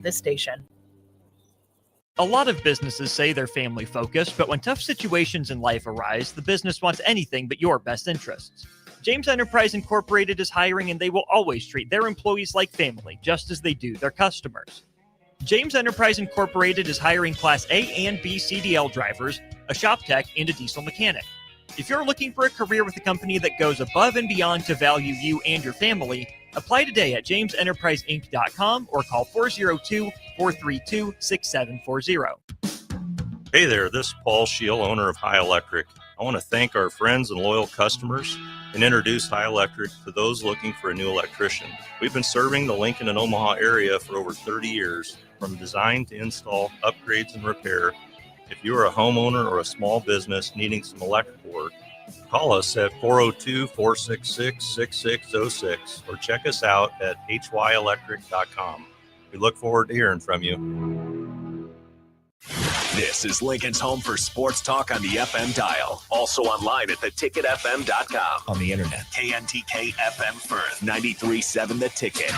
this station. A lot of businesses say they're family focused, but when tough situations in life arise, the business wants anything but your best interests. James Enterprise Incorporated is hiring, and they will always treat their employees like family, just as they do their customers. James Enterprise Incorporated is hiring Class A and B CDL drivers, a shop tech, and a diesel mechanic. If you're looking for a career with a company that goes above and beyond to value you and your family, apply today at jamesenterpriseinc.com or call 402-432-6740. Hey there, this is Paul Scheel, owner of High Electric. I want to thank our friends and loyal customers and introduce High Electric to those looking for a new electrician. We've been serving the Lincoln and Omaha area for over 30 years, from design to install, upgrades, and repair. If you are a homeowner or a small business needing some electrical work, call us at 402-466-6606 or check us out at hyelectric.com. We look forward to hearing from you. This is Lincoln's home for sports talk on the FM dial. Also online at theticketfm.com. On the internet. KNTK FM Firth, 93.7 The Ticket.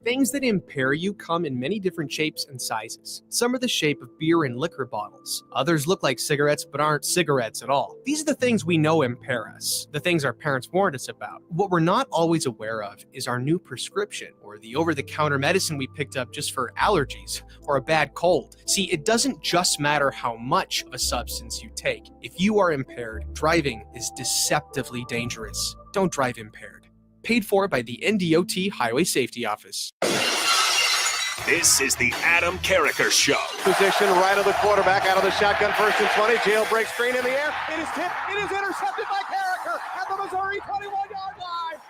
Things that impair you come in many different shapes and sizes. Some are the shape of beer and liquor bottles. Others look like cigarettes but aren't cigarettes at all. These are the things we know impair us, the things our parents warned us about. What we're not always aware of is our new prescription, or the over-the-counter medicine we picked up just for allergies or a bad cold. See, it doesn't just matter how much of a substance you take. If you are impaired, driving is deceptively dangerous. Don't drive impaired. Paid for by the NDOT Highway Safety Office. This is the Adam Carriker Show. Position right of the quarterback, out of the shotgun, 1st and 20. Jailbreak screen in the air. It is tipped. It is intercepted by Carriker at the Missouri 21-yard line.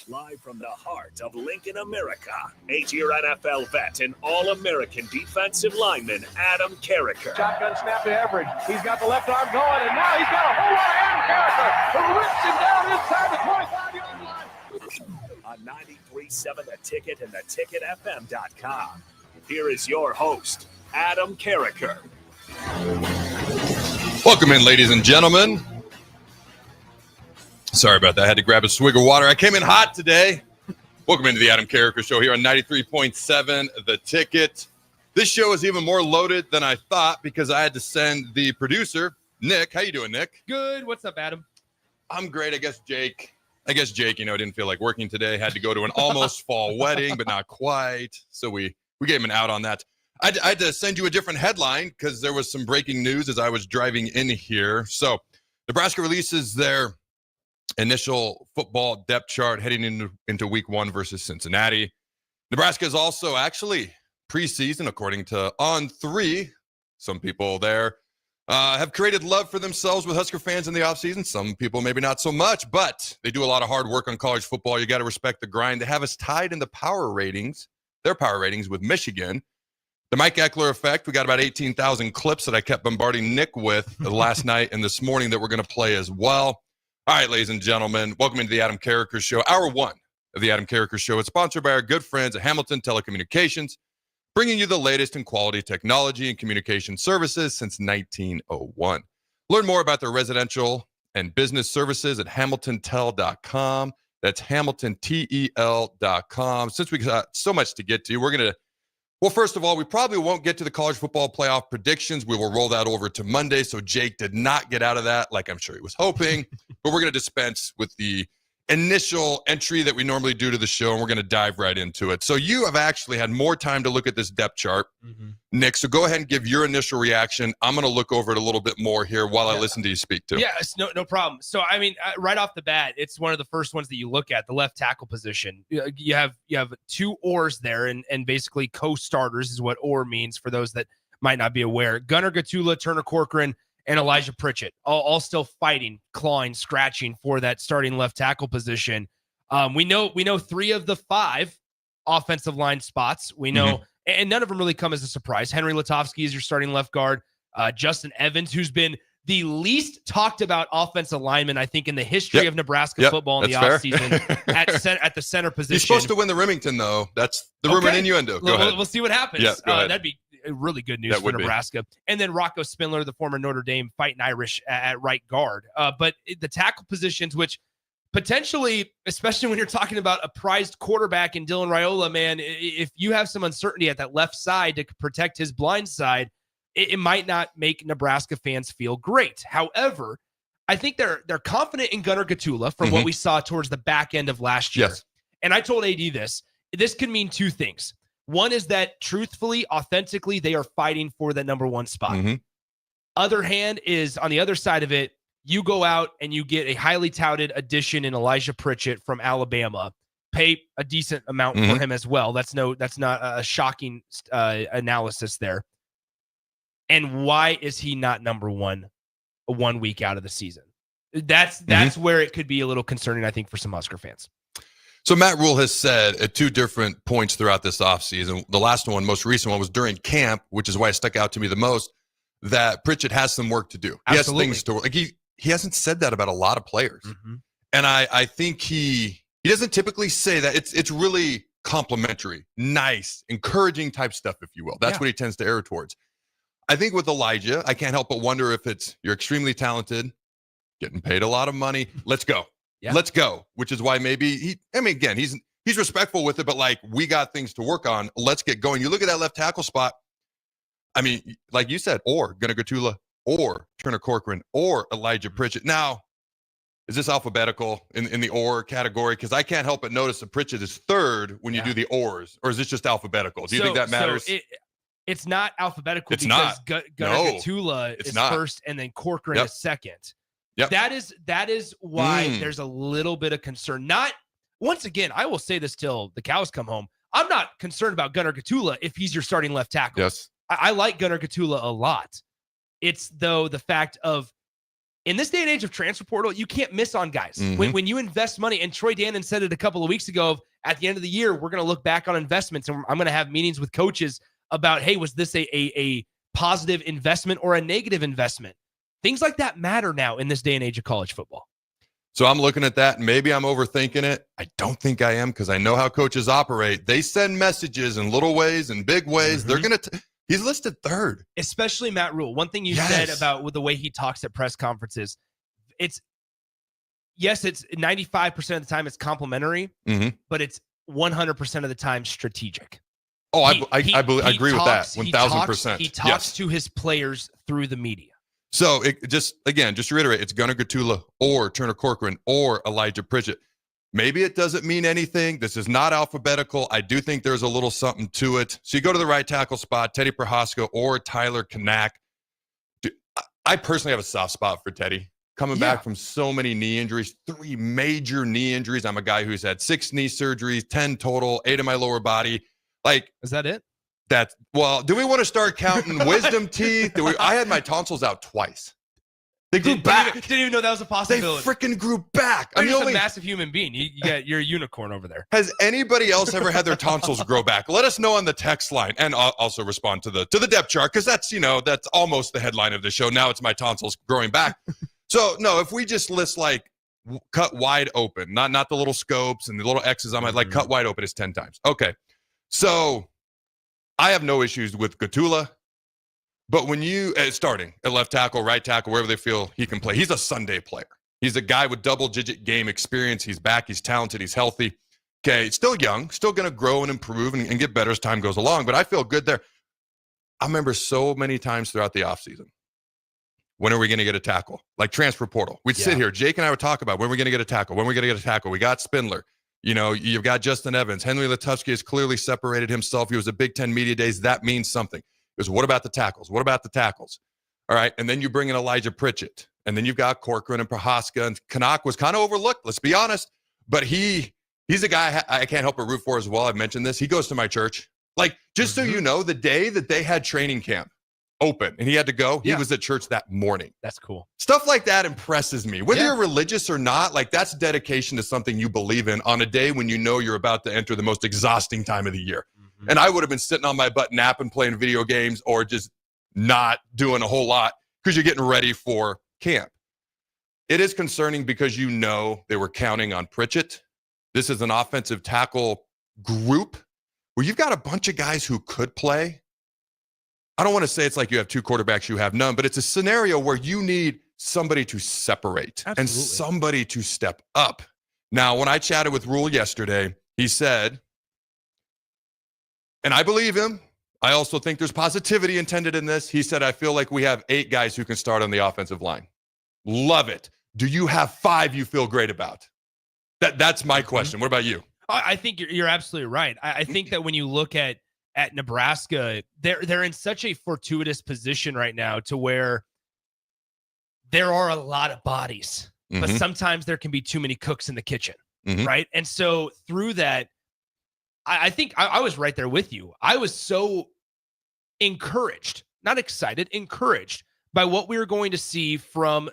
Live from the heart of Lincoln, America, 8-year NFL vet and All-American defensive lineman Adam Carriker. Shotgun snap to Everett. He's got the left arm going, and now he's got a whole lot of Adam Carriker who rips him down inside the 25-yard line. On 93.7 The Ticket and theticketfm.com. Here is your host, Adam Carriker. Welcome in, ladies and gentlemen. Sorry about that. I had to grab a swig of water. I came in hot today. Welcome into the Adam Carriker Show here on 93.7 The Ticket. This show is even more loaded than I thought because I had to send the producer, Nick. How you doing, Nick? Good. What's up, Adam? I'm great. I guess Jake, didn't feel like working today. Had to go to an almost fall wedding, but not quite. So we gave him an out on that. I had to send you a different headline because there was some breaking news as I was driving in here. So Nebraska releases their initial football depth chart heading into week 1 versus Cincinnati. Nebraska is also actually preseason, according to On3. Some people there have created love for themselves with Husker fans in the offseason. Some people maybe not so much, but they do a lot of hard work on college football. You got to respect the grind. They have us tied in the power ratings, their power ratings with Michigan. The Mike Ekeler effect, we got about 18,000 clips that I kept bombarding Nick with last night and this morning that we're going to play as well. All right, ladies and gentlemen, welcome into the Adam Carriker Show. Hour 1 of the Adam Carriker Show. It's sponsored by our good friends at Hamilton Telecommunications, bringing you the latest in quality technology and communication services since 1901. Learn more about their residential and business services at hamiltontel.com. That's hamiltontel.com. Since we got so much to get to, we're going to, well, first of all, we probably won't get to the college football playoff predictions. We will roll that over to Monday, so Jake did not get out of that like I'm sure he was hoping. But we're going to dispense with the initial entry that we normally do to the show, and we're going to dive right into it. So you have actually had more time to look at this depth chart, Nick, so go ahead and give your initial reaction. I'm going to look over it a little bit more here while I listen to you speak too. Yes, no problem. So, I mean, right off the bat, it's one of the first ones that you look at, the left tackle position. You have 2 oars there, and basically co-starters is what oar means for those that might not be aware. Gunnar Gatula, Turner Corcoran, and Elijah Pritchett, all still fighting, clawing, scratching for that starting left tackle position. We know 3 of the 5 offensive line spots. We know, and none of them really come as a surprise. Henry Lutovsky is your starting left guard. Justin Evans, who's been the least talked about offensive lineman, I think, in the history of Nebraska football in the offseason at the center position. He's supposed to win the Remington, though. That's the rumor and innuendo. Go ahead. We'll see what happens. Yeah, go ahead. That'd be really good news for Nebraska. And then Rocco Spindler, the former Notre Dame fighting Irish at right guard. But the tackle positions, which potentially, especially when you're talking about a prized quarterback in Dylan Raiola, man, if you have some uncertainty at that left side to protect his blind side, it might not make Nebraska fans feel great. However, I think they're confident in Gunnar Gatula from what we saw towards the back end of last year. Yes. And I told AD this could mean two things. One is that truthfully, authentically, they are fighting for the number one spot. Other hand is on the other side of it, you go out and you get a highly touted addition in Elijah Pritchett from Alabama, pay a decent amount for him as well. That's not a shocking analysis there. And why is he not number one 1 week out of the season? That's where it could be a little concerning, I think, for some Husker fans. So Matt Rule has said at 2 different points throughout this offseason, the last one, most recent one, was during camp, which is why it stuck out to me the most, that Pritchett has some work to do. Absolutely. He has things to work. Like he hasn't said that about a lot of players. And I think he doesn't typically say that. It's really complimentary, nice, encouraging type stuff, if you will. That's what he tends to err towards. I think with Elijah, I can't help but wonder if you're extremely talented, getting paid a lot of money. Let's go. Yeah. Let's go. Which is why maybe again, he's respectful with it, but like, we got things to work on. Let's get going. You look at that left tackle spot. I mean, like you said, or Gunnar Gatula, or Turner Corcoran, or Elijah Pritchett. Now, is this alphabetical in the or category? Because I can't help but notice that Pritchett is third when you do the ors, or is this just alphabetical? Do you think that matters? So it's not alphabetical it's because not. Gunnar Gatula is first and then Corcoran is second. Yep. That is why there's a little bit of concern. Not, once again, I will say this till the cows come home. I'm not concerned about Gunnar Gatula if he's your starting left tackle. Yes. I like Gunnar Gatula a lot. It's, though, the fact of, in this day and age of transfer portal, you can't miss on guys. When you invest money, and Troy Dannon said it a couple of weeks ago, at the end of the year, we're going to look back on investments, and I'm going to have meetings with coaches about, hey, was this a positive investment or a negative investment? Things like that matter now in this day and age of college football. So I'm looking at that, and maybe I'm overthinking it. I don't think I am, because I know how coaches operate. They send messages in little ways and big ways. They're going to he's listed third. Especially Matt Rule. One thing you said about with the way he talks at press conferences, it's 95% of the time it's complimentary, but it's 100% of the time strategic. Oh, I agree with that 1,000%. He talks to his players through the media. So just to reiterate, it's Gunnar Gatula or Turner Corcoran or Elijah Pritchett. Maybe it doesn't mean anything. This is not alphabetical. I do think there's a little something to it. So you go to the right tackle spot, Teddy Prohaska or Tyler Kanak. I personally have a soft spot for Teddy. Coming back from so many knee injuries, 3 major knee injuries. I'm a guy who's had 6 knee surgeries, 10 total, 8 in my lower body. Like, is that it? Do we want to start counting wisdom teeth? I had my tonsils out twice. They grew back. Didn't even know that was a possibility. They freaking grew back. I'm just a massive human being. You're a unicorn over there. Has anybody else ever had their tonsils grow back? Let us know on the text line, and also respond to the depth chart, because that's almost the headline of the show. Now it's my tonsils growing back. So no, if we just list like cut wide open, not the little scopes and the little X's on my like cut wide open is 10 times. Okay, so I have no issues with Gatula. But when you starting at left tackle, right tackle, wherever they feel he can play, he's a Sunday player. He's a guy with double-digit game experience. He's back. He's talented. He's healthy. Okay, still young, still going to grow and improve and get better as time goes along. But I feel good there. I remember so many times throughout the offseason, when are we going to get a tackle? Like transfer portal. We'd sit here. Jake and I would talk about when we're going to get a tackle. When we're going to get a tackle. We got Spindler. You've got Justin Evans. Henry Latufsky has clearly separated himself. He was at Big Ten Media Days. That means something. Because what about the tackles? What about the tackles? All right. And then you bring in Elijah Pritchett. And then you've got Corcoran and Prohaska. And Kanak was kind of overlooked, let's be honest. But he's a guy I can't help but root for as well. I've mentioned this. He goes to my church. Like, just so you know, the day that they had training camp open and he had to go, he was at church that morning. That's cool. Stuff like that impresses me. Whether you're religious or not, like that's dedication to something you believe in on a day when you know you're about to enter the most exhausting time of the year. And I would have been sitting on my butt napping, playing video games, or just not doing a whole lot because you're getting ready for camp. It is concerning because they were counting on Pritchett. This is an offensive tackle group where you've got a bunch of guys who could play. I don't want to say it's like you have 2 quarterbacks, you have none, but it's a scenario where you need somebody to separate and somebody to step up. Now, when I chatted with Rule yesterday, he said, and I believe him, I also think there's positivity intended in this. He said, I feel like we have 8 guys who can start on the offensive line. Love it. Do you have 5 you feel great about? That's my question. What about you? I think you're absolutely right. I think that when you look at Nebraska, they're in such a fortuitous position right now to where there are a lot of bodies, but sometimes there can be too many cooks in the kitchen, right? And so through that, I think I was right there with you. I was so encouraged, not excited, encouraged by what we were going to see from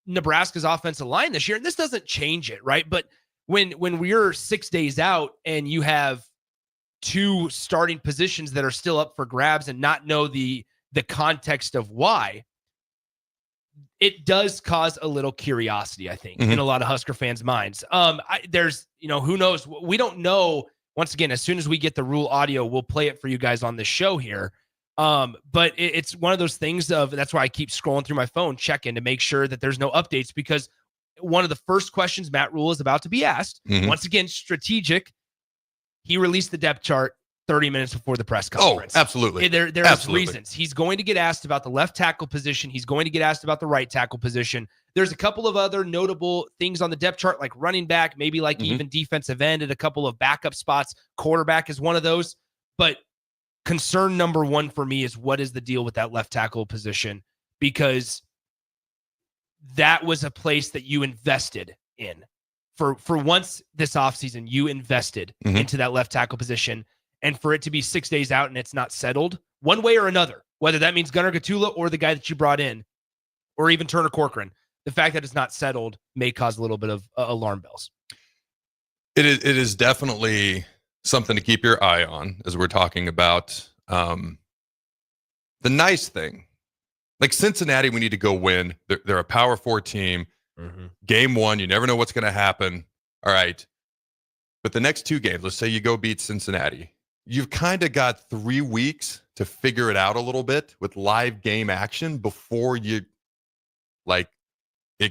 Nebraska's offensive line this year. And this doesn't change it, right? But when we're 6 days out and you have 2 starting positions that are still up for grabs and not know the context of why, it does cause a little curiosity, I think, in a lot of Husker fans' minds. There's, who knows? We don't know. Once again, as soon as we get the Rule audio, we'll play it for you guys on the show here. But it's one of those things that's why I keep scrolling through my phone, checking to make sure that there's no updates, because one of the first questions Matt Rule is about to be asked, once again, strategic. He released the depth chart 30 minutes before the press conference. Oh, absolutely. There's reasons. He's going to get asked about the left tackle position. He's going to get asked about the right tackle position. There's a couple of other notable things on the depth chart, like running back, maybe like even defensive end at a couple of backup spots. Quarterback is one of those. But concern number one for me is, what is the deal with that left tackle position? Because that was a place that you invested in. For once this offseason, you invested into that left tackle position. And for it to be 6 days out and it's not settled one way or another, whether that means Gunnar Gatula or the guy that you brought in, or even Turner Corcoran, the fact that it's not settled may cause a little bit of alarm bells. It is definitely something to keep your eye on as we're talking about. The nice thing, like Cincinnati, we need to go win. They're a Power 4 team. Game 1, you never know what's going to happen. All right. But the next 2 games, let's say you go beat Cincinnati. You've kind of got 3 weeks to figure it out a little bit with live game action before it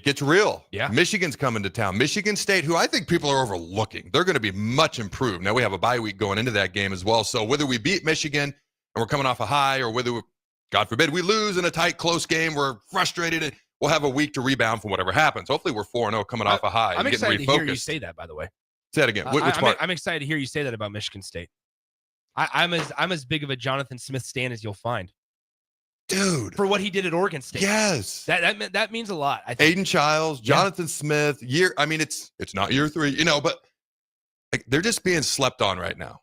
gets real. Yeah. Michigan's coming to town. Michigan State, who I think people are overlooking, they're going to be much improved. Now we have a bye week going into that game as well. So whether we beat Michigan and we're coming off a high, or whether, God forbid, we lose in a tight, close game, we're frustrated, and we'll have a week to rebound from whatever happens. Hopefully we're 4-0 coming off a high. I'm excited to hear you say that, by the way. Say that again. Which part? I'm excited to hear you say that about Michigan State. I'm as big of a Jonathan Smith stan as you'll find, dude, for what he did at Oregon State. Yes, that means a lot. I think. Aiden Childs, Jonathan Smith. It's not year 3, but like, they're just being slept on right now.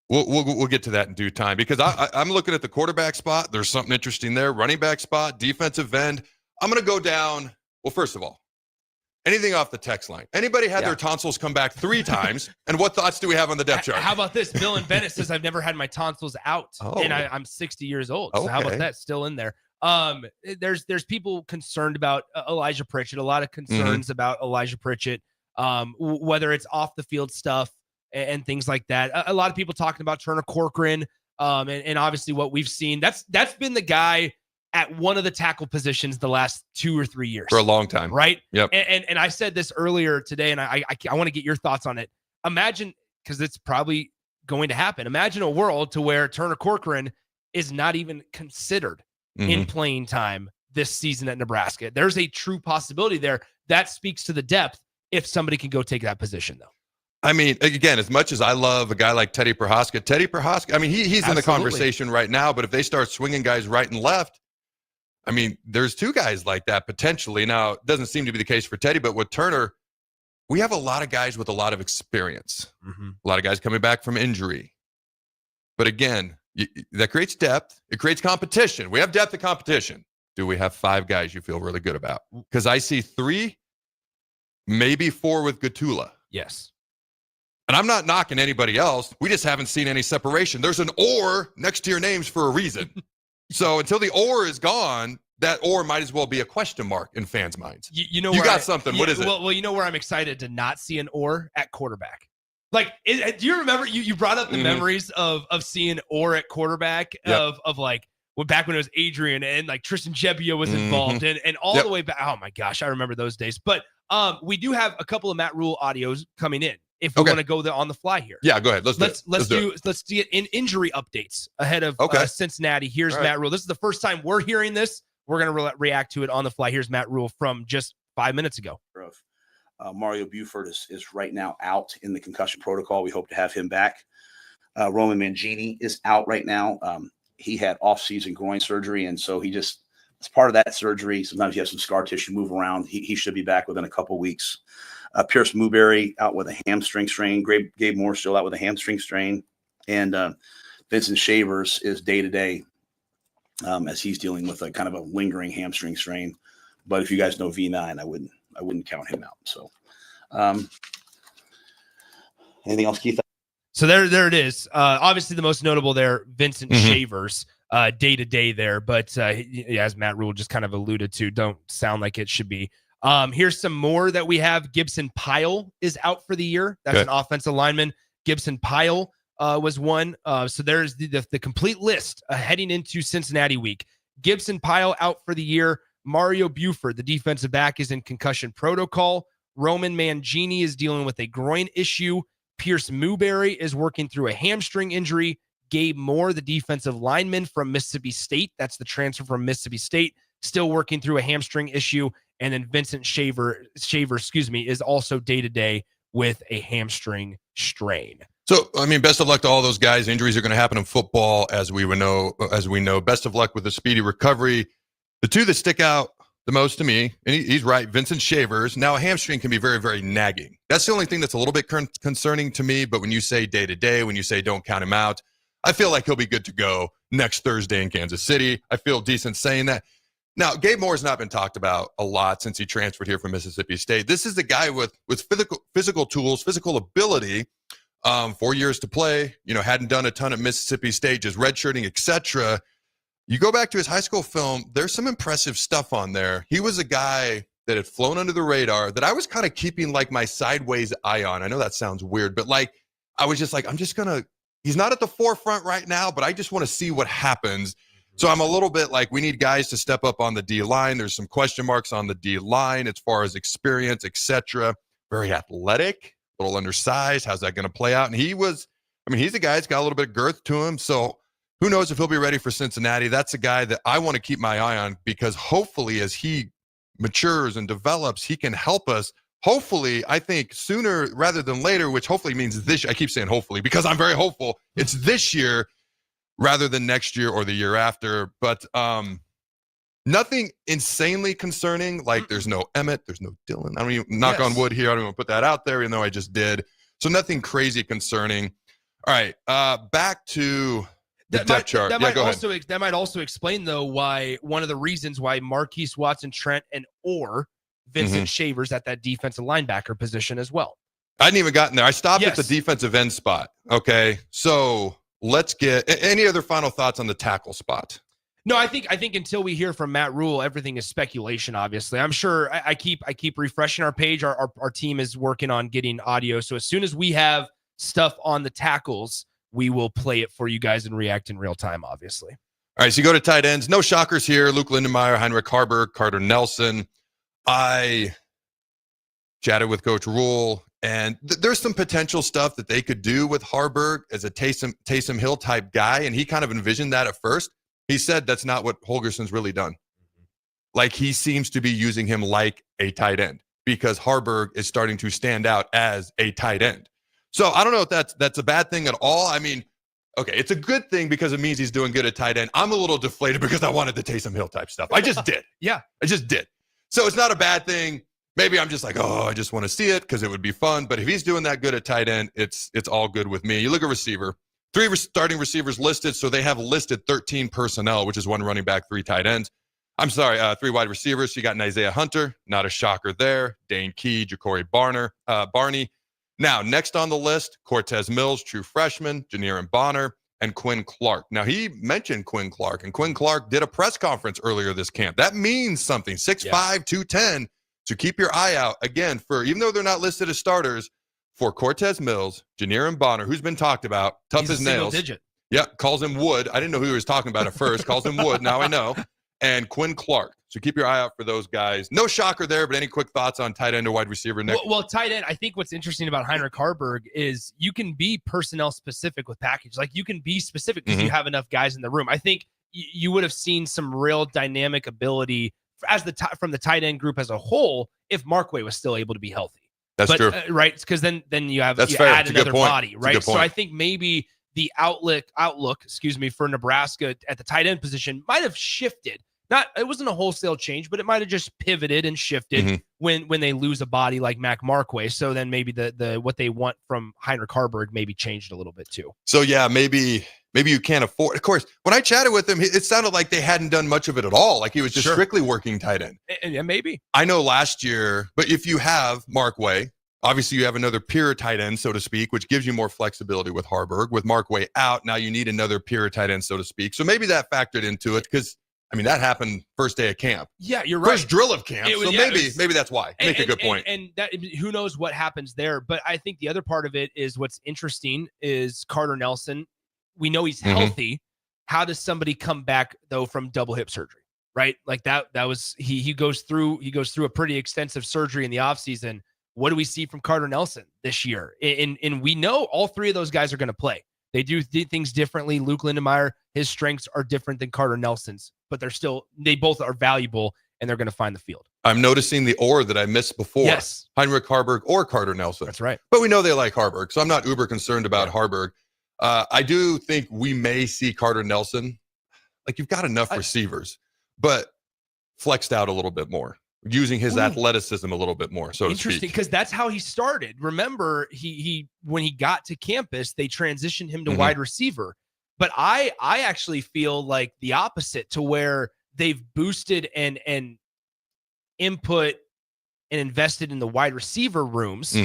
We'll get to that in due time, because I'm looking at the quarterback spot. There's something interesting there. Running back spot, defensive end. I'm going to go down. Well, first of all, anything off the text line? Anybody had their tonsils come back 3 times? And what thoughts do we have on the depth chart? How about this? Bill in Bennett says, I've never had my tonsils out, and I'm 60 years old. So how about that? Still in there. There's people concerned about Elijah Pritchett. A lot of concerns about Elijah Pritchett, whether it's off the field stuff and things like that. A lot of people talking about Turner Corcoran, and obviously what we've seen. That's been the guy at one of the tackle positions the last 2 or 3 years. For a long time. Right? Yep. And I said this earlier today, and I want to get your thoughts on it. Imagine, because it's probably going to happen, imagine a world to where Turner Corcoran is not even considered in playing time this season at Nebraska. There's a true possibility there. That speaks to the depth if somebody can go take that position, though. I mean, again, as much as I love a guy like Teddy Prohaska, I mean, he's in the conversation right now, but if they start swinging guys right and left, I mean, there's 2 guys like that potentially. Now, it doesn't seem to be the case for Teddy, but with Turner, we have a lot of guys with a lot of experience. A lot of guys coming back from injury. But again, that creates depth. It creates competition. We have depth of competition. Do we have 5 guys you feel really good about? Because I see 3, maybe 4 with Gatula. Yes. And I'm not knocking anybody else. We just haven't seen any separation. There's an or next to your names for a reason. So until the or is gone, that or might as well be a question mark in fans' minds. You know, you got something. What is it? Well, you know where I'm excited to not see an or at quarterback. Like, do you remember you brought up the memories of seeing or at quarterback of like back when it was Adrian and like Tristan Gebbia was involved and all the way back. Oh my gosh, I remember those days. But We do have a couple of Matt Rule audios coming in. If we want to go on the fly here. Yeah, go ahead. Let's do it in injury updates ahead of Cincinnati. Here's Matt Rule. This is the first time we're hearing this. We're going to react to it on the fly. Here's Matt Rule from just 5 minutes ago. Mario Buford is right now out in the concussion protocol. We hope to have him back. Roman Mancini is out right now. He had off-season groin surgery, and so he just, as part of that surgery, sometimes you have some scar tissue move around. He should be back within a couple weeks. Pierce Mooberry out with a hamstring strain. Gabe Moore still out with a hamstring strain. And Vincent Shavers is day-to-day as he's dealing with a kind of a lingering hamstring strain. But if you guys know V9, I wouldn't count him out. So anything else, Keith? So there it is. Obviously, the most notable there, Vincent Shavers, day-to-day there. But as Matt Rule just kind of alluded to, don't sound like it should be. Here's some more that we have. Gibson Pyle is out for the year. That's an offensive lineman. Gibson Pyle was one. So there's the complete list heading into Cincinnati week. Gibson Pyle out for the year. Mario Buford, the defensive back, is in concussion protocol. Roman Mancini is dealing with a groin issue. Pierce Mooberry is working through a hamstring injury. Gabe Moore, the defensive lineman from Mississippi State, that's the transfer from Mississippi State, still working through a hamstring issue. And then Vincent Shaver, is also day-to-day with a hamstring strain. So, I mean, best of luck to all those guys. Injuries are going to happen in football, as we know. Best of luck with a speedy recovery. The two that stick out the most to me, and he's right, Vincent Shavers. Now, a hamstring can be very, very nagging. That's the only thing that's a little bit concerning to me. But when you say day-to-day, when you say don't count him out, I feel like he'll be good to go next Thursday in Kansas City. I feel decent saying that. Now, Gabe Moore's not been talked about a lot since he transferred here from Mississippi State. This is the guy with physical tools, physical ability, 4 years to play, hadn't done a ton at Mississippi State, just redshirting, etc. You go back to his high school film, there's some impressive stuff on there. He was a guy that had flown under the radar that I was kind of keeping like my sideways eye on. I know that sounds weird, but like, I was just like, he's not at the forefront right now, but I just want to see what happens. So I'm a little bit like, we need guys to step up on the D-line. There's some question marks on the D-line as far as experience, etc. Very athletic, a little undersized. How's that going to play out? And he's a guy that's got a little bit of girth to him. So who knows if he'll be ready for Cincinnati. That's a guy that I want to keep my eye on, because hopefully as he matures and develops, he can help us. Hopefully, I think sooner rather than later, which hopefully means this. I keep saying hopefully because I'm very hopeful. It's this year rather than next year or the year after. But nothing insanely concerning. Like there's no Emmett, there's no Dylan. I don't even knock on wood here. I don't even put that out there, even though I just did. So nothing crazy concerning. All right, back to the depth chart. That might also explain though why one of the reasons why Marquise Watson, Trent, and Vincent Shavers at that defensive linebacker position as well. I hadn't even gotten there. I stopped at the defensive end spot. Okay, so let's get any other final thoughts on the tackle spot. No, I think until we hear from Matt Rule, everything is speculation. Obviously, I'm sure I keep refreshing our page. Our team is working on getting audio. So as soon as we have stuff on the tackles, we will play it for you guys and react in real time. Obviously. All right, so you go to tight ends. No shockers here. Luke Lindenmeyer, Heinrich Harburg, Carter Nelson. I chatted with Coach Rule, and there's some potential stuff that they could do with Harburg as a Taysom Hill type guy, and he kind of envisioned that at first. He said that's not what Holgerson's really done. Like he seems to be using him like a tight end because Harburg is starting to stand out as a tight end. So I don't know if that's a bad thing at all. I mean, okay, it's a good thing because it means he's doing good at tight end. I'm a little deflated because I wanted the Taysom Hill type stuff. I just did. Yeah, I just did. So it's not a bad thing. Maybe I'm just like, I just want to see it because it would be fun. But if he's doing that good at tight end, it's all good with me. You look at receiver, 3 starting receivers listed. So they have listed 13 personnel, which is 1 running back, 3 tight ends. 3 wide receivers. So you got Isaiah Hunter, not a shocker there. Dane Key, Ja'Cory Barney. Now, next on the list, Cortez Mills, true freshman, Janiran Bonner, and Quinn Clark. Now, he mentioned Quinn Clark, and Quinn Clark did a press conference earlier this camp. That means something, 6'5", 210. So keep your eye out, again, for even though they're not listed as starters, for Cortez Mills, Janiran Bonner, who's been talked about, tough as nails. Digit. Yeah, calls him Wood. I didn't know who he was talking about at first. Calls him Wood. Now I know. and Quinn Clark. So keep your eye out for those guys. No shocker there, but any quick thoughts on tight end or wide receiver, Nick? Well, tight end, I think what's interesting about Heinrich Harburg is you can be personnel specific with package. Like you can be specific because you have enough guys in the room. I think you would have seen some real dynamic ability from the tight end group as a whole if Markway was still able to be healthy. That's true. Right? Because then you add It's another body, right? So I think maybe the outlook, for Nebraska at the tight end position might have shifted. It wasn't a wholesale change, but it might have just pivoted and shifted when they lose a body like Mac Markway. So then maybe the what they want from Heinrich Harburg maybe changed a little bit too. So yeah, maybe you can't afford. Of course, when I chatted with him, it sounded like they hadn't done much of it at all. Like he was just strictly working tight end. Yeah, maybe. I know last year, but if you have Markway, obviously you have another pure tight end, so to speak, which gives you more flexibility with Harburg. With Markway out, now you need another pure tight end, so to speak. So maybe that factored into it because, I mean, that happened first day of camp. Yeah, you're right. First drill of camp. Maybe that's why. Make a good point. And that, who knows what happens there. But I think the other part of it is what's interesting is Carter Nelson. We know he's healthy. How does somebody come back though from double hip surgery? Right? Like that was he goes through a pretty extensive surgery in the offseason. What do we see from Carter Nelson this year? And we know all three of those guys are going to play. They do things differently. Luke Lindenmeyer, his strengths are different than Carter Nelson's, but they both are valuable and they're going to find the field. I'm noticing the or that I missed before. Yes. Heinrich Harburg or Carter Nelson. That's right. But we know they like Harburg, so I'm not uber concerned about Harburg. I do think we may see Carter Nelson. Like you've got enough receivers, but flexed out a little bit more, using his athleticism a little bit more, so to speak. Interesting, because that's how he started. Remember, he when he got to campus, they transitioned him to wide receiver. But I actually feel like the opposite, to where they've boosted and input and invested in the wide receiver rooms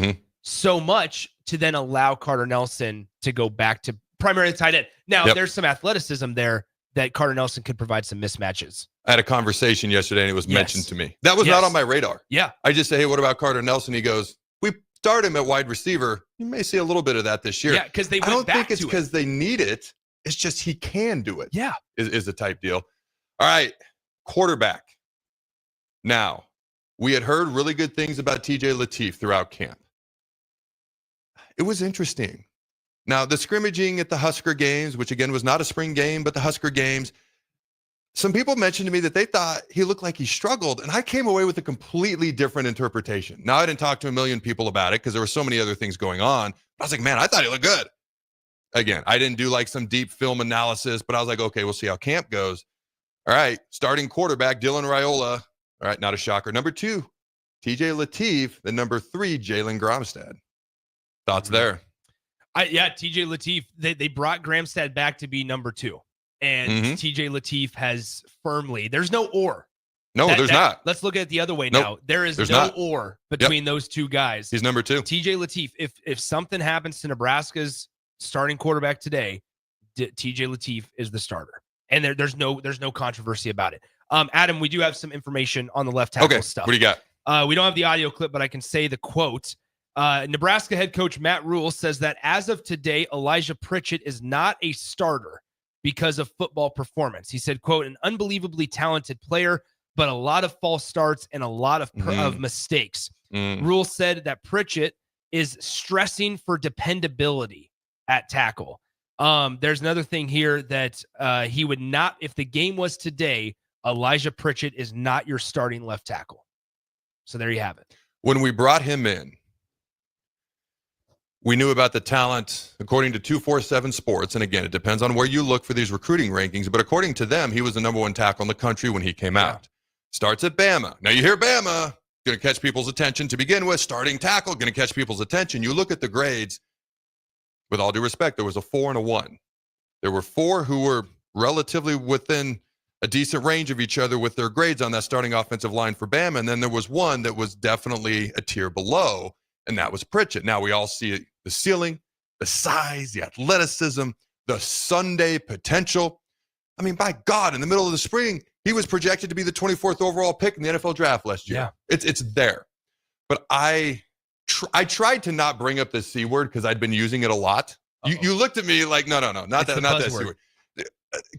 so much to then allow Carter Nelson to go back to primarily tight end. Now, there's some athleticism there that Carter Nelson could provide some mismatches. I had a conversation yesterday and it was mentioned to me. That was not on my radar. Yeah. I just say, hey, what about Carter Nelson? He goes, we start him at wide receiver. You may see a little bit of that this year. Yeah, because I don't think it's because they need it. It's just he can do it. Yeah. Is the type deal. All right. Quarterback. Now, we had heard really good things about TJ Lateef throughout camp. It was interesting. Now, the scrimmaging at the Husker games, which again was not a spring game, but the Husker games, some people mentioned to me that they thought he looked like he struggled, and I came away with a completely different interpretation. Now, I didn't talk to a million people about it because there were so many other things going on. I was like, man, I thought he looked good. Again, I didn't do like some deep film analysis, but I was like, okay, we'll see how camp goes. All right, starting quarterback, Dylan Raiola. All right, not a shocker. Number 2, TJ Lateef. Then number 3, Jalen Gromstad. Thoughts there? TJ Lateef, they brought Gramstad back to be number 2. And TJ Lateef has firmly, there's no or. No, there's not. Let's look at it the other way now. There is no or between those two guys. He's number 2. TJ Lateef, if something happens to Nebraska's starting quarterback today, TJ Lateef is the starter. And there's no controversy about it. Adam, we do have some information on the left tackle stuff. What do you got? We don't have the audio clip, but I can say the quote. Nebraska head coach Matt Rule says that as of today, Elijah Pritchett is not a starter because of football performance. He said, quote, an unbelievably talented player, but a lot of false starts and a lot of mistakes. Rule said that Pritchett is stressing for dependability at tackle. There's another thing here that he would not, if the game was today, Elijah Pritchett is not your starting left tackle. So there you have it. When we brought him in, we knew about the talent according to 247 Sports. And again, it depends on where you look for these recruiting rankings. But according to them, he was the number 1 tackle in the country when he came out. Starts at Bama. Now you hear Bama, going to catch people's attention to begin with. Starting tackle, going to catch people's attention. You look at the grades. With all due respect, there was a 4 and a 1. There were 4 who were relatively within a decent range of each other with their grades on that starting offensive line for Bama. And then there was 1 that was definitely a tier below, and that was Pritchett. Now we all see the ceiling, the size, the athleticism, the Sunday potential. I mean, by God, in the middle of the spring, he was projected to be the 24th overall pick in the NFL draft last year. Yeah. It's there. But I tried to not bring up the C word because I'd been using it a lot. You looked at me like, no, not that C word.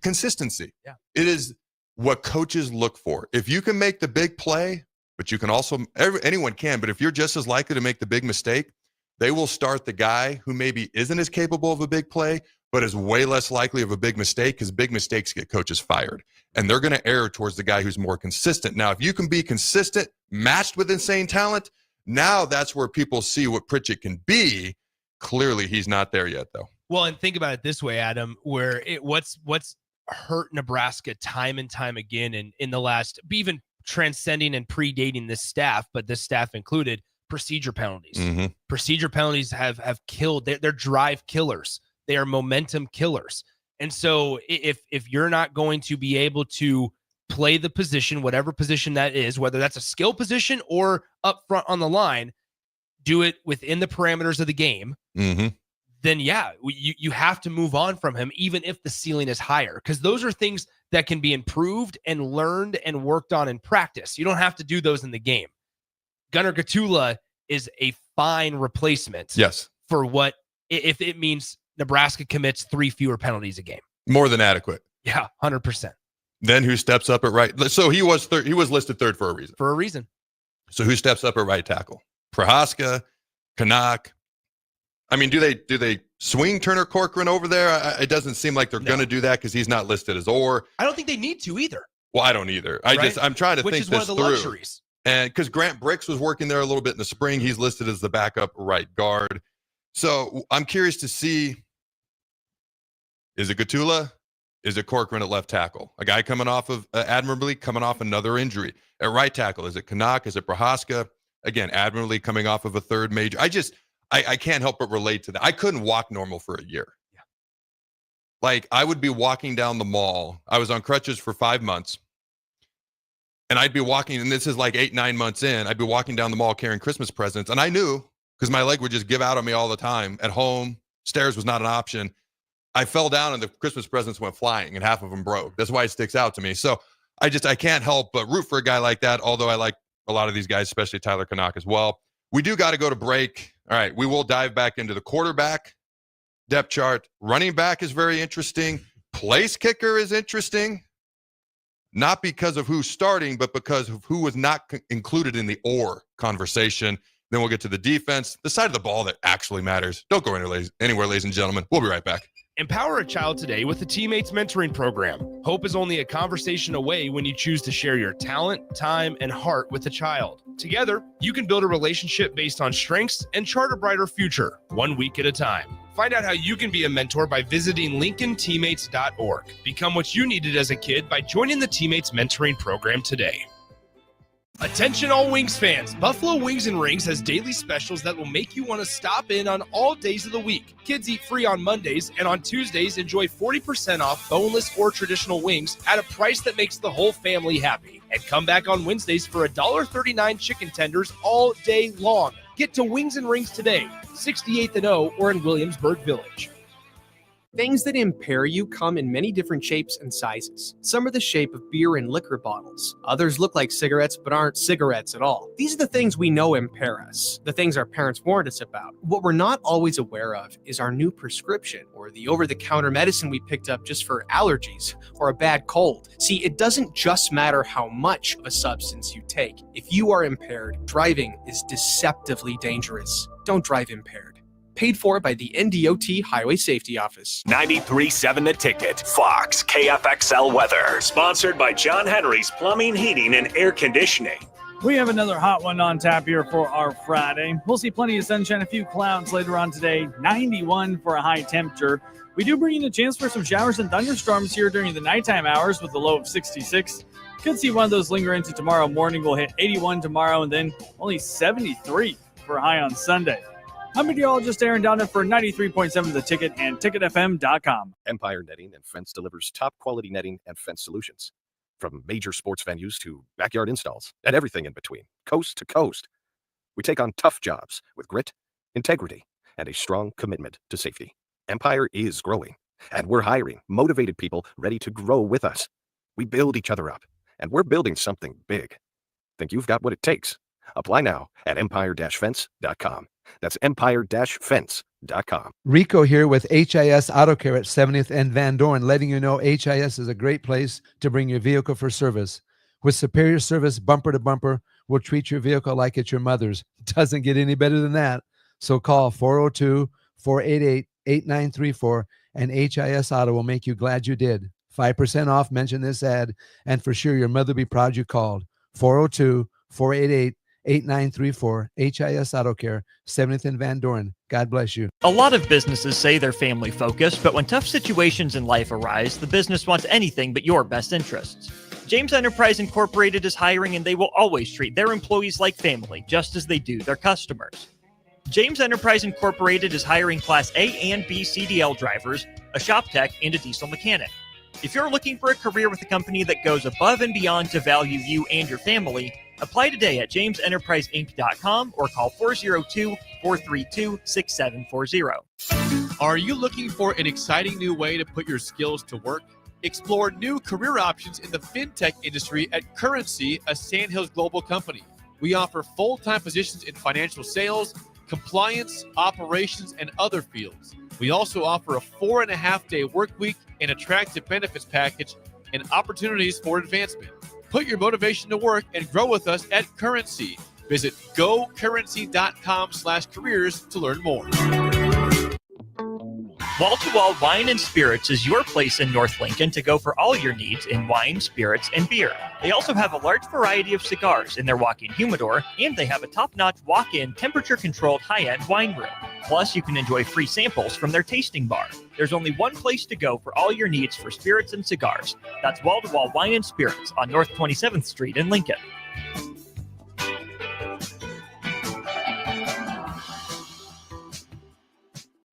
Consistency. Yeah. It is what coaches look for. If you can make the big play, but you can also, anyone can, but if you're just as likely to make the big mistake, they will start the guy who maybe isn't as capable of a big play, but is way less likely of a big mistake, because big mistakes get coaches fired. And they're going to err towards the guy who's more consistent. Now, if you can be consistent, matched with insane talent, now that's where people see what Pritchett can be. Clearly, he's not there yet, though. Well, and think about it this way, Adam, where what's hurt Nebraska time and time again in the last, even transcending and predating this staff, but this staff included, procedure penalties. Mm-hmm. Procedure penalties have killed. They're drive killers. They are momentum killers. And so if you're not going to be able to play the position, whatever position that is, whether that's a skill position or up front on the line, do it within the parameters of the game, then yeah, you have to move on from him, even if the ceiling is higher, because those are things that can be improved and learned and worked on in practice. You don't have to do those in the game. Gunnar Gatula is a fine replacement. Yes. For what, if it means Nebraska commits 3 fewer penalties a game. More than adequate. Yeah, 100%. Then who steps up at right? So he was third. He was listed third for a reason. For a reason. So who steps up at right tackle? Prohaska, Canuck. I mean, do they swing Turner Corcoran over there? It doesn't seem like they're going to do that because he's not listed as or. I don't think they need to either. Well, I don't either. I'm trying to think this through. Which is one of the luxuries. And because Grant Bricks was working there a little bit in the spring, he's listed as the backup right guard. So I'm curious to see, is it Gatula? Is it Corcoran at left tackle? A guy coming off of admirably coming off another injury. At right tackle, is it Canuck? Is it Prohaska? Again, admirably coming off of a third major. I can't help but relate to that. I couldn't walk normal for a year. Yeah. Like, I would be walking down the mall. I was on crutches for 5 months. And I'd be walking, and this is like 8-9 months in, I'd be walking down the mall carrying Christmas presents. And I knew, because my leg would just give out on me all the time. At home, stairs was not an option. I fell down and the Christmas presents went flying and half of them broke. That's why it sticks out to me. So I can't help but root for a guy like that, although I like a lot of these guys, especially Tyler Canuck as well. We do got to go to break. All right, we will dive back into the quarterback depth chart. Running back is very interesting. Place kicker is interesting. Not because of who's starting, but because of who was not included in the or conversation. Then we'll get to the defense, the side of the ball that actually matters. Don't go anywhere, ladies and gentlemen. We'll be right back. Empower a child today with the Teammates Mentoring Program. Hope is only a conversation away when you choose to share your talent, time, and heart with the child. Together, you can build a relationship based on strengths and chart a brighter future, 1 week at a time. Find out how you can be a mentor by visiting LincolnTeammates.org. Become what you needed as a kid by joining the Teammates Mentoring Program today. Attention all Wings fans, Buffalo Wings and Rings has daily specials that will make you want to stop in on all days of the week. Kids eat free on Mondays, and on Tuesdays enjoy 40% off boneless or traditional wings at a price that makes the whole family happy. And come back on Wednesdays for $1.39 chicken tenders all day long. Get to Wings and Rings today, 68th and O or in Williamsburg Village. Things that impair you come in many different shapes and sizes. Some are the shape of beer and liquor bottles. Others look like cigarettes but aren't cigarettes at all. These are the things we know impair us, the things our parents warned us about. What we're not always aware of is our new prescription or the over-the-counter medicine we picked up just for allergies or a bad cold. See, it doesn't just matter how much of a substance you take. If you are impaired, driving is deceptively dangerous. Don't drive impaired. Paid for by the NDOT Highway Safety Office. 93.7 The Ticket. Fox KFXL weather. Sponsored by John Henry's Plumbing, Heating, and Air Conditioning. We have another hot one on tap here for our Friday. We'll see plenty of sunshine, a few clouds later on today. 91 for a high temperature. We do bring in a chance for some showers and thunderstorms here during the nighttime hours with a low of 66. Could see one of those linger into tomorrow morning. We'll hit 81 tomorrow and then only 73 for a high on Sunday. I'm meteorologist Aaron Downer for 93.7 The Ticket and TicketFM.com. Empire Netting and Fence delivers top-quality netting and fence solutions. From major sports venues to backyard installs and everything in between, coast to coast. We take on tough jobs with grit, integrity, and a strong commitment to safety. Empire is growing, and we're hiring motivated people ready to grow with us. We build each other up, and we're building something big. Think you've got what it takes? Apply now at empire-fence.com. That's empire-fence.com. Rico here with HIS Auto Care at 70th and Van Dorn, letting you know HIS is a great place to bring your vehicle for service. With superior service bumper to bumper, we'll treat your vehicle like it's your mother's. Doesn't get any better than that. So call 402-488-8934 and HIS Auto will make you glad you did. 5% off, mention this ad, and for sure your mother will be proud you called. 402-488-8934, HIS Auto Care, 70th and Van Dorn. God bless you. A lot of businesses say they're family focused, but when tough situations in life arise, the business wants anything but your best interests. James Enterprise Incorporated is hiring, and they will always treat their employees like family, just as they do their customers. James Enterprise Incorporated is hiring Class A and B CDL drivers, a shop tech, and a diesel mechanic. If you're looking for a career with a company that goes above and beyond to value you and your family, apply today at jamesenterpriseinc.com or call 402-432-6740. Are you looking for an exciting new way to put your skills to work? Explore new career options in the fintech industry at Currency, a Sandhills global company. We offer full-time positions in financial sales, compliance, operations, and other fields. We also offer a 4.5-day work week, an attractive benefits package, and opportunities for advancement. Put your motivation to work and grow with us at Currency. Visit gocurrency.com/careers to learn more. Wall to Wall Wine and Spirits is your place in North Lincoln to go for all your needs in wine, spirits, and beer. They also have a large variety of cigars in their walk-in humidor, and they have a top-notch walk-in temperature-controlled high-end wine room. Plus, you can enjoy free samples from their tasting bar. There's only one place to go for all your needs for spirits and cigars. That's Wall to Wall Wine and Spirits on North 27th Street in Lincoln.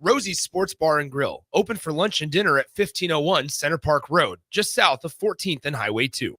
Rosie's Sports Bar and Grill, open for lunch and dinner at 1501 Center Park Road, just south of 14th and Highway 2.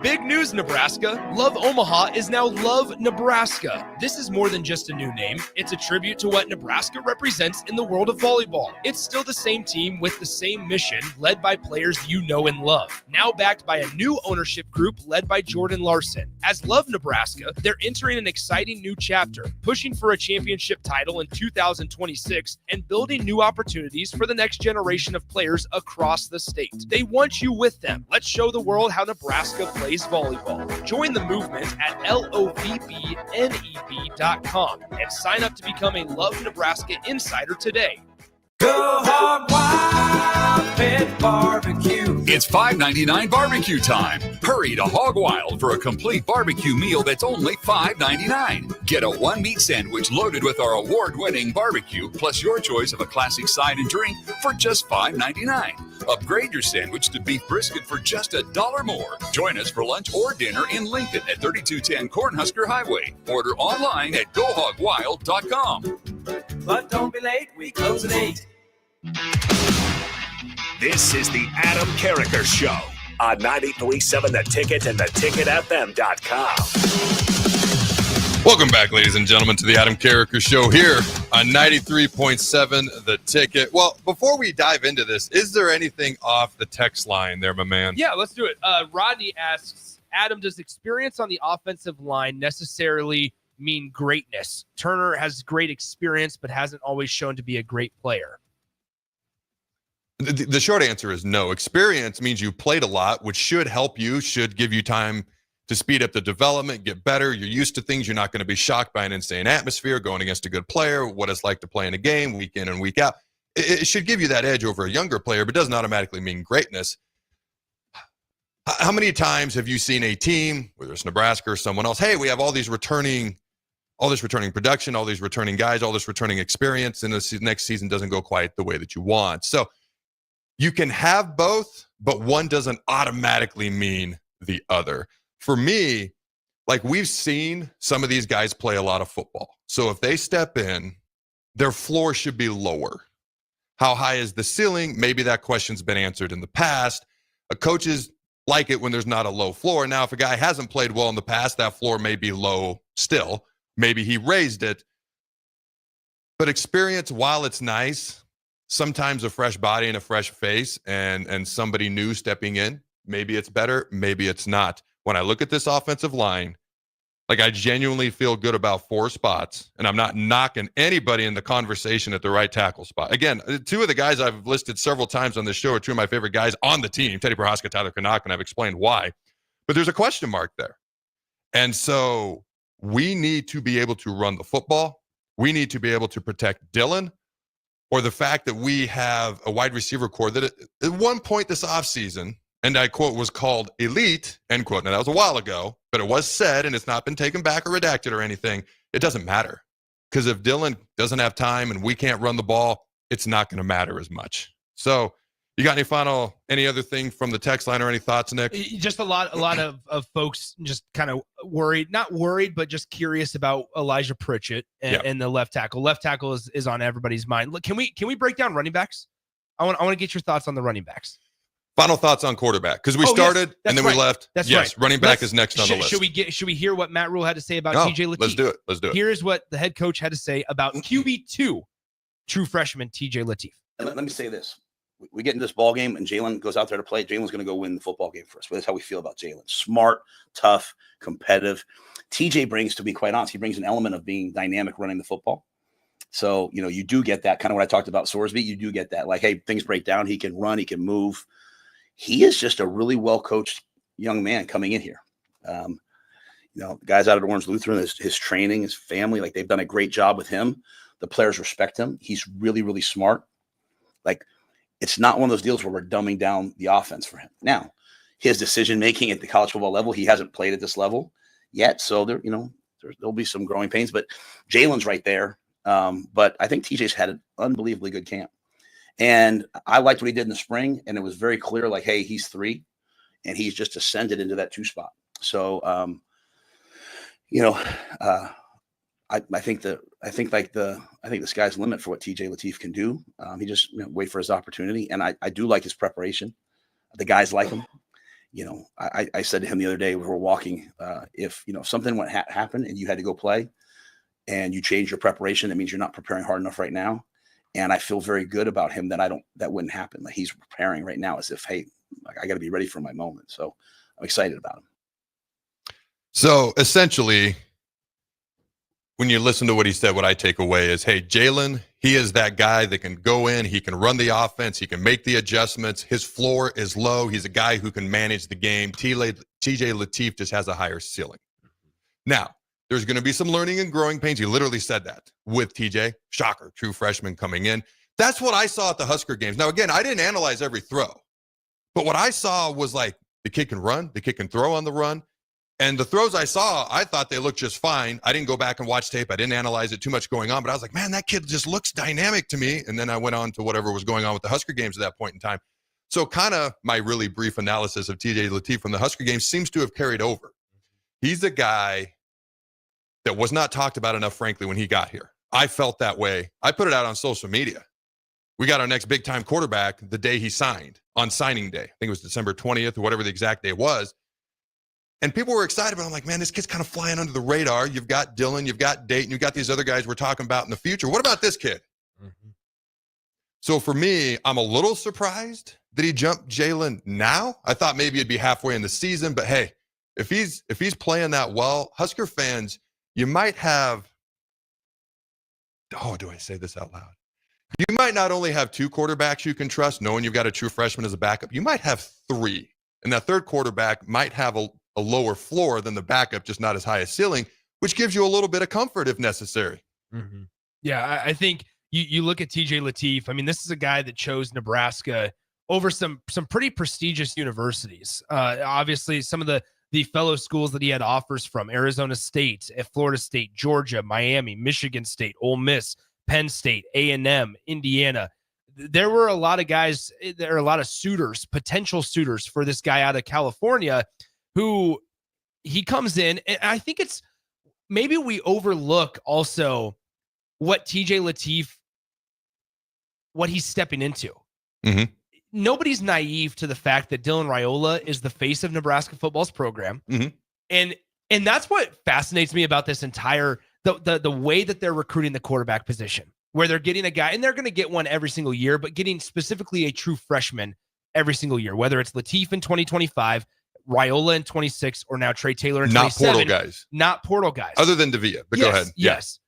Big news, Nebraska. Love Omaha is now Love Nebraska. This is more than just a new name. It's a tribute to what Nebraska represents in the world of volleyball. It's still the same team with the same mission, led by players you know and love. Now backed by a new ownership group led by Jordan Larson. As Love Nebraska, they're entering an exciting new chapter, pushing for a championship title in 2026 and building new opportunities for the next generation of players across the state. They want you with them. Let's show the world how Nebraska plays volleyball. Join the movement at lovneb.com and sign up to become a Love Nebraska insider today. Go Hog Wild Pit Barbecue. It's $5.99 barbecue time. Hurry to Hog Wild for a complete barbecue meal that's only $5.99. Get a one-meat sandwich loaded with our award-winning barbecue, plus your choice of a classic side and drink for just $5.99. Upgrade your sandwich to beef brisket for just $1 more. Join us for lunch or dinner in Lincoln at 3210 Cornhusker Highway. Order online at GoHogWild.com. But don't be late, we close at 8. This is the Adam Carriker Show on 93.7 The Ticket and theticketfm.com. Welcome back, ladies and gentlemen, to the Adam Carriker Show here on 93.7 The Ticket. Well, before we dive into this, is there anything off the text line there, my man? Yeah, let's do it. Rodney asks, Adam, does experience on the offensive line necessarily mean greatness? Turner has great experience, but hasn't always shown to be a great player. The short answer is no. Experience means you played a lot, which should help you, should give you time to speed up the development, get better. You're used to things. You're not going to be shocked by an insane atmosphere, going against a good player, what it's like to play in a game week in and week out. It should give you that edge over a younger player, but doesn't automatically mean greatness. How many times have you seen a team, whether it's Nebraska or someone else, hey, we have all this returning production, all these returning guys, all this returning experience, and this next season doesn't go quite the way that you want. So you can have both, but one doesn't automatically mean the other. For me, like, we've seen some of these guys play a lot of football. So if they step in, their floor should be lower. How high is the ceiling? Maybe that question's been answered in the past. Coaches like it when there's not a low floor. Now, if a guy hasn't played well in the past, that floor may be low still. Maybe he raised it. But experience, while it's nice, sometimes a fresh body and a fresh face and somebody new stepping in, maybe it's better, maybe it's not. When I look at this offensive line, Like, I genuinely feel good about 4 spots, and I'm not knocking anybody in the conversation at the right tackle spot. Again, 2 of the guys I've listed several times on this show are 2 of my favorite guys on the team, Teddy Prohaska, Tyler Canuck, and I've explained why. But there's a question mark there. And so we need to be able to run the football. We need to be able to protect Dylan, or the fact that we have a wide receiver core that at one point this offseason, and I quote, was called elite, end quote. Now, that was a while ago, but it was said, and it's not been taken back or redacted or anything. It doesn't matter, because if Dylan doesn't have time and we can't run the ball, it's not going to matter as much. So you got any other thing from the text line or any thoughts, Nick? Just a lot of folks just kind of not worried, but just curious about Elijah Pritchett and the left tackle. Left tackle is on everybody's mind. Look, can we break down running backs? I want to get your thoughts on the running backs. Final thoughts on quarterback, because we started and then we left. That's right. Running back is next on the list. Should we hear what Matt Rule had to say about TJ Lateef? Let's do it. Here's what the head coach had to say about QB2, true freshman TJ Lateef. And let me say this. We get into this ball game and Jalen goes out there to play. Jalen's going to go win the football game for us. But that's how we feel about Jalen. Smart, tough, competitive. TJ brings, to be quite honest, he brings an element of being dynamic running the football. So, you do get that kind of what I talked about Sorsby. You do get that. Like, hey, things break down. He can run. He can move. He is just a really well-coached young man coming in here. The guys out of Orange Lutheran, his training, his family, like, they've done a great job with him. The players respect him. He's really, really smart. Like, it's not one of those deals where we're dumbing down the offense for him. Now, his decision-making at the college football level, he hasn't played at this level yet. So there'll be some growing pains, but Jalen's right there. But I think TJ's had an unbelievably good camp. And I liked what he did in the spring, and it was very clear, like, hey, he's 3, and he's just ascended into that 2 spot. So, I think the sky's the limit for what TJ Lateef can do. He just wait for his opportunity, and I do like his preparation. The guys like him. I said to him the other day, we were walking, if something happened and you had to go play, and you change your preparation, that means you're not preparing hard enough right now. And I feel very good about him that wouldn't happen. Like, he's preparing right now as if, hey, I got to be ready for my moment. So I'm excited about him. So essentially, when you listen to what he said, what I take away is, hey, Jalen, he is that guy that can go in, he can run the offense, he can make the adjustments. His floor is low. He's a guy who can manage the game. TJ Lateef just has a higher ceiling. Now, there's going to be some learning and growing pains. He literally said that with TJ. Shocker, true freshman coming in. That's what I saw at the Husker games. Now, again, I didn't analyze every throw, but what I saw was, like, the kid can run, the kid can throw on the run. And the throws I saw, I thought they looked just fine. I didn't go back and watch tape. I didn't analyze it too much going on, but I was like, man, that kid just looks dynamic to me. And then I went on to whatever was going on with the Husker games at that point in time. So kind of my really brief analysis of TJ Lateef from the Husker games seems to have carried over. He's a guy that was not talked about enough, frankly, when he got here. I felt that way. I put it out on social media. We got our next big-time quarterback the day he signed, on signing day. I think it was December 20th or whatever the exact day was. And people were excited, but I'm like, man, this kid's kind of flying under the radar. You've got Dylan, you've got Dayton, you've got these other guys we're talking about in the future. What about this kid? Mm-hmm. So for me, I'm a little surprised that he jumped Jalen now. I thought maybe it'd be halfway in the season, but hey, if he's playing that well, Husker fans, you might have, do I say this out loud? You might not only have 2 quarterbacks you can trust, knowing you've got a true freshman as a backup. You might have 3. And that third quarterback might have a lower floor than the backup, just not as high a ceiling, which gives you a little bit of comfort if necessary. Mm-hmm. Yeah, I think you look at TJ Lateef. I mean, this is a guy that chose Nebraska over some pretty prestigious universities. Obviously, some of the fellow schools that he had offers from: Arizona State, Florida State, Georgia, Miami, Michigan State, Ole Miss, Penn State, A&M, Indiana. There were a lot of guys, there are a lot of suitors, potential suitors for this guy out of California, who he comes in. And I think it's maybe we overlook also what TJ Lateef, what he's stepping into. Mm-hmm. Nobody's naive to the fact that Dylan Raiola is the face of Nebraska football's program. Mm-hmm. And that's what fascinates me about this entire, the way that they're recruiting the quarterback position, where they're getting a guy, and they're going to get one every single year, but getting specifically a true freshman every single year, whether it's Lateef in 2025, Raiola in 26, or now Trey Taylor in Not 27. portal guys. Not portal guys. Other than Davia, but go ahead. Yes.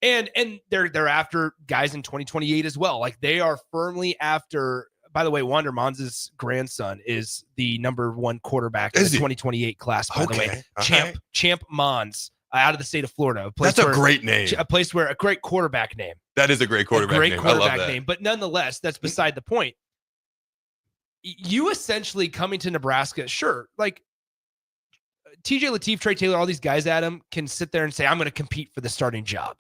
And they're after guys in 2028 as well. Like they are firmly after. By the way, Wander Mons' grandson is the number 1 quarterback in the 2028 class. By the way, Champ Mons out of the state of Florida. That's a great name. A great quarterback name. That is a great quarterback name. I love that. But nonetheless, that's beside the point. You essentially coming to Nebraska, sure, like TJ Lateef, Trey Taylor, all these guys, Adam, can sit there and say, I'm going to compete for the starting job.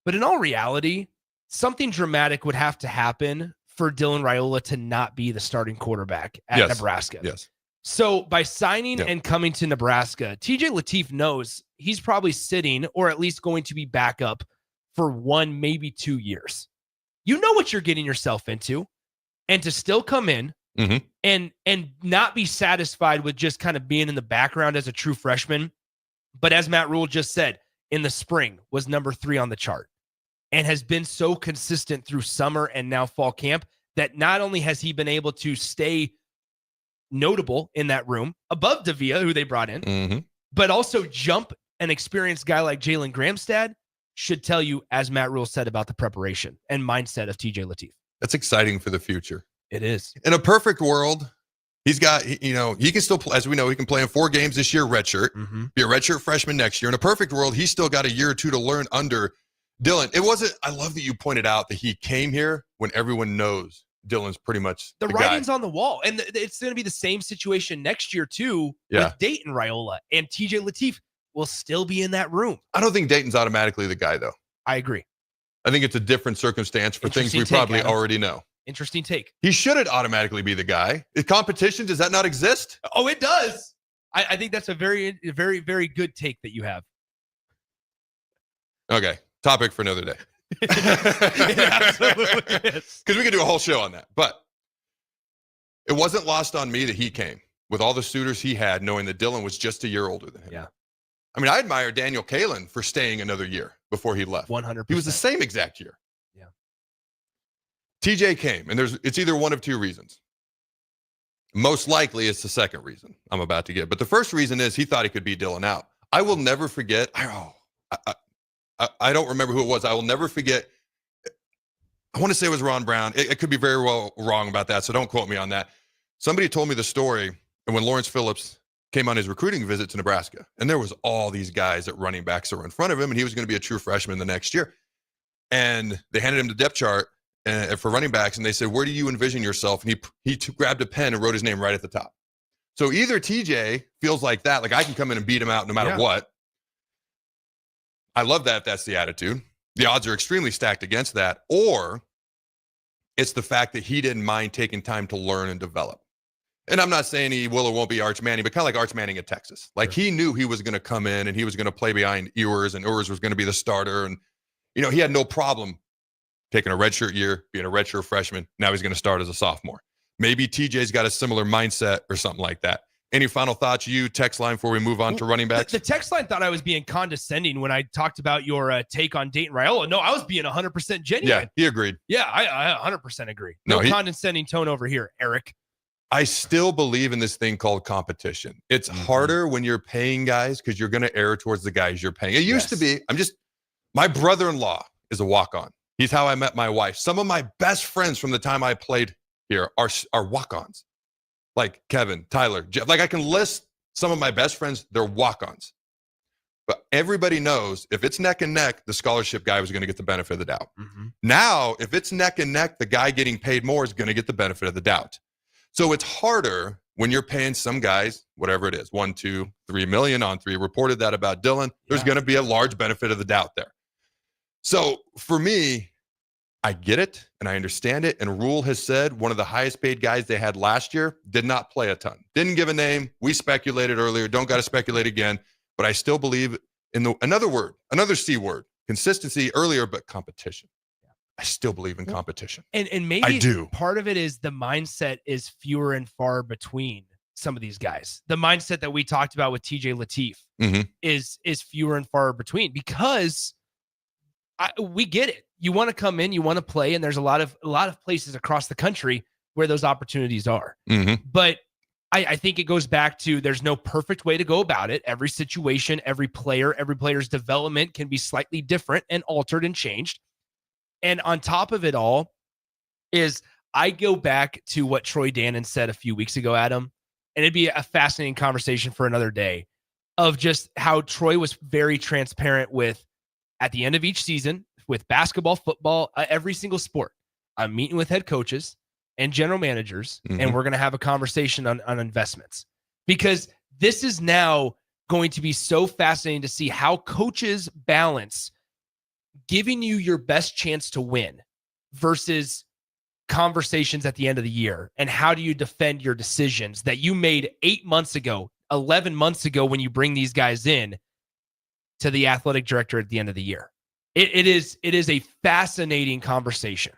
But in all reality, something dramatic would have to happen for Dylan Raiola to not be the starting quarterback at Nebraska. Yes. So by signing and coming to Nebraska, TJ Lateef knows he's probably sitting, or at least going to be back up for 1, maybe 2 years. You know what you're getting yourself into, and to still come in and not be satisfied with just kind of being in the background as a true freshman. But as Matt Rule just said, in the spring was number 3 on the chart and has been so consistent through summer and now fall camp that not only has he been able to stay notable in that room above Davia, who they brought in, but also jump an experienced guy like Jalen Gramstad should tell you, as Matt Rule said, about the preparation and mindset of TJ Lateef. That's exciting for the future. It is. In a perfect world, he's got, he can still play, as we know, he can play in 4 games this year, redshirt, be a redshirt freshman next year. In a perfect world, he's still got a year or 2 to learn under Dylan. I love that you pointed out that he came here when everyone knows Dylan's pretty much the writing's guy. on the wall. And it's going to be the same situation next year, too, with Dayton Raiola, and TJ Lateef will still be in that room. I don't think Dayton's automatically the guy, though. I agree. I think it's a different circumstance for things we probably already know. Interesting take. He shouldn't automatically be the guy. In competition, does that not exist? Oh, it does. I think that's a very, very, very good take that you have. Okay. Topic for another day. It absolutely is. Because we could do a whole show on that. But it wasn't lost on me that he came with all the suitors he had, knowing that Dylan was just a year older than him. Yeah. I mean, I admire Daniel Kalen for staying another year before he left. 100%. He was the same exact year. Yeah. TJ came, and it's either one of 2 reasons. Most likely, it's the second reason I'm about to give. But the first reason is he thought he could beat Dylan out. I will never forget. I don't remember who it was. I will never forget. I want to say it was Ron Brown. It could be very well wrong about that, so don't quote me on that. Somebody told me the story, and when Lawrence Phillips came on his recruiting visit to Nebraska, and there was all these guys at running backs that were in front of him, and he was going to be a true freshman the next year. And they handed him the depth chart for running backs, and they said, where do you envision yourself? And he grabbed a pen and wrote his name right at the top. So either TJ feels like that, like I can come in and beat him out no matter what. I love that if that's the attitude. The odds are extremely stacked against that. Or it's the fact that he didn't mind taking time to learn and develop. And I'm not saying he will or won't be Arch Manning, but kind of like Arch Manning at Texas. Like he knew he was going to come in and he was going to play behind Ewers, and Ewers was going to be the starter. And, he had no problem taking a redshirt year, being a redshirt freshman. Now he's going to start as a sophomore. Maybe TJ's got a similar mindset or something like that. Any final thoughts, text line, before we move on to running backs? The text line thought I was being condescending when I talked about your take on Dayton Raiola. No, I was being 100% genuine. Yeah, he agreed. Yeah, I 100% agree. No condescending tone over here, Eric. I still believe in this thing called competition. It's harder when you're paying guys because you're going to err towards the guys you're paying. It used to be, my brother-in-law is a walk-on. He's how I met my wife. Some of my best friends from the time I played here are walk-ons. Like Kevin, Tyler, Jeff. Like I can list some of my best friends, they're walk-ons. But everybody knows if it's neck and neck, the scholarship guy was going to get the benefit of the doubt. Now, if it's neck and neck, the guy getting paid more is going to get the benefit of the doubt. So it's harder when you're paying some guys, whatever it is, 1, 2, 3 million on 3. Reported that about Dylan. There's going to be a large benefit of the doubt there. So for me, I get it and I understand it. And Rule has said one of the highest paid guys they had last year did not play a ton. Didn't give a name. We speculated earlier. Don't got to speculate again. But I still believe in another C word, consistency earlier, but competition. I still believe in competition. And maybe I do. Part of it is the mindset is fewer and far between some of these guys. The mindset that we talked about with TJ Lateef is fewer and far between because we get it. You want to come in, you want to play, and there's a lot of places across the country where those opportunities are. But I think it goes back to there's no perfect way to go about it. Every situation, every player's development can be slightly different and altered and changed. And on top of it all is I go back to what Troy Dannon said a few weeks ago, Adam, and it'd be a fascinating conversation for another day of just how Troy was very transparent with at the end of each season with basketball, football, every single sport. I'm meeting with head coaches and general managers, and we're going to have a conversation on investments, because this is now going to be so fascinating to see how coaches balance giving you your best chance to win versus conversations at the end of the year. And how do you defend your decisions that you made 8 months ago, 11 months ago, when you bring these guys in to the athletic director at the end of the year? It is a fascinating conversation.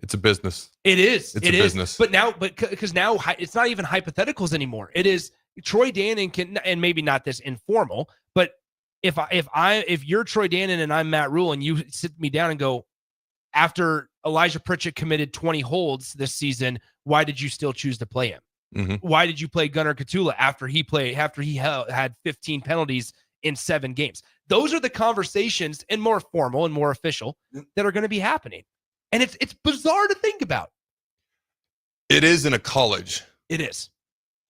It's a business. It is. It's a business. But because now it's not even hypotheticals anymore. It is Troy Dannon can, and maybe not this informal, but if you're Troy Dannon and I'm Matt Rule and you sit me down and go, after Elijah Pritchett committed 20 holds this season, why did you still choose to play him? Why did you play Gunnar Katula after he had 15 penalties in 7 games? Those are the conversations, and more formal and more official, that are going to be happening. And it's bizarre to think about. It is in a college. It is.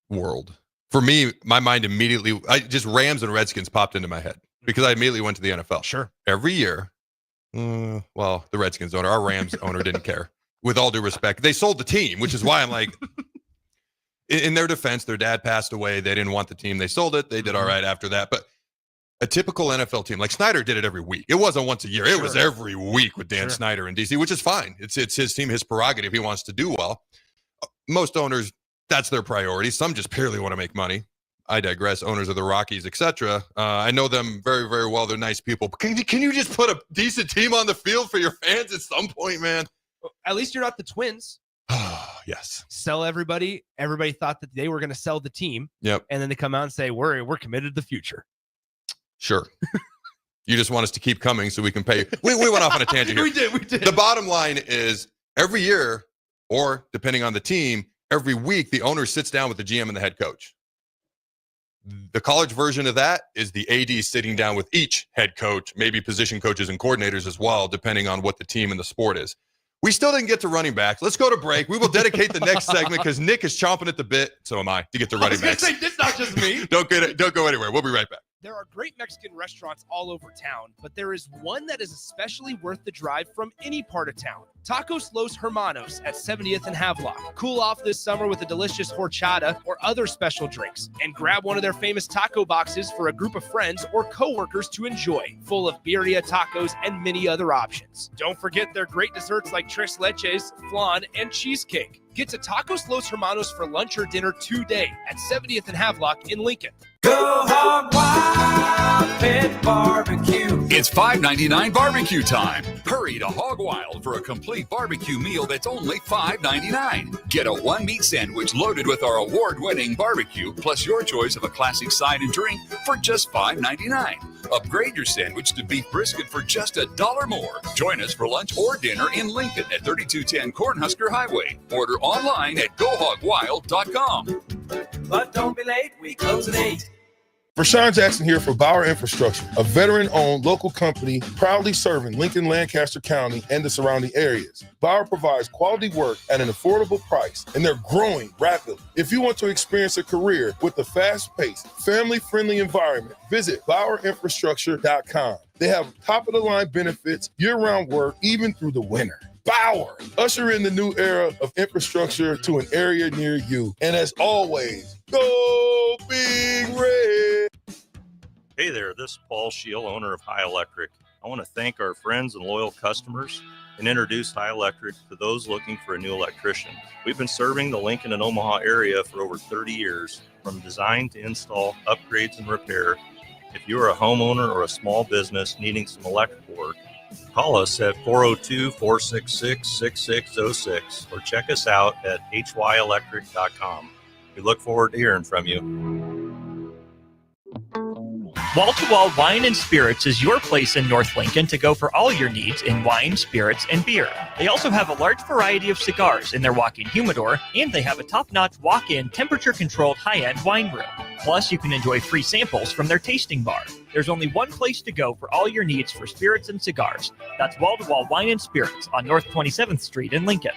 World. For me, my mind immediately, just Rams and Redskins popped into my head because I immediately went to the NFL. Sure. Every year, well, the Redskins owner, our Rams owner didn't care. With all due respect, they sold the team, which is why I'm like, in their defense, their dad passed away. They didn't want the team. They sold it. They did all right after that. But a typical NFL team, like Snyder did it every week. It wasn't once a year. It was every week with Dan Snyder in DC, which is fine. It's his team, his prerogative. He wants to do well. Most owners, that's their priority. Some just purely want to make money. I digress. Owners of the Rockies, etc. I know them very, very well. They're nice people. But can you just put a decent team on the field for your fans at some point, man? At least you're not the Twins. Yes. Sell everybody. Everybody thought that they were going to sell the team. Yep. And then they come out and say, we're committed to the future. Sure. You just want us to keep coming so we can pay you. We went off on a tangent here. We did. The bottom line is every year, or depending on the team, every week the owner sits down with the GM and the head coach. The college version of that is the AD sitting down with each head coach, maybe position coaches and coordinators as well, depending on what the team and the sport is. We still didn't get to running backs. Let's go to break. We will dedicate the next segment because Nick is chomping at the bit. So am I, to get to running backs. I was going to say, it's not just me. Don't go anywhere. We'll be right back. There are great Mexican restaurants all over town, but there is one that is especially worth the drive from any part of town. Tacos Los Hermanos at 70th and Havelock. Cool off this summer with a delicious horchata or other special drinks, and grab one of their famous taco boxes for a group of friends or coworkers to enjoy, full of birria tacos and many other options. Don't forget their great desserts like tres leches, flan, and cheesecake. Get to Tacos Los Hermanos for lunch or dinner today at 70th and Havelock in Lincoln. Go Hog Wild Pit Barbecue. It's $5.99 barbecue time. Hurry to Hog Wild for a complete barbecue meal that's only $5.99. Get a one-meat sandwich loaded with our award-winning barbecue, plus your choice of a classic side and drink for just $5.99. Upgrade your sandwich to beef brisket for just $1 more. Join us for lunch or dinner in Lincoln at 3210 Cornhusker Highway. Order online at GoHogWild.com. But don't be late, we close at 8. Rashawn Jackson here for Bauer Infrastructure, a veteran-owned local company proudly serving Lincoln, Lancaster County, and the surrounding areas. Bauer provides quality work at an affordable price, and they're growing rapidly. If you want to experience a career with a fast-paced, family-friendly environment, visit BauerInfrastructure.com. They have top-of-the-line benefits, year-round work, even through the winter. Bauer, usher in the new era of infrastructure to an area near you. And as always, go Big Red. Hey there, this is Paul Shield, owner of High Electric. I want to thank our friends and loyal customers and introduce High Electric to those looking for a new electrician. We've been serving the Lincoln and Omaha area for over 30 years, from design to install, upgrades, and repair. If you're a homeowner or a small business needing some electrical work, call us at 402-466-6606 or check us out at hyelectric.com. We look forward to hearing from you. Wall-to-Wall Wine and Spirits is your place in North Lincoln to go for all your needs in wine, spirits, and beer. They also have a large variety of cigars in their walk-in humidor, and they have a top-notch walk-in temperature-controlled high-end wine room. Plus, you can enjoy free samples from their tasting bar. There's only one place to go for all your needs for spirits and cigars. That's Wall-to-Wall Wine and Spirits on North 27th Street in Lincoln.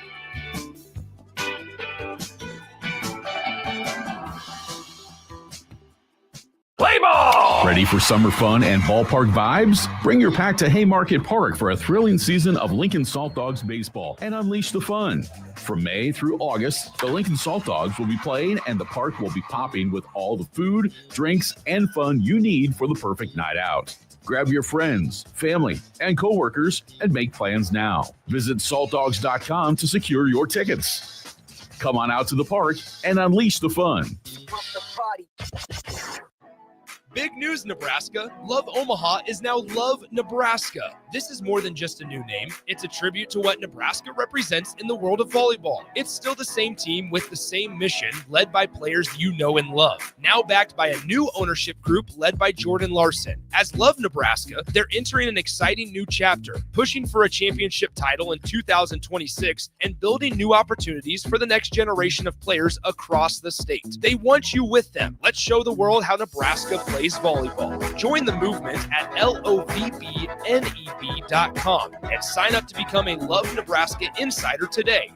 Play ball! Ready for summer fun and ballpark vibes? Bring your pack to Haymarket Park for a thrilling season of Lincoln Salt Dogs baseball and unleash the fun. From May through August, the Lincoln Salt Dogs will be playing and the park will be popping with all the food, drinks, and fun you need for the perfect night out. Grab your friends, family, and coworkers and make plans now. Visit saltdogs.com to secure your tickets. Come on out to the park and unleash the fun. Big news, Nebraska. Love Omaha is now Love Nebraska. This is more than just a new name. It's a tribute to what Nebraska represents in the world of volleyball. It's still the same team with the same mission, led by players you know and love. Now backed by a new ownership group led by Jordan Larson. As Love Nebraska, they're entering an exciting new chapter, pushing for a championship title in 2026 and building new opportunities for the next generation of players across the state. They want you with them. Let's show the world how Nebraska plays volleyball. Join the movement at lovneb.com and sign up to become a Love Nebraska Insider today.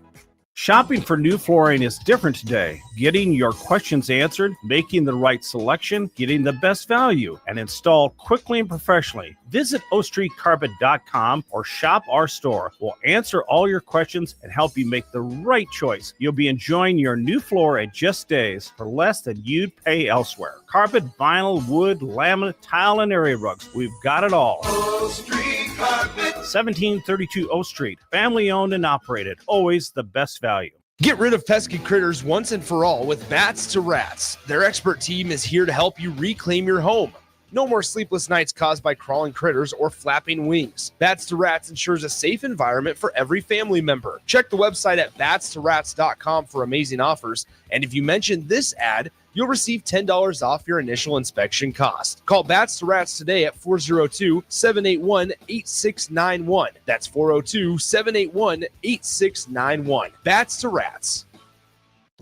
Shopping for new flooring is different today. Getting your questions answered, making the right selection, getting the best value, and installed quickly and professionally. Visit ostreetcarpet.com or shop our store. We'll answer all your questions and help you make the right choice. You'll be enjoying your new floor in just days for less than you'd pay elsewhere. Carpet, vinyl, wood, laminate, tile, and area rugs. We've got it all. O Street Carpet. 1732 O Street. Family owned and operated. Always the best value. Get rid of pesky critters once and for all with Bats to Rats. Their expert team is here to help you reclaim your home. No more sleepless nights caused by crawling critters or flapping wings. Bats to Rats ensures a safe environment for every family member. Check the website at batstoRats.com for amazing offers. And if you mention this ad, you'll receive $10 off your initial inspection cost. Call Bats to Rats today at 402-781-8691. That's 402-781-8691. Bats to Rats.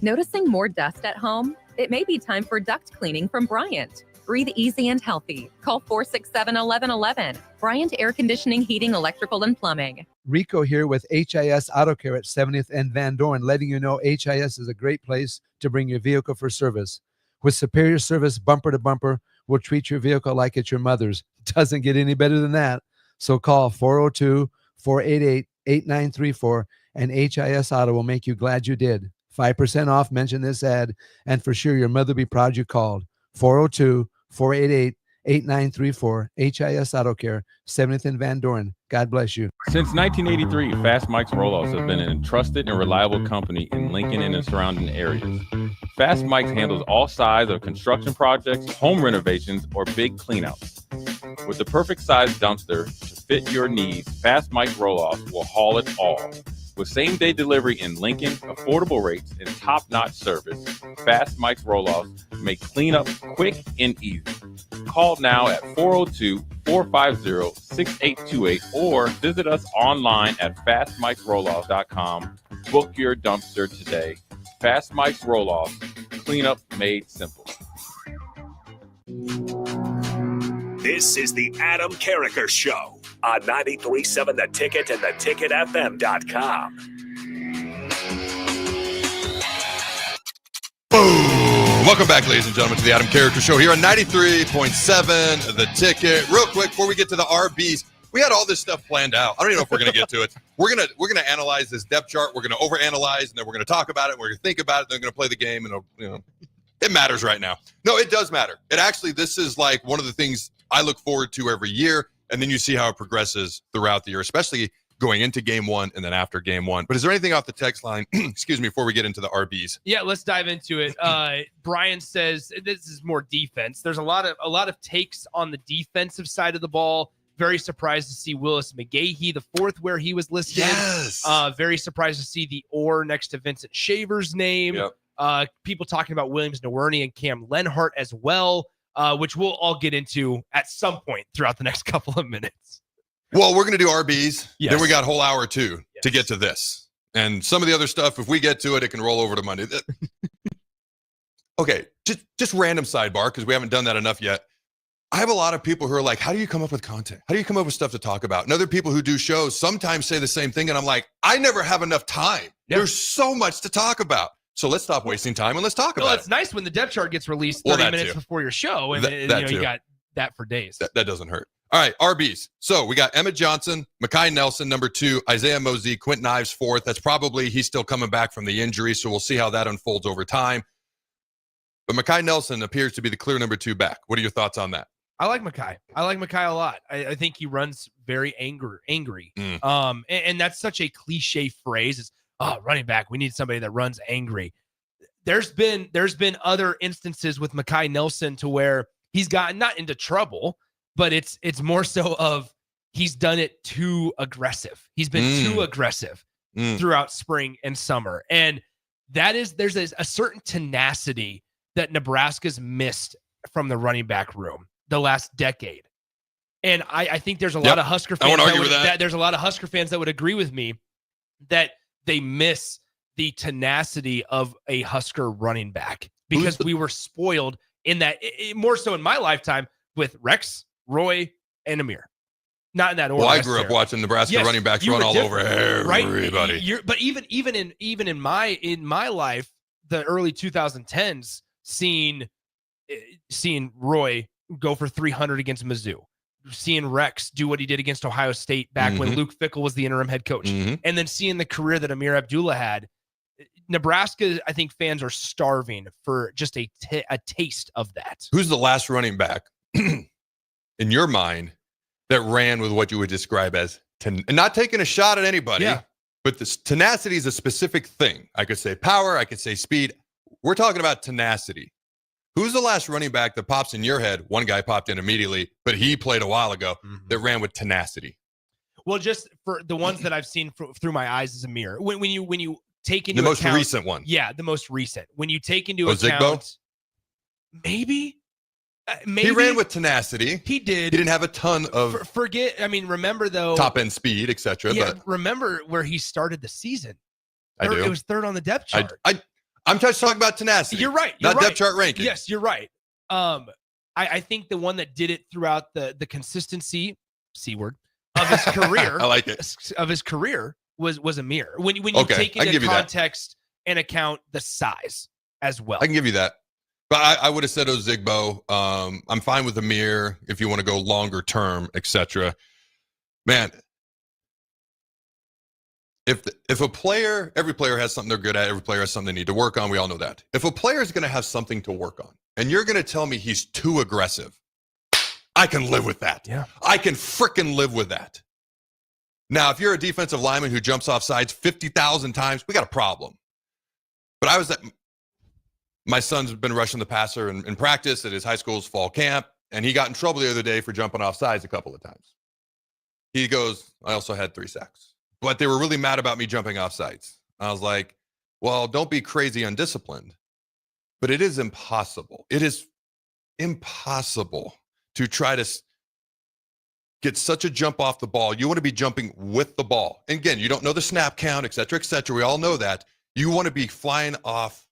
Noticing more dust at home? It may be time for duct cleaning from Bryant. Breathe easy and healthy. Call 467-1111. Bryant Air Conditioning, Heating, Electrical, and Plumbing. Rico here with HIS Auto Care at 70th and Van Dorn, letting you know HIS is a great place to bring your vehicle for service. With superior service bumper to bumper, we'll treat your vehicle like it's your mother's. Doesn't get any better than that. So call 402-488-8934 and HIS Auto will make you glad you did. 5% off, mention this ad, and for sure your mother will be proud you called. 402-488-8934, HIS Auto Care, 70th and Van Dorn. God bless you. Since 1983, Fast Mike's Rolloffs have been a trusted and reliable company in Lincoln and the surrounding areas. Fast Mike's handles all sides of construction projects, home renovations, or big cleanouts. With the perfect size dumpster to fit your needs, Fast Mike's Rolloffs will haul it all. With same-day delivery in Lincoln, affordable rates, and top-notch service, Fast Mike's Roll-Offs make cleanup quick and easy. Call now at 402-450-6828 or visit us online at fastmikesrolloffs.com. Book your dumpster today. Fast Mike's Roll-Offs, cleanup made simple. This is the Adam Carriker Show on 93.7 The Ticket and theticketfm.com. Boom! Welcome back, ladies and gentlemen, to the Adam Carriker Show here on 93.7 The Ticket. Real quick, before we get to the RBs, we had all this stuff planned out. I don't even know if we're going to get to it. We're gonna analyze this depth chart. We're going to overanalyze, and then we're going to talk about it. And we're going to think about it. Then we're going to play the game, and it matters right now. No, it does matter. It actually, this is like one of the things I look forward to every year, and then you see how it progresses throughout the year, especially going into game one and then after game one. But is there anything off the text line, excuse me, before we get into the RBs? Yeah, let's dive into it. Brian says this is more defense. There's a lot of takes on the defensive side of the ball. Very surprised to see Willis McGahee, the fourth where he was listed. Yes. Very surprised to see the or next to Vincent Shaver's name. Yep. People talking about Williams Nowerney and Cam Lenhart as well. which we'll all get into at some point throughout the next couple of minutes. Well, we're going to do RBs. Yes. Then we got a whole hour, too, to get to this. And some of the other stuff, if we get to it, it can roll over to Monday. Okay, just random sidebar, because we haven't done that enough yet. I have a lot of people who are like, how do you come up with content? How do you come up with stuff to talk about? And other people who do shows sometimes say the same thing. And I'm like, I never have enough time. Yep. There's so much to talk about. So let's stop wasting time and let's talk about it. Well, it's nice when the depth chart gets released 30 minutes before your show. And you got that for days. That doesn't hurt. All right, RBs. So we got Emmett Johnson, Mekhi Nelson, number 2, Isaiah Mosey, Quentin Ives, 4th. That's probably, he's still coming back from the injury. So we'll see how that unfolds over time. But Mekhi Nelson appears to be the clear number 2 back. What are your thoughts on that? I like Mekhi. I like Mekhi a lot. I think he runs very angry. And that's such a cliche phrase. It's, running back, we need somebody that runs angry. There's been other instances with Mekhi Nelson to where he's gotten not into trouble, but it's more so of he's done it too aggressive. He's been too aggressive throughout spring and summer. And there's a certain tenacity that Nebraska's missed from the running back room the last decade. And I think there's a lot of Husker fans. There's a lot of Husker fans that would agree with me that they miss the tenacity of a Husker running back because we were spoiled in that, more so in my lifetime, with Rex, Roy, and Amir. Not in that order. Well, I grew up watching Nebraska running backs run all over everybody. Right? But even in my life, the early 2010s, seeing Roy go for 300 against Mizzou, seeing Rex do what he did against Ohio State back when Luke Fickell was the interim head coach, and then seeing the career that Amir Abdullah had. Nebraska, I think fans are starving for just a taste of that. Who's the last running back in your mind that ran with what you would describe as not taking a shot at anybody, but this tenacity is a specific thing. I could say power, I could say speed. We're talking about tenacity. Who's the last running back that pops in your head? One guy popped in immediately, but he played a while ago that ran with tenacity. Well, just for the ones that I've seen through my eyes is Amir. When you take into the most account, recent one. Yeah, the most recent. When you take into account, Zigbo? Maybe he ran with tenacity. He did. He didn't have a ton of remember though, top end speed, etc. Yeah, but remember where he started the season. I do. It was 3rd on the depth chart. I'm just talking about tenacity. You're right. Not depth chart ranking. Yes, you're right. I think the one that did it throughout the consistency, C word, of his career. I like it. Of his career was Amir. When you take into context and account the size as well. I can give you that. But I would have said Ozigbo. I'm fine with Amir if you want to go longer term, etc. Man, if a player, every player has something they're good at, every player has something they need to work on. We all know that. If a player is going to have something to work on, and you're going to tell me he's too aggressive, I can live with that. Yeah. I can frickin' live with that. Now, if you're a defensive lineman who jumps off sides 50,000 times, we got a problem. But my son's been rushing the passer in practice at his high school's fall camp, and he got in trouble the other day for jumping off sides a couple of times. He goes, I also had 3 sacks. But they were really mad about me jumping off sides. I was like, well, don't be crazy undisciplined. But it is impossible. It is impossible to try to get such a jump off the ball. You want to be jumping with the ball. And again, you don't know the snap count, et cetera, et cetera. We all know that. You want to be flying off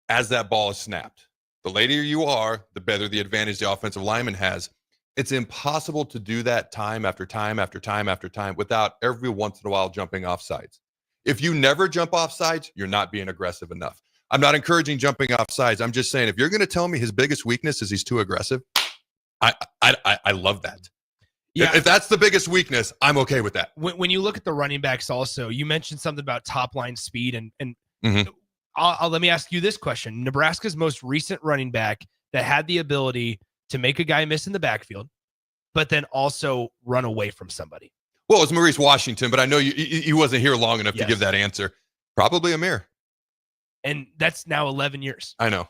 as that ball is snapped. The later you are, the better the advantage the offensive lineman has. It's impossible to do that time after time after time after time without every once in a while jumping off sides. If you never jump off sides, you're not being aggressive enough. I'm not encouraging jumping off sides. I'm just saying, if you're going to tell me his biggest weakness is he's too aggressive, I love that. Yeah. If that's the biggest weakness, I'm okay with that. When you look at the running backs also, you mentioned something about top line speed. And let me ask you this question. Nebraska's most recent running back that had the ability to make a guy miss in the backfield, but then also run away from somebody. Well, it's Maurice Washington, but I know you wasn't here long enough to give that answer. Probably Amir. And that's now 11 years. I know.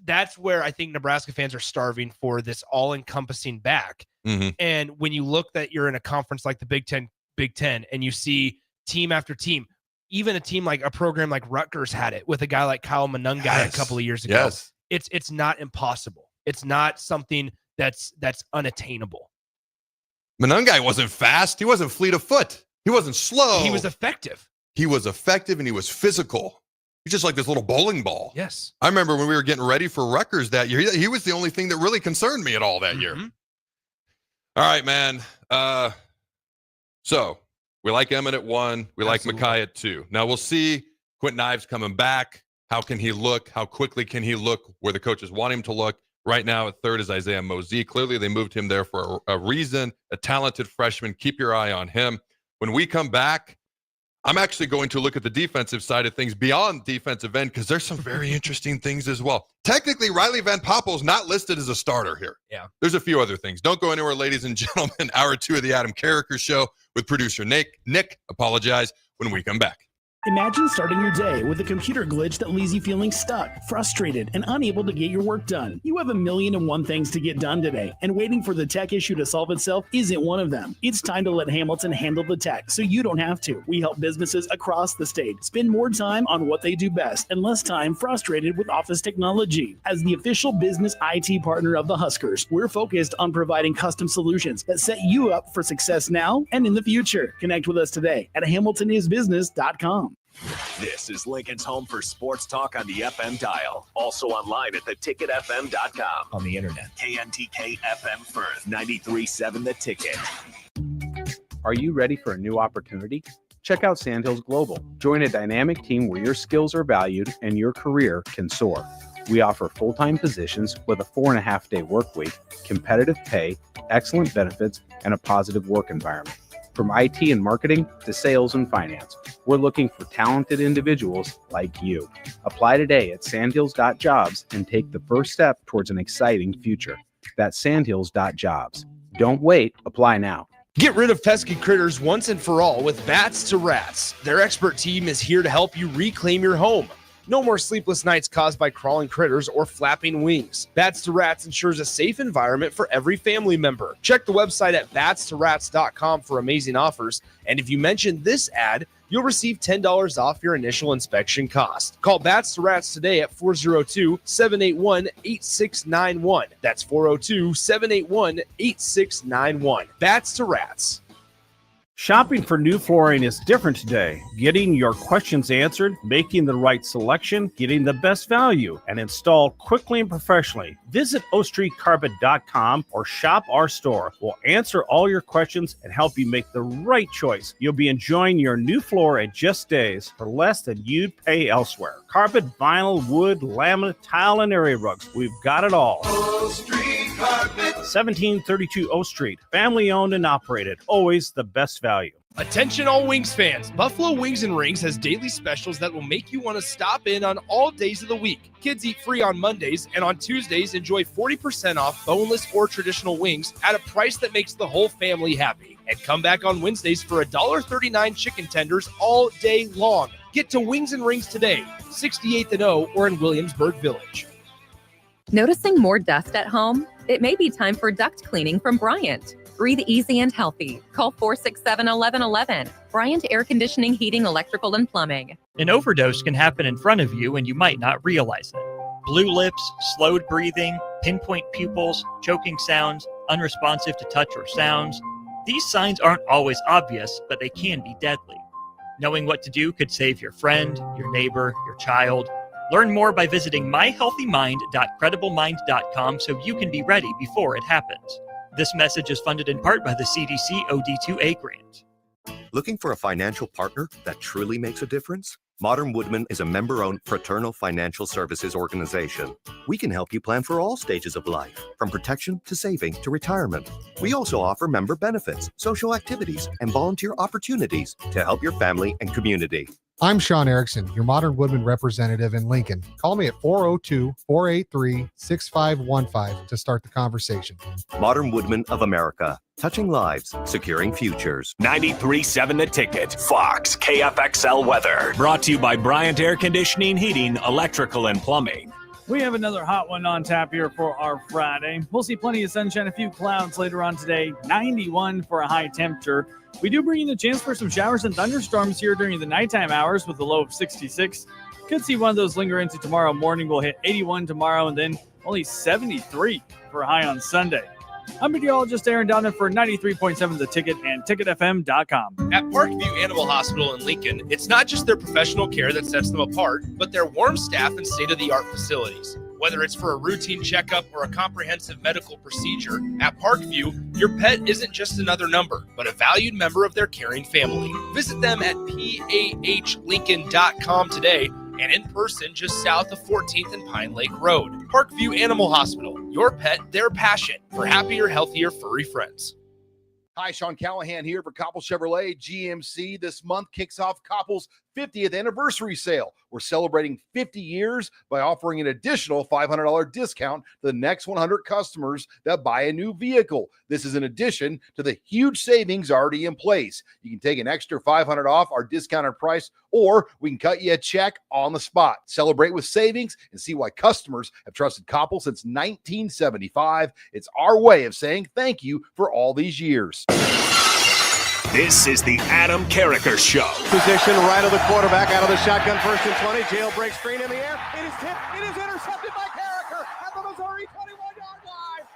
That's where I think Nebraska fans are starving for this all-encompassing back. And when you look that you're in a conference like the Big Ten, and you see team after team, even a program like Rutgers had it with a guy like Kyle Monungai a couple of years ago. Yes. It's not impossible. It's not something that's unattainable. Monangai wasn't fast. He wasn't fleet of foot. He wasn't slow. He was effective. He was effective and he was physical. He's just like this little bowling ball. Yes. I remember when we were getting ready for Rutgers that year, he was the only thing that really concerned me at all that year. All right, man. So we like Emmett at 1. We like Mackay at 2. Now we'll see Quentin Ives coming back. How can he look? How quickly can he look where the coaches want him to look? Right now at 3rd is Isaiah Mosey. Clearly they moved him there for a reason, a talented freshman. Keep your eye on him. When we come back, I'm actually going to look at the defensive side of things beyond defensive end because there's some very interesting things as well. Technically, Riley Van Poppel's not listed as a starter here. Yeah. There's a few other things. Don't go anywhere, ladies and gentlemen. Hour 2 of the Adam Carriker Show with producer Nick, when we come back. Imagine starting your day with a computer glitch that leaves you feeling stuck, frustrated, and unable to get your work done. You have 1,000,001 things to get done today, and waiting for the tech issue to solve itself isn't one of them. It's time to let Hamilton handle the tech so you don't have to. We help businesses across the state spend more time on what they do best and less time frustrated with office technology. As the official business IT partner of the Huskers, we're focused on providing custom solutions that set you up for success now and in the future. Connect with us today at hamiltonisbusiness.com. This is Lincoln's home for sports talk on the FM dial. Also online at theticketfm.com. On the internet, KNTK FM Firth, 93.7 The Ticket. Are you ready for a new opportunity? Check out Sandhills Global. Join a dynamic team where your skills are valued and your career can soar. We offer full-time positions with a 4.5-day work week, competitive pay, excellent benefits, and a positive work environment. From IT and marketing to sales and finance, we're looking for talented individuals like you. Apply today at sandhills.jobs and take the first step towards an exciting future. That's sandhills.jobs. Don't wait, apply now. Get rid of pesky critters once and for all with Bats to Rats. Their expert team is here to help you reclaim your home. No more sleepless nights caused by crawling critters or flapping wings. Bats to Rats ensures a safe environment for every family member. Check the website at batstorats.com for amazing offers. And if you mention this ad, you'll receive $10 off your initial inspection cost. Call Bats to Rats today at 402-781-8691. That's 402-781-8691. Bats to Rats. Shopping for new flooring is different today. Getting your questions answered, making the right selection, getting the best value, and installed quickly and professionally. Visit ostreetcarpet.com or shop our store. We'll answer all your questions and help you make the right choice. You'll be enjoying your new floor in just days for less than you'd pay elsewhere. Carpet, vinyl, wood, laminate, tile, and area rugs. We've got it all. O Street Carpet. 1732 O Street. Family owned and operated. Always the best value. Attention all Wings fans. Buffalo Wings and Rings has daily specials that will make you want to stop in on all days of the week. Kids eat free on Mondays, and on Tuesdays, enjoy 40% off boneless or traditional wings at a price that makes the whole family happy. And come back on Wednesdays for $1.39 chicken tenders all day long. Get to Wings and Rings today, 68th and O, or in Williamsburg Village. Noticing more dust at home? It may be time for duct cleaning from Bryant. Breathe easy and healthy. Call 467-1111. Bryant Air Conditioning, Heating, Electrical, and Plumbing. An overdose can happen in front of you and you might not realize it. Blue lips, slowed breathing, pinpoint pupils, choking sounds, unresponsive to touch or sounds. These signs aren't always obvious, but they can be deadly. Knowing what to do could save your friend, your neighbor, your child. Learn more by visiting myhealthymind.crediblemmind.com so you can be ready before it happens. This message is funded in part by the CDC OD2A grant. Looking for a financial partner that truly makes a difference? Modern Woodman is a member-owned fraternal financial services organization. We can help you plan for all stages of life, from protection to saving to retirement. We also offer member benefits, social activities, and volunteer opportunities to help your family and community. I'm Sean Erickson, your Modern Woodman representative in Lincoln. Call me at 402-483-6515 to start the conversation. Modern Woodman of America, touching lives, securing futures. 93.7 The Ticket, Fox, KFXL weather. Brought to you by Bryant Air Conditioning, Heating, Electrical, and Plumbing. We have another hot one on tap here for our Friday. We'll see plenty of sunshine, a few clouds later on today. 91 for a high temperature. We do bring in a chance for some showers and thunderstorms here during the nighttime hours with a low of 66. Could see one of those linger into tomorrow morning. We'll hit 81 tomorrow and then only 73 for a high on Sunday. I'm meteorologist Aaron Donovan for 93.7 The Ticket and ticketfm.com. At Parkview Animal Hospital in Lincoln, it's not just their professional care that sets them apart, but their warm staff and state-of-the-art facilities. Whether it's for a routine checkup or a comprehensive medical procedure, at Parkview, your pet isn't just another number, but a valued member of their caring family. Visit them at pahlincoln.com today and in person just south of 14th and Pine Lake Road. Parkview Animal Hospital, your pet, their passion for happier, healthier, furry friends. Hi, Sean Callahan here for Koppel Chevrolet GMC. This month kicks off Koppel's 50th anniversary sale. We're celebrating 50 years by offering an additional $500 discount to the next 100 customers that buy a new vehicle. This is in addition to the huge savings already in place. You can take an extra $500 off our discounted price, or we can cut you a check on the spot. Celebrate with savings and see why customers have trusted Koppel since 1975. It's our way of saying thank you for all these years. This is the Adam Carriker Show. Position right of the quarterback, out of the shotgun, 1st and 20. Jailbreak screen in the air. It is tipped. It is intercepted by Carriker at the Missouri 21-yard line.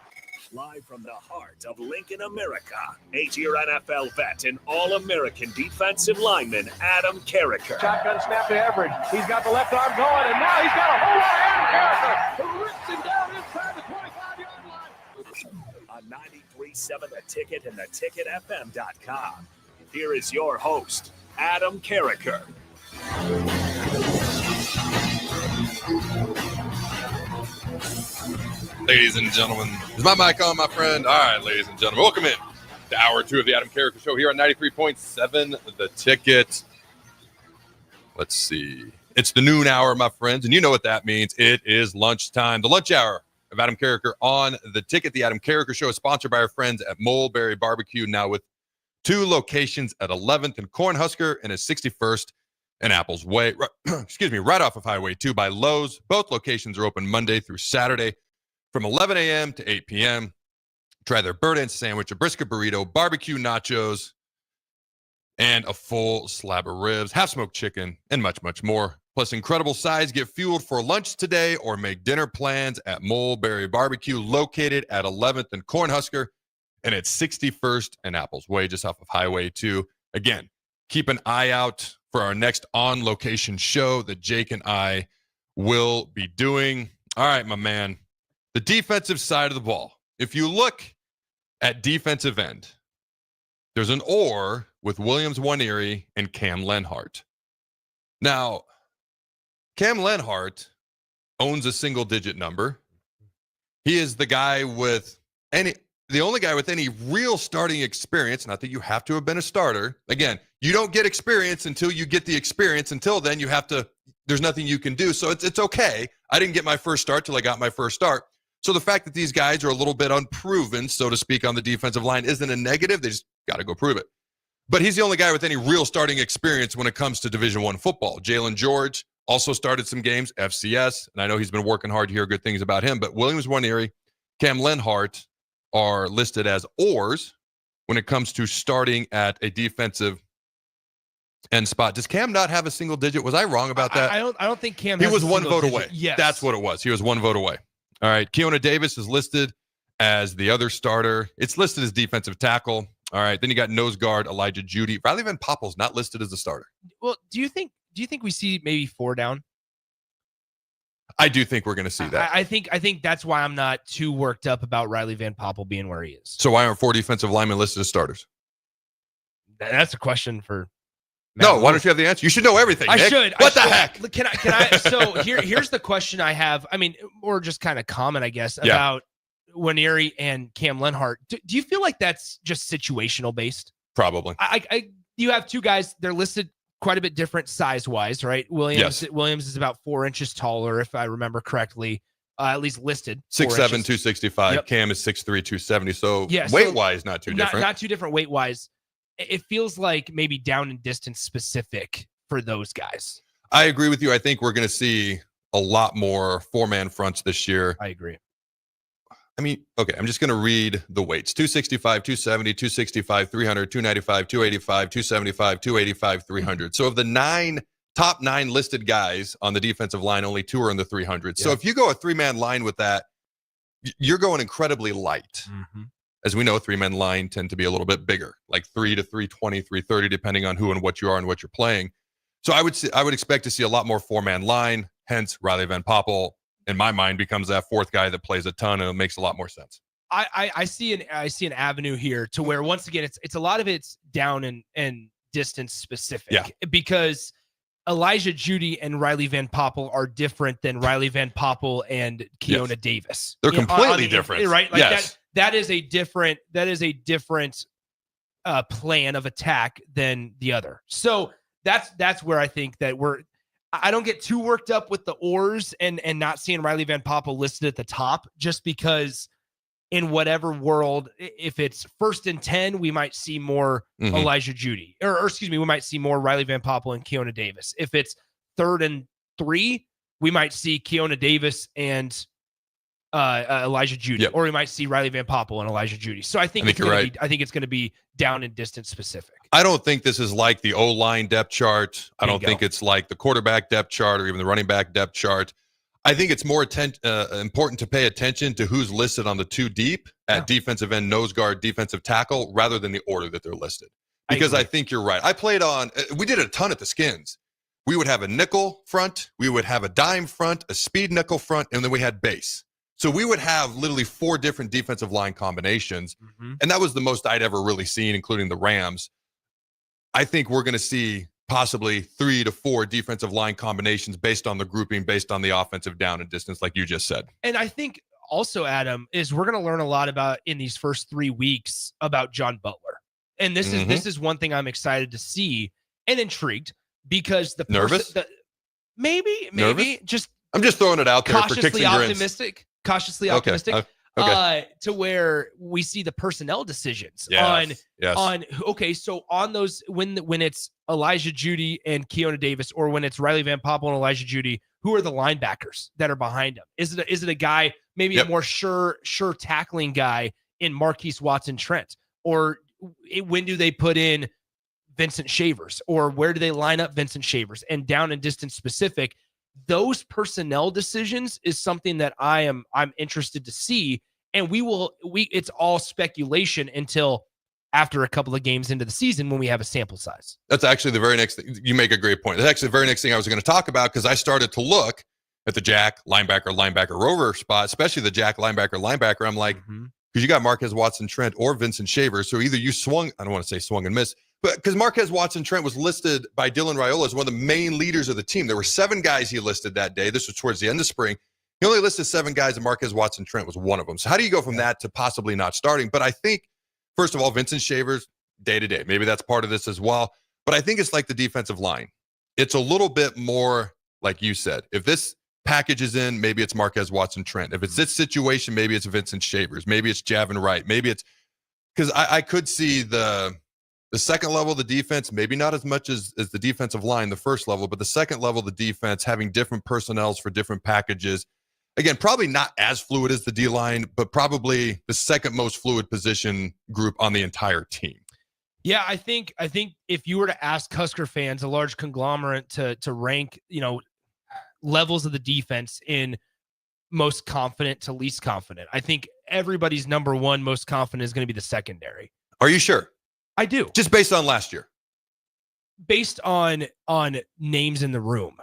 Live from the heart of Lincoln, America, 8-year NFL vet and All-American defensive lineman Adam Carriker. Shotgun snap to Everett. He's got the left arm going, and now he's got a whole lot of Adam Carriker who rips him down inside the 25-yard line. On 93.7 The Ticket and theticketfm.com. Here is your host, Adam Carriker. Ladies and gentlemen, is my mic on, my friend? All right, ladies and gentlemen, welcome in to hour 2 of the Adam Carriker Show here on 93.7 The Ticket. Let's see. It's the noon hour, my friends, and you know what that means. It is lunchtime, the lunch hour of Adam Carriker on The Ticket. The Adam Carriker Show is sponsored by our friends at Mulberry Barbecue, now with 2 locations at 11th and Cornhusker and at 61st and Apples Way. Right off of Highway 2 by Lowe's. Both locations are open Monday through Saturday from 11 a.m. to 8 p.m. Try their bird and sandwich, a brisket burrito, barbecue nachos, and a full slab of ribs, half-smoked chicken, and much, much more. Plus incredible sides. Get fueled for lunch today or make dinner plans at Mulberry Barbecue, located at 11th and Cornhusker and at 61st and Apples Way, just off of Highway 2. Again, keep an eye out for our next on-location show that Jake and I will be doing. All right, my man. The defensive side of the ball. If you look at defensive end, there's an or with Williams Wanieri and Cam Lenhart. Now, Cam Lenhart owns a single-digit number. He is the guy with the only guy with any real starting experience. Not that you have to have been a starter. Again, you don't get experience until you get the experience. Until then, there's nothing you can do. So it's okay. I didn't get my first start till I got my first start. So the fact that these guys are a little bit unproven, so to speak, on the defensive line isn't a negative. They just got to go prove it. But he's the only guy with any real starting experience when it comes to Division I football. Jalen George also started some games, FCS, and I know he's been working hard to hear good things about him. But Williams Wanieri, Cam Lenhart are listed as ORs when it comes to starting at a defensive end spot. Does Cam not have a single digit? Was I wrong about that? I don't think Cam. He has was a one single vote digit. away. Yes, that's what it was. He was one vote away. All right, Keona Davis is listed as the other starter. It's listed as defensive tackle. All right, then you got nose guard Elijah Judy. Riley Van Poppel's not listed as a starter. Well, do you think we see maybe 4 down? I do think we're going to see that. I think that's why I'm not too worked up about Riley Van Poppel being where he is. So why aren't 4 defensive linemen listed as starters? That's a question for No, why don't you have the answer? You should know everything, I Nick. should. What the heck? Can I? So here's the question I have. I mean, or just kind of comment, I guess, about Wanieri and Cam Lenhart. Do you feel like that's just situational based? Probably. You have 2 guys. They're listed quite a bit different size-wise, right? Williams is about 4 inches taller, if I remember correctly, at least listed. 6'7", 265. Yep. Cam is 6'3", 270. So weight-wise, not too different. Not too different weight-wise. It feels like maybe down and distance specific for those guys. I agree with you. I think we're going to see a lot more 4-man fronts this year. I agree. I mean, okay, I'm just going to read the weights. 265, 270, 265, 300, 295, 285, 275, 285, 300. So of the top 9 listed guys on the defensive line, only 2 are in the 300s. So if you go a 3-man line with that, you're going incredibly light. As we know, 3-man line tend to be a little bit bigger, like 3 to 320, 330, depending on who and what you are and what you're playing. So I would expect to see a lot more 4-man line. Hence, Riley Van Poppel, in my mind, becomes that fourth guy that plays a ton, and it makes a lot more sense. I see an avenue here to where, once again, it's a lot of it's down and distance specific, because Elijah Judy and Riley Van Poppel are different than Riley Van Poppel and Keona Davis. They're completely different, right? Like that is a different plan of attack than the other. So that's where I think that I don't get too worked up with the oars and not seeing Riley Van Poppel listed at the top, just because in whatever world, if it's 1st and 10, we might see more Elijah Judy, or excuse me, we might see more Riley Van Poppel and Keona Davis. If it's 3rd and 3, we might see Keona Davis and Elijah Judy, or we might see Riley Van Poppel and Elijah Judy. So I think it's going to be down and distance specific. I don't think this is like the O-line depth chart. I don't think it's like the quarterback depth chart or even the running back depth chart. I think it's more important to pay attention to who's listed on the 2 deep at defensive end, nose guard, defensive tackle, rather than the order that they're listed. Because I think you're right. We did a ton at the Skins. We would have a nickel front, we would have a dime front, a speed nickel front, and then we had base. So we would have literally 4 different defensive line combinations. And that was the most I'd ever really seen, including the Rams. I think we're going to see possibly 3 to 4 defensive line combinations based on the grouping, based on the offensive down and distance, like you just said. And I think also, Adam, is we're going to learn a lot about in these first 3 weeks about John Butler. And this is one thing I'm excited to see and intrigued, because nervous? Maybe nervous? I'm just throwing it out there for kicks and grins. Cautiously optimistic. To where we see the personnel decisions on so on those when it's Elijah Judy and Keona Davis, or when it's Riley Van Poppel and Elijah Judy, who are the linebackers that are behind them? Is it a guy, maybe a more sure tackling guy in Marquise Watson-Trent, or when do they put in Vincent Shavers, or where do they line up Vincent Shavers? And down and distance specific, those personnel decisions is something that I'm interested to see. And it's all speculation until after a couple of games into the season, when we have a sample size. That's actually the very next thing. You make a great point. That's actually the very next thing I was going to talk about, because I started to look at the Jack linebacker rover spot, especially the Jack linebacker. I'm like, because you got Marquez Watson-Trent or Vincent Shavers. So either you swung, I don't want to say swung and missed, but because Marquez Watson-Trent was listed by Dylan Raiola as one of the main leaders of the team. There were 7 guys he listed that day. This was towards the end of spring. He only listed 7 guys, and Marquez Watson-Trent was one of them. So how do you go from that to possibly not starting? But I think, first of all, Vincent Shavers, day-to-day. Maybe that's part of this as well. But I think it's like the defensive line. It's a little bit more, like you said. If this package is in, maybe it's Marquez Watson-Trent. If it's this situation, maybe it's Vincent Shavers. Maybe it's Javin Wright. Maybe it's – because I could see the second level of the defense, maybe not as much as the defensive line, the first level, but the second level of the defense having different personnels for different packages. Again, probably not as fluid as the D-line, but probably the second most fluid position group on the entire team. Yeah, I think if you were to ask Husker fans, a large conglomerate, to rank, levels of the defense in most confident to least confident, I think everybody's number one most confident is going to be the secondary. Are you sure? I do. Just based on last year? Based on names in the room.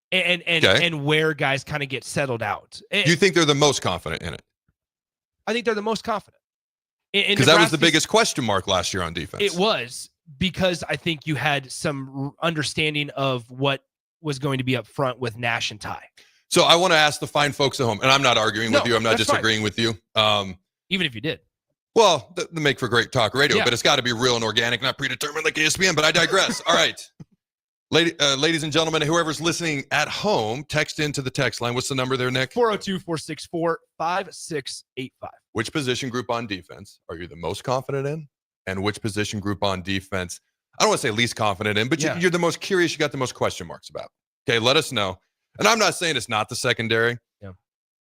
And where guys kind of get settled out. You think they're the most confident in it? I think they're the most confident. Because that was the biggest question mark last year on defense. It was, because I think you had some understanding of what was going to be up front with Nash and Ty. So I want to ask the fine folks at home, and I'm not arguing with you. I'm not disagreeing with you. Even if you did. Well, they make for great talk radio, but it's got to be real and organic, not predetermined like ESPN, but I digress. All right. Ladies and gentlemen, whoever's listening at home, text into the text line. What's the number there, Nick? 402-464-5685. Which position group on defense are you the most confident in? And which position group on defense, I don't want to say least confident in, but you're the most curious, you got the most question marks about. Okay, let us know. And I'm not saying it's not the secondary. Yeah.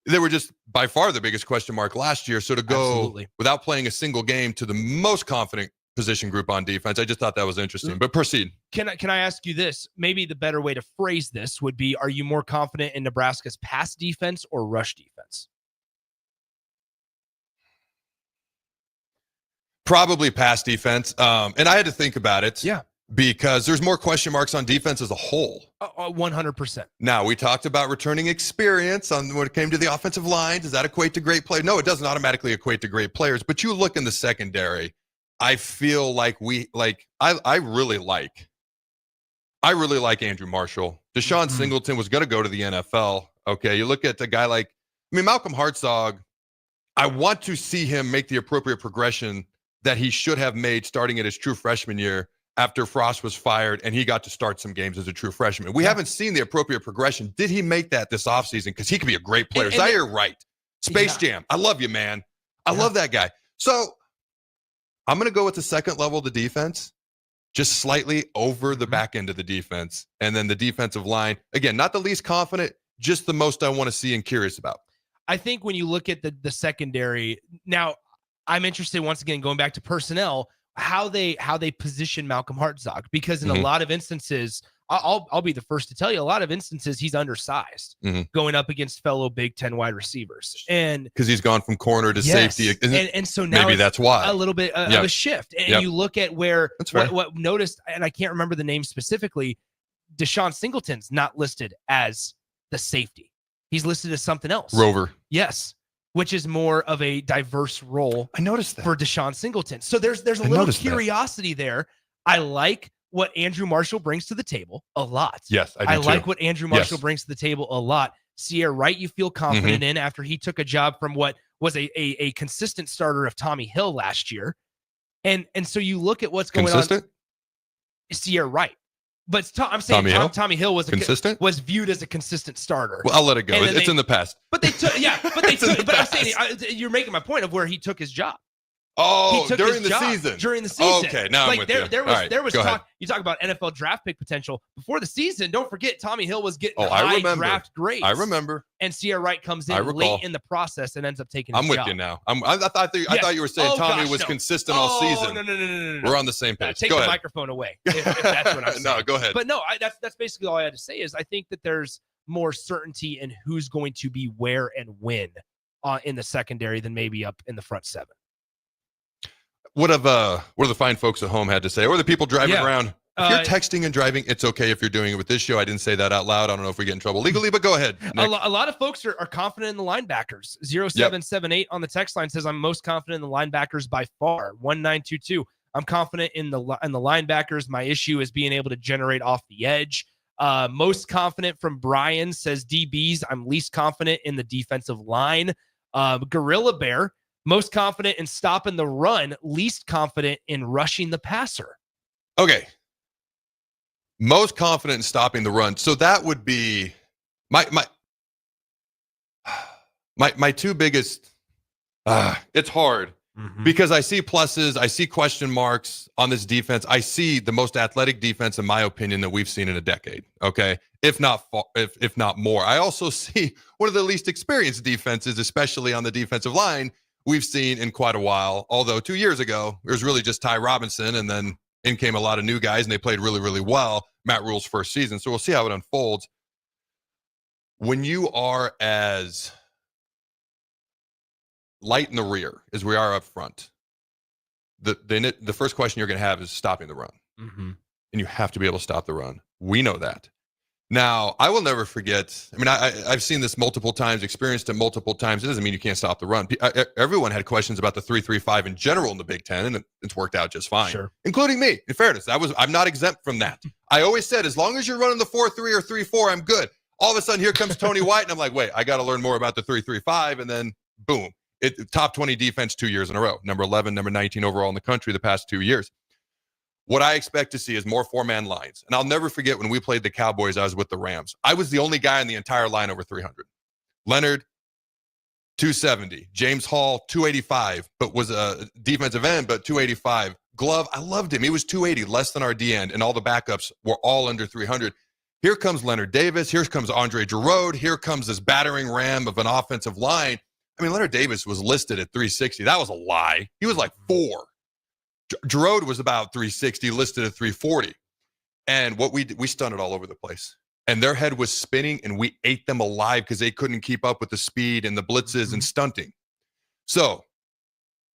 They were just by far the biggest question mark last year. So to go without playing a single game to the most confident position group on defense, I just thought that was interesting. But proceed. Can I ask you this? Maybe the better way to phrase this would be, are you more confident in Nebraska's pass defense or rush defense? Probably pass defense. And I had to think about it. Yeah. Because there's more question marks on defense as a whole. 100%. Now, we talked about returning experience on when it came to the offensive line. Does that equate to great players? No, it doesn't automatically equate to great players. But you look in the secondary, I feel like I really like Andrew Marshall. Deshaun Singleton was going to go to the NFL. Okay, you look at a guy like, Malcolm Hartzog, I want to see him make the appropriate progression that he should have made starting at his true freshman year after Frost was fired and he got to start some games as a true freshman. We haven't seen the appropriate progression. Did he make that this offseason? Because he could be a great player. Zaire Wright, Space Jam. I love you, man. I love that guy. So I'm going to go with the second level of the defense, just slightly over the back end of the defense. And then the defensive line, again, not the least confident, just the most I want to see and curious about. I think when you look at the secondary, now I'm interested, once again, going back to personnel, how they position Malcolm Hartzog, because in a lot of instances, I'll be the first to tell you, a lot of instances he's undersized going up against fellow Big Ten wide receivers, and because he's gone from corner to safety, and so now maybe that's why a little bit of a shift. And you look at where what noticed, and I can't remember the name specifically. Deshaun Singleton's not listed as the safety; he's listed as something else. Rover. Yes. Which is more of a diverse role. I noticed that for Deshaun Singleton. So there's a little curiosity there. I like what Andrew Marshall brings to the table a lot. Yes, I do like what Andrew Marshall brings to the table a lot. Sierra Wright, you feel confident in after he took a job from what was a consistent starter of Tommy Hill last year. And so you look at what's going on. Sierra Wright. But I'm saying Tommy Hill was consistent, was viewed as a consistent starter. Well, I'll let it go. It's in the past. But they took, but I'm saying you're making my point of where he took his job. Oh, during the season. During the season. Okay, now I'm with you. There was talk. You talk about NFL draft pick potential before the season. Don't forget, Tommy Hill was getting high draft grades. I remember. And Sierra Wright comes in late in the process and ends up taking. I'm with you now. I thought you were saying Tommy was consistent all season. No. We're on the same page. Take the microphone away. If that's what I'm saying. No, go ahead. But no, that's basically all I had to say. Is I think that there's more certainty in who's going to be where and when in the secondary than maybe up in the front seven. What have the fine folks at home had to say, or the people driving around? If you're texting and driving, it's okay if you're doing it with this show. I didn't say that out loud. I don't know if we get in trouble legally, but go ahead. A lot of folks are confident in the linebackers. 0778 on the text line says, I'm most confident in the linebackers by far. 1922. I'm confident in the linebackers. My issue is being able to generate off the edge. Most confident from Brian says DBs. I'm least confident in the defensive line. Gorilla Bear. Most confident in stopping the run, least confident in rushing the passer. Okay. Most confident in stopping the run. So that would be my two biggest. It's hard because I see pluses, I see question marks on this defense. I see the most athletic defense, in my opinion, that we've seen in a decade. Okay, if not more. I also see one of the least experienced defenses, especially on the defensive line, we've seen in quite a while. Although 2 years ago, it was really just Ty Robinson, and then in came a lot of new guys, and they played really, really well. Matt Rule's first season. So we'll see how it unfolds. When you are as light in the rear as we are up front, the first question you're going to have is stopping the run. And you have to be able to stop the run. We know that. Now, I will never forget. I mean, I've seen this multiple times, experienced it multiple times. It doesn't mean you can't stop the run. Everyone had questions about the 3-3-5 in general in the Big Ten, and it's worked out just fine, including me. In fairness, I'm not exempt from that. I always said, as long as you're running the 4-3 or 3-4, I'm good. All of a sudden, here comes Tony White, and I'm like, wait, I got to learn more about the 3-3-5, and then boom, top 20 defense 2 years in a row, number 11, number 19 overall in the country the past 2 years. What I expect to see is more four-man lines. And I'll never forget when we played the Cowboys, I was with the Rams. I was the only guy in the entire line over 300. Leonard, 270. James Hall, 285, but was a defensive end, but 285. Glove, I loved him. He was 280, less than our D end, and all the backups were all under 300. Here comes Leonard Davis. Here comes Andre Giroud. Here comes this battering ram of an offensive line. I mean, Leonard Davis was listed at 360. That was a lie. He was like 4. Giroud was about 360, listed at 340. And what we stunted all over the place. And their head was spinning, and we ate them alive because they couldn't keep up with the speed and the blitzes and stunting. So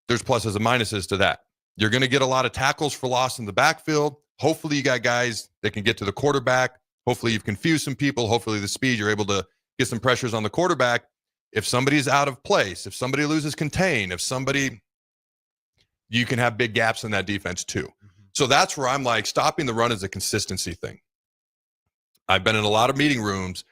there's pluses and minuses to that. You're going to get a lot of tackles for loss in the backfield. Hopefully you got guys that can get to the quarterback. Hopefully you've confused some people. Hopefully the speed, you're able to get some pressures on the quarterback. If somebody's out of place, if somebody loses contain, you can have big gaps in that defense too. So that's where I'm like, stopping the run is a consistency thing. I've been in a lot of meeting rooms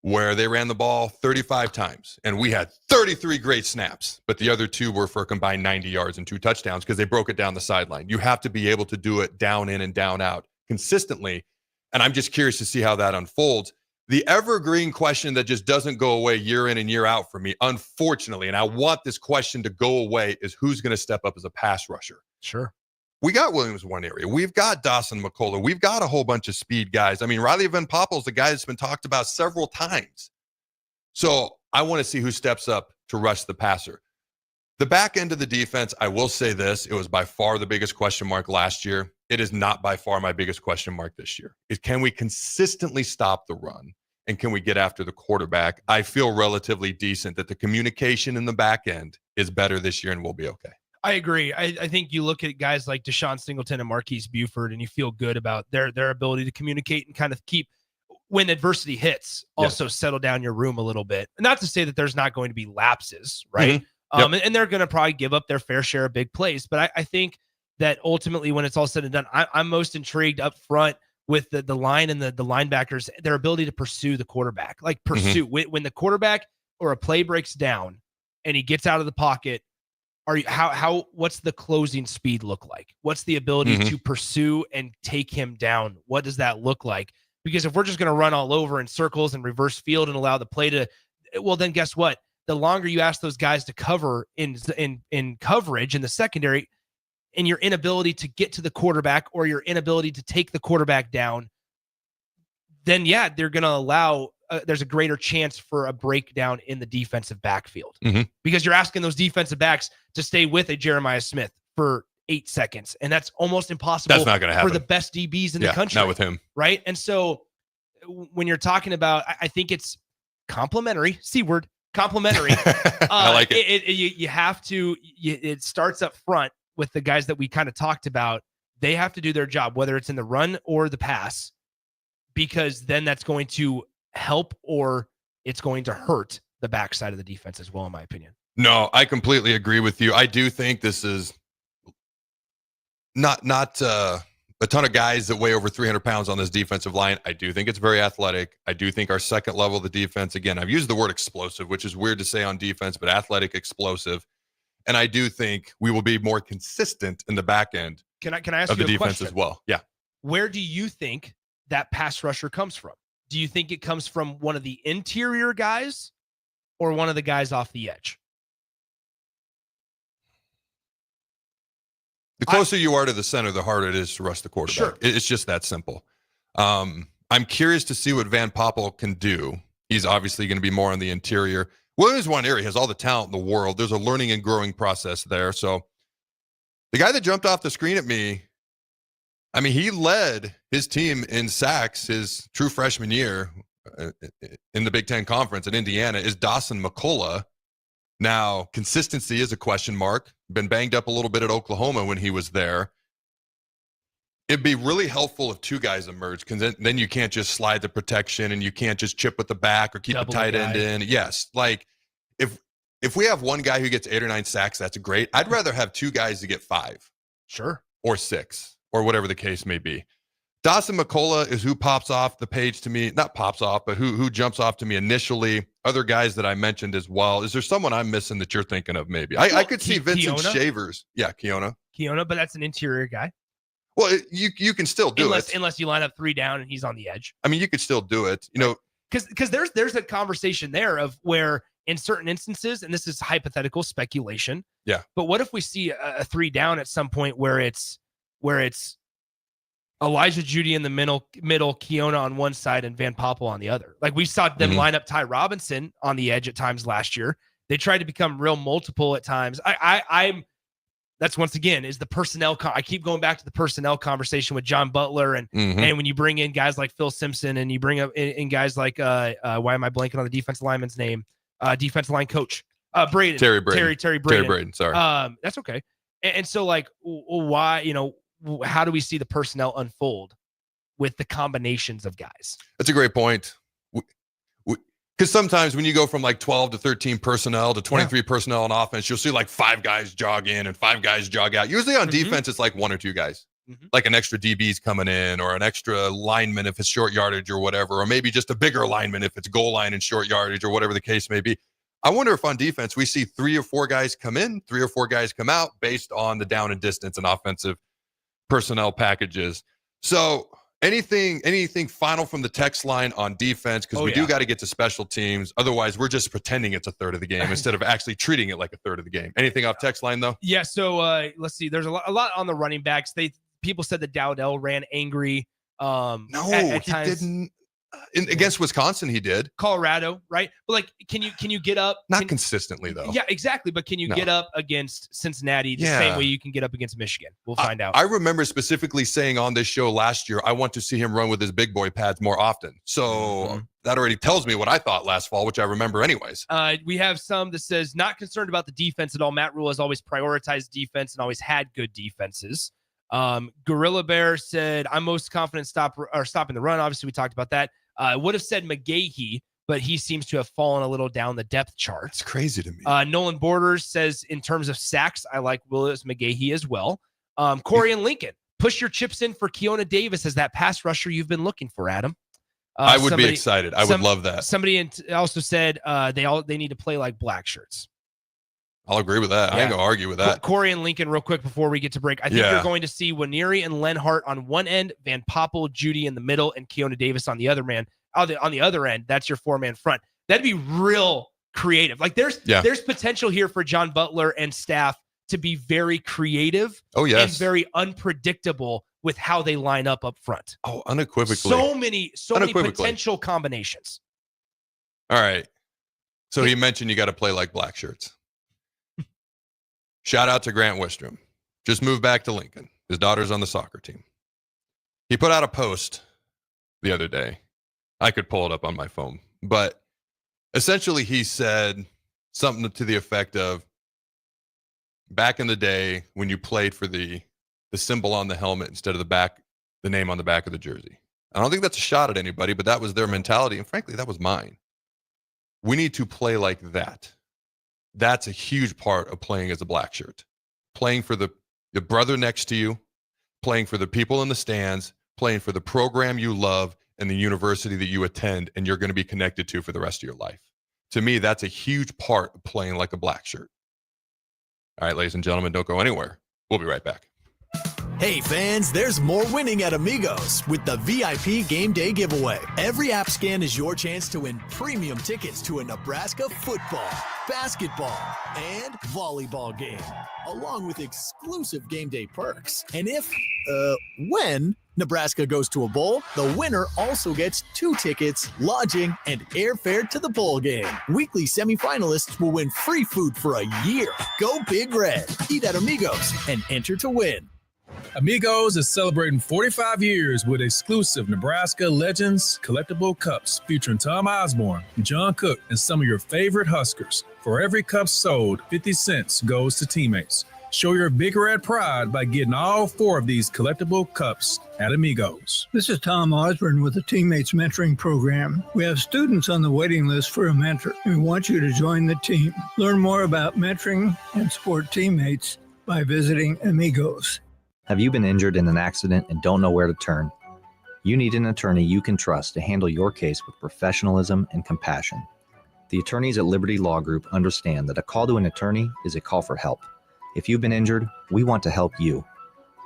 where they ran the ball 35 times and we had 33 great snaps, but the other 2 were for a combined 90 yards and 2 touchdowns because they broke it down the sideline. You have to be able to do it down in and down out consistently. And I'm just curious to see how that unfolds. The evergreen question that just doesn't go away year in and year out for me, unfortunately, and I want this question to go away, is who's going to step up as a pass rusher? Sure. We got Williams one area. We've got Dawson McCullough. We've got a whole bunch of speed guys. I mean, Riley Van Poppel's the guy that's been talked about several times. So I want to see who steps up to rush the passer. The back end of the defense, I will say this, it was by far the biggest question mark last year. It is not by far my biggest question mark this year. Can we consistently stop the run? And can we get after the quarterback? I feel relatively decent that the communication in the back end is better this year and we'll be okay. I agree. I think you look at guys like Deshaun Singleton and Marquise Buford, and you feel good about their ability to communicate and kind of keep, when adversity hits, also settle down your room a little bit. Not to say that there's not going to be lapses, right? Mm-hmm. And they're going to probably give up their fair share of big plays. But I think that ultimately, when it's all said and done, I'm most intrigued up front with the line and the linebackers, their ability to pursue the quarterback, like pursue. When the quarterback or a play breaks down and he gets out of the pocket, what's the closing speed look like? What's the ability to pursue and take him down? What does that look like? Because if we're just going to run all over in circles and reverse field and allow the play to, well, then guess what? The longer you ask those guys to cover in coverage in the secondary, and your inability to get to the quarterback or your inability to take the quarterback down, then they're going to allow, there's a greater chance for a breakdown in the defensive backfield because you're asking those defensive backs to stay with a Jeremiah Smith for 8 seconds. And that's almost impossible. That's not going to happen for the best DBs in the country. Not with him. Right. And so when you're talking about, I think it's complementary, C word, complementary. I like it. You have to, it starts up front with the guys that we kind of talked about. They have to do their job, whether it's in the run or the pass, because then that's going to help or it's going to hurt the backside of the defense as well, in my opinion. No, I completely agree with you. I do think this is not a ton of guys that weigh over 300 pounds on this defensive line. I do think it's very athletic. I do think our second level of the defense, again, I've used the word explosive, which is weird to say on defense, but athletic, explosive. And I do think we will be more consistent in the back end Can I ask of you the a defense question? as well. Yeah. Where do you think that pass rusher comes from? Do you think it comes from one of the interior guys or one of the guys off the edge? The closer you are to the center, the harder it is to rush the quarterback. Sure. It's just that simple. I'm curious to see what Van Poppel can do. He's obviously going to be more on the interior. Williams one area has all the talent in the world. There's a learning and growing process there. So the guy that jumped off the screen at me, I mean, he led his team in sacks his true freshman year in the Big Ten Conference in Indiana, is Dawson McCullough. Now, consistency is a question mark. Been banged up a little bit at Oklahoma when he was there. It'd be really helpful if two guys emerge, because then you can't just slide the protection and you can't just chip with the back or keep Double a tight the end guy. in. Yes, like if we have one guy who gets 8 or 9 sacks, that's great. I'd rather have two guys to get 5. Sure. Or 6 or whatever the case may be. Dawson McCullough is who pops off the page to me. Not pops off, but who jumps off to me initially. Other guys that I mentioned as well. Is there someone I'm missing that you're thinking of maybe? I could see Vincent Keona? Shavers. Yeah, Keona, but that's an interior guy. Well, you can still do it. Unless you line up 3 down and he's on the edge. I mean, you could still do it. You know, because there's a conversation there of where in certain instances, and this is hypothetical speculation. Yeah. But what if we see a 3 down at some point where it's Elijah Judy in the middle, Keona on one side and Van Poppel on the other. Like we saw them line up Ty Robinson on the edge at times last year. They tried to become real multiple at times. I'm that's once again is the personnel. I keep going back to the personnel conversation with John Butler and when you bring in guys like Phil Simpson and you bring up in guys like why am I blanking on the defensive lineman's name? Defensive line coach Braden. Terry Braden. Terry Braden. Sorry. That's okay. And so, like, why, how do we see the personnel unfold with the combinations of guys? That's a great point. Because sometimes when you go from like 12 to 13 personnel to 23 personnel on offense, you'll see like 5 guys jog in and 5 guys jog out. Usually on defense, it's like 1 or 2 guys, like an extra DB's coming in, or an extra lineman if it's short yardage or whatever, or maybe just a bigger lineman if it's goal line and short yardage or whatever the case may be. I wonder if on defense we see 3 or 4 guys come in, 3 or 4 guys come out based on the down and distance and offensive personnel packages. So anything final from the text line on defense? Because we do got to get to special teams. Otherwise, we're just pretending it's a third of the game instead of actually treating it like a third of the game. Anything off text line, though? Yeah, so let's see. There's a lot on the running backs. People said that Dowdell ran angry. No, at he times. didn't. Against Wisconsin, he did. Colorado, right? But like, can you get up? Not consistently, though. Yeah, exactly. But can you get up against Cincinnati the same way you can get up against Michigan? We'll find out. I remember specifically saying on this show last year, I want to see him run with his big boy pads more often. So that already tells me what I thought last fall, which I remember anyways. We have some that says not concerned about the defense at all. Matt Rule has always prioritized defense and always had good defenses. Gorilla Bear said, I'm most confident stopping the run. Obviously, we talked about that. Would have said McGahee, but he seems to have fallen a little down the depth chart. It's crazy to me. Nolan Borders says, in terms of sacks, I like Willis McGahee as well. Corey and Lincoln, push your chips in for Keona Davis as that pass rusher you've been looking for, Adam. I would be excited. I would love that. Somebody also said they need to play like black shirts. I'll agree with that. I ain't gonna argue with that. Corey and Lincoln, real quick before we get to break. I think you're going to see Waneri and Lenhart on one end, Van Poppel, Judy in the middle, and Keona Davis on the other man. On the other end, that's your 4-man front. That'd be real creative. Like there's potential here for John Butler and staff to be very creative. And very unpredictable with how they line up front. Oh, unequivocally. So many potential combinations. All right. So he mentioned you got to play like black shirts. Shout out to Grant Wistrom. Just moved back to Lincoln. His daughter's on the soccer team. He put out a post the other day. I could pull it up on my phone. But essentially he said something to the effect of, back in the day when you played for the symbol on the helmet instead of the name on the back of the jersey. I don't think that's a shot at anybody, but that was their mentality. And frankly, that was mine. We need to play like that. That's a huge part of playing as a black shirt. Playing for the brother next to you, playing for the people in the stands, playing for the program you love and the university that you attend and you're going to be connected to for the rest of your life. To me, that's a huge part of playing like a black shirt. All right, ladies and gentlemen, don't go anywhere. We'll be right back. Hey fans, there's more winning at Amigos with the VIP Game Day giveaway. Every app scan is your chance to win premium tickets to a Nebraska football, basketball, and volleyball game, along with exclusive game day perks. And when Nebraska goes to a bowl, the winner also gets 2 tickets, lodging, and airfare to the bowl game. Weekly semifinalists will win free food for a year. Go Big Red. Eat at Amigos and enter to win. Amigos is celebrating 45 years with exclusive Nebraska Legends collectible cups featuring Tom Osborne, John Cook, and some of your favorite Huskers. For every cup sold, 50 cents goes to teammates. Show your Big Red pride by getting all 4 of these collectible cups at Amigos. This is Tom Osborne with the Teammates Mentoring Program. We have students on the waiting list for a mentor, and we want you to join the team. Learn more about mentoring and support teammates by visiting Amigos. Have you been injured in an accident and don't know where to turn? You need an attorney you can trust to handle your case with professionalism and compassion. The attorneys at Liberty Law Group understand that a call to an attorney is a call for help. If you've been injured, we want to help you.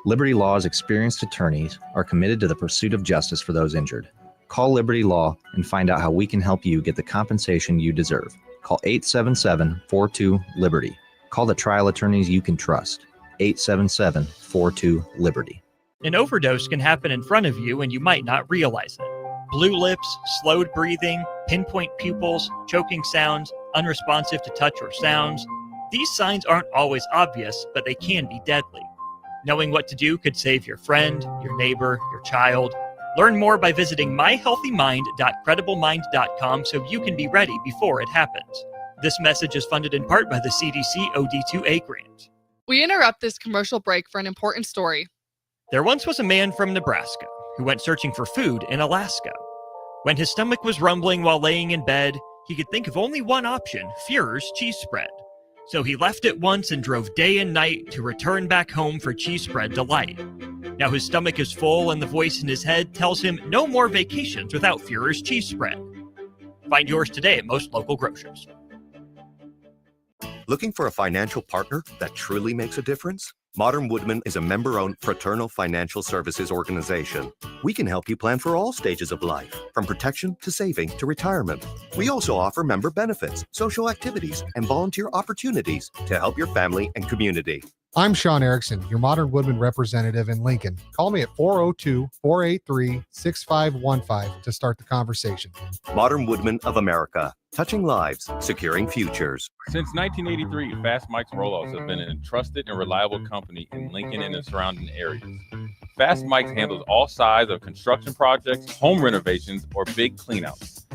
Liberty Law's experienced attorneys are committed to the pursuit of justice for those injured. Call Liberty Law and find out how we can help you get the compensation you deserve. Call 877-42-LIBERTY. Call the trial attorneys you can trust. 877-42-LIBERTY. An overdose can happen in front of you and you might not realize it. Blue lips, slowed breathing, pinpoint pupils, choking sounds, unresponsive to touch or sounds. These signs aren't always obvious, but they can be deadly. Knowing what to do could save your friend, your neighbor, your child. Learn more by visiting myhealthymind.crediblemmind.com so you can be ready before it happens. This message is funded in part by the CDC OD2A grant. We interrupt this commercial break for an important story. There once was a man from Nebraska who went searching for food in Alaska. When his stomach was rumbling while laying in bed, he could think of only one option, Führer's cheese spread. So he left at once and drove day and night to return back home for cheese spread delight. Now his stomach is full and the voice in his head tells him no more vacations without Führer's cheese spread. Find yours today at most local grocers. Looking for a financial partner that truly makes a difference? Modern Woodman is a member-owned fraternal financial services organization. We can help you plan for all stages of life, from protection to saving to retirement. We also offer member benefits, social activities, and volunteer opportunities to help your family and community. I'm Sean Erickson, your Modern Woodman representative in Lincoln. Call me at 402-483-6515 to start the conversation. Modern Woodman of America, touching lives, securing futures. Since 1983, Fast Mike's Rollouts have been a trusted and reliable company in Lincoln and the surrounding areas. Fast Mike's handles all sides of construction projects, home renovations, or big cleanouts.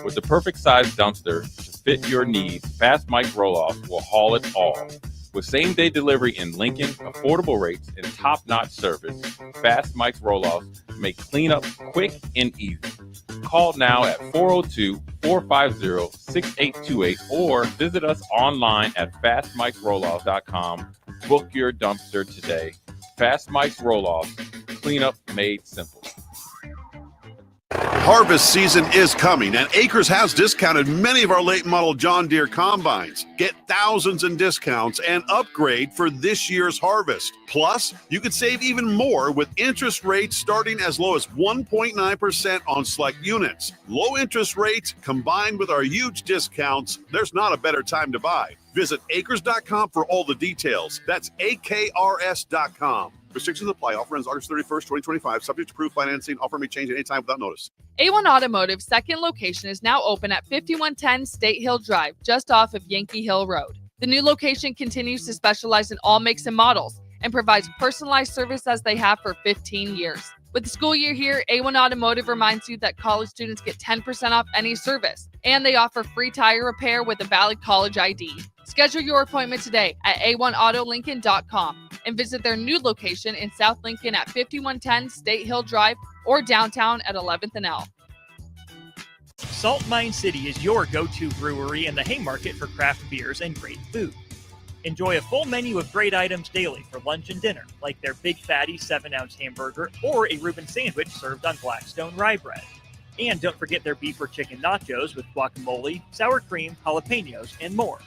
With the perfect size dumpster to fit your needs, Fast Mike's Rollouts will haul it all. With same-day delivery in Lincoln, affordable rates, and top-notch service, Fast Mike's Rollouts make cleanup quick and easy. Call now at 402-450-6828 or visit us online at fastmikesrollouts.com. Book your dumpster today. Fast Mike's Rollouts, cleanup made simple. Harvest season is coming, and Acres has discounted many of our late model John Deere combines. Get thousands in discounts and upgrade for this year's harvest. Plus, you could save even more with interest rates starting as low as 1.9% on select units. Low interest rates combined with our huge discounts, there's not a better time to buy. Visit acres.com for all the details. That's AKRS.com. Restrictions apply. Offer ends August 31st, 2025. Subject to approved financing. Offer may change at any time without notice. A1 Automotive's second location is now open at 5110 State Hill Drive, just off of Yankee Hill Road. The new location continues to specialize in all makes and models and provides personalized service as they have for 15 years. With the school year here, A1 Automotive reminds you that college students get 10% off any service, and they offer free tire repair with a valid college ID. Schedule your appointment today at a1autolincoln.com and visit their new location in South Lincoln at 5110 State Hill Drive or downtown at 11th and L. Salt Mine City is your go-to brewery in the Haymarket for craft beers and great food. Enjoy a full menu of great items daily for lunch and dinner, like their Big Fatty 7-ounce hamburger or a Reuben sandwich served on Blackstone rye bread. And don't forget their beef or chicken nachos with guacamole, sour cream, jalapenos, and more.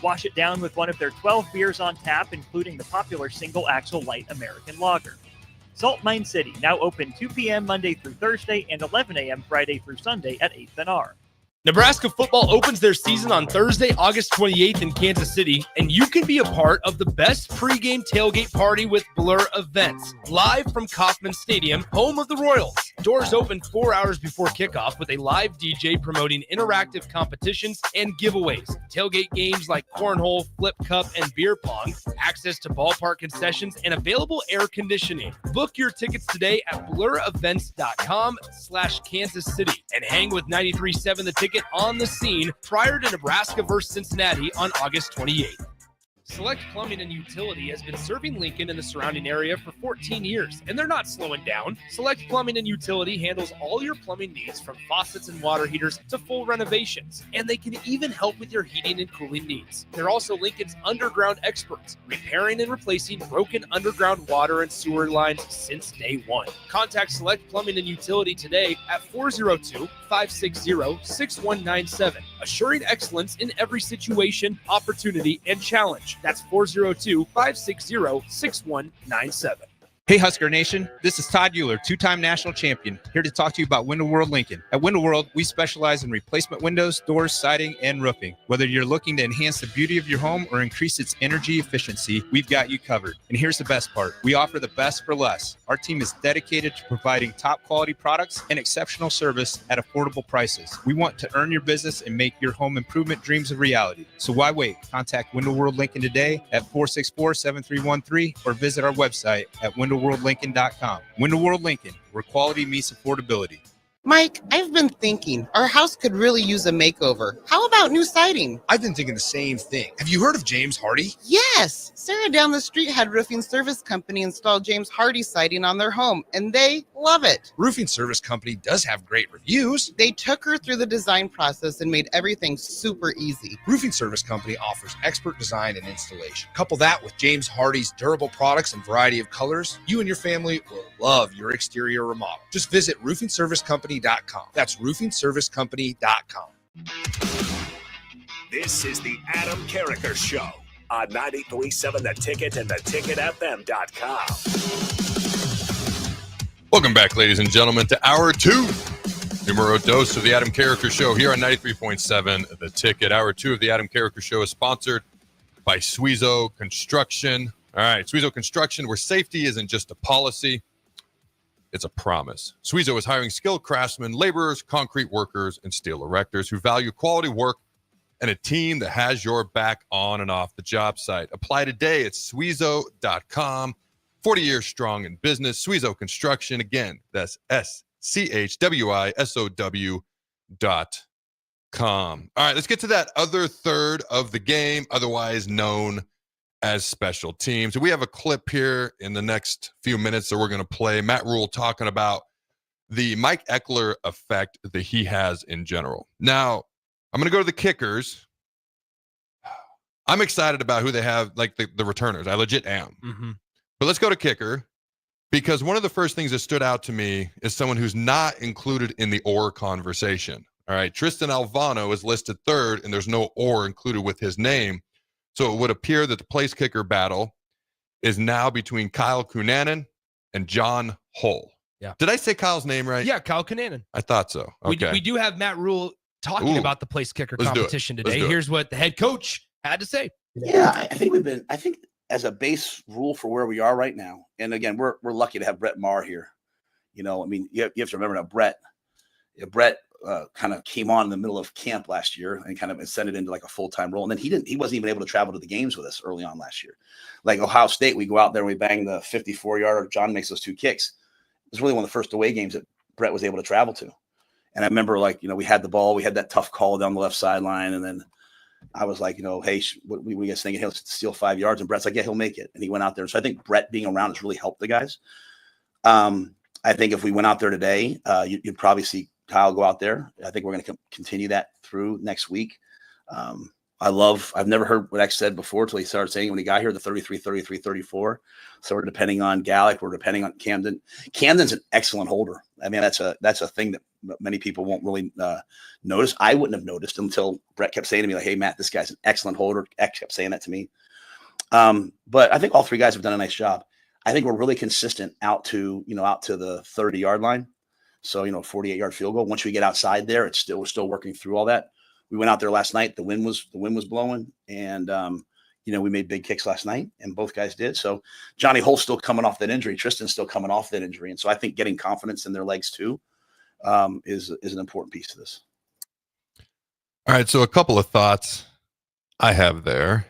Wash it down with one of their 12 beers on tap, including the popular Single Axle Light American Lager. Salt Mine City, now open 2 p.m. Monday through Thursday and 11 a.m. Friday through Sunday at 8th and R. Nebraska football opens their season on Thursday, August 28th in Kansas City, and you can be a part of the best pregame tailgate party with Blur Events, live from Kauffman Stadium, home of the Royals. Doors open 4 hours before kickoff with a live DJ promoting interactive competitions and giveaways, tailgate games like cornhole, flip cup, and beer pong, access to ballpark concessions, and available air conditioning. Book your tickets today at blurevents.com/Kansas City and hang with 93.7 The Ticket on the scene prior to Nebraska versus Cincinnati on August 28th. Select Plumbing and Utility has been serving Lincoln and the surrounding area for 14 years, and they're not slowing down. Select Plumbing and Utility handles all your plumbing needs from faucets and water heaters to full renovations, and they can even help with your heating and cooling needs. They're also Lincoln's underground experts, repairing and replacing broken underground water and sewer lines since day one. Contact Select Plumbing and Utility today at 402-560-6197, assuring excellence in every situation, opportunity, and challenge. That's 402-560-6197. Hey Husker Nation, this is Todd Euler, two-time national champion, here to talk to you about Window World Lincoln. At Window World, we specialize in replacement windows, doors, siding, and roofing. Whether you're looking to enhance the beauty of your home or increase its energy efficiency, we've got you covered. And here's the best part. We offer the best for less. Our team is dedicated to providing top quality products and exceptional service at affordable prices. We want to earn your business and make your home improvement dreams a reality. So why wait? Contact Window World Lincoln today at 464-7313 or visit our website at windowworldlincoln.com. Window World Lincoln, where quality meets affordability. Mike, I've been thinking our house could really use a makeover. How about new siding? I've been thinking the same thing. Have you heard of James Hardy? Yes. Sarah down the street had Roofing Service Company install James Hardy siding on their home, and they love it. Roofing Service Company does have great reviews. They took her through the design process and made everything super easy. Roofing Service Company offers expert design and installation. Couple that with James Hardy's durable products and variety of colors, you and your family will love your exterior remodel. Just visit roofingservicecompany.com. That's roofingservicecompany.com. This is the Adam Carriker Show on 93.7 The Ticket and theticketfm.com. Welcome back, ladies and gentlemen, to Hour 2. Numero dos of the Adam Carriker Show here on 93.7 The Ticket. Hour 2 of the Adam Carriker Show is sponsored by Suizo Construction. All right, Suizo Construction, where safety isn't just a policy, it's a promise. Suizo is hiring skilled craftsmen, laborers, concrete workers, and steel erectors who value quality work and a team that has your back on and off the job site. Apply today at Suizo.com. 40 years strong in business. Suizo Construction. Again, that's SCHWISOW.com. All right, let's get to that other third of the game, otherwise known as special teams. We have a clip here in the next few minutes that we're going to play. Matt Rule talking about the Mike Ekeler effect that he has in general. Now, I'm going to go to the kickers. I'm excited about who they have, like the returners. I legit am. Mm-hmm. But let's go to kicker, because one of the first things that stood out to me is someone who's not included in the or conversation. All right, Tristan Alvano is listed third, and there's no or included with his name. So it would appear that the place kicker battle is now between Kyle Cunanan and John Hull. Yeah. Did I say Kyle's name right? Yeah, Kyle Cunanan. I thought so. Okay. We do have Matt Rule talking about the place kicker competition today. Here's what the head coach had to say. Yeah, I think as a base rule for where we are right now, and again, we're lucky to have Brett Maher here. You know, I mean, you have to remember that Brett kind of came on in the middle of camp last year and kind of ascended into like a full-time role. And then he wasn't even able to travel to the games with us early on last year. Like Ohio State, we go out there and we bang the 54-yarder. John makes those 2 kicks. It was really one of the first away games that Brett was able to travel to. And I remember, like, you know, we had the ball, we had that tough call down the left sideline. And then I was like, you know, hey, what you guys thinking? He'll steal 5 yards. And Brett's like, yeah, he'll make it. And he went out there. So I think Brett being around has really helped the guys. I think if we went out there today, you'd probably see Kyle go out there. I think we're going to continue that through next week. I've never heard what X said before until he started saying it when he got here, the 33, 33, 34. So we're depending on Gallic. We're depending on Camden. Camden's an excellent holder. I mean, that's a thing that many people won't really notice. I wouldn't have noticed until Brett kept saying to me, like, hey, Matt, this guy's an excellent holder. X kept saying that to me. But I think all 3 guys have done a nice job. I think we're really consistent out to the 30-yard line. So, 48-yard field goal. Once we get outside there, we're still working through all that. We went out there last night. The wind was blowing, and we made big kicks last night, and both guys did. So Johnny Hull's still coming off that injury. Tristan's still coming off that injury, and so I think getting confidence in their legs too is an important piece to this. All right, so a couple of thoughts I have there.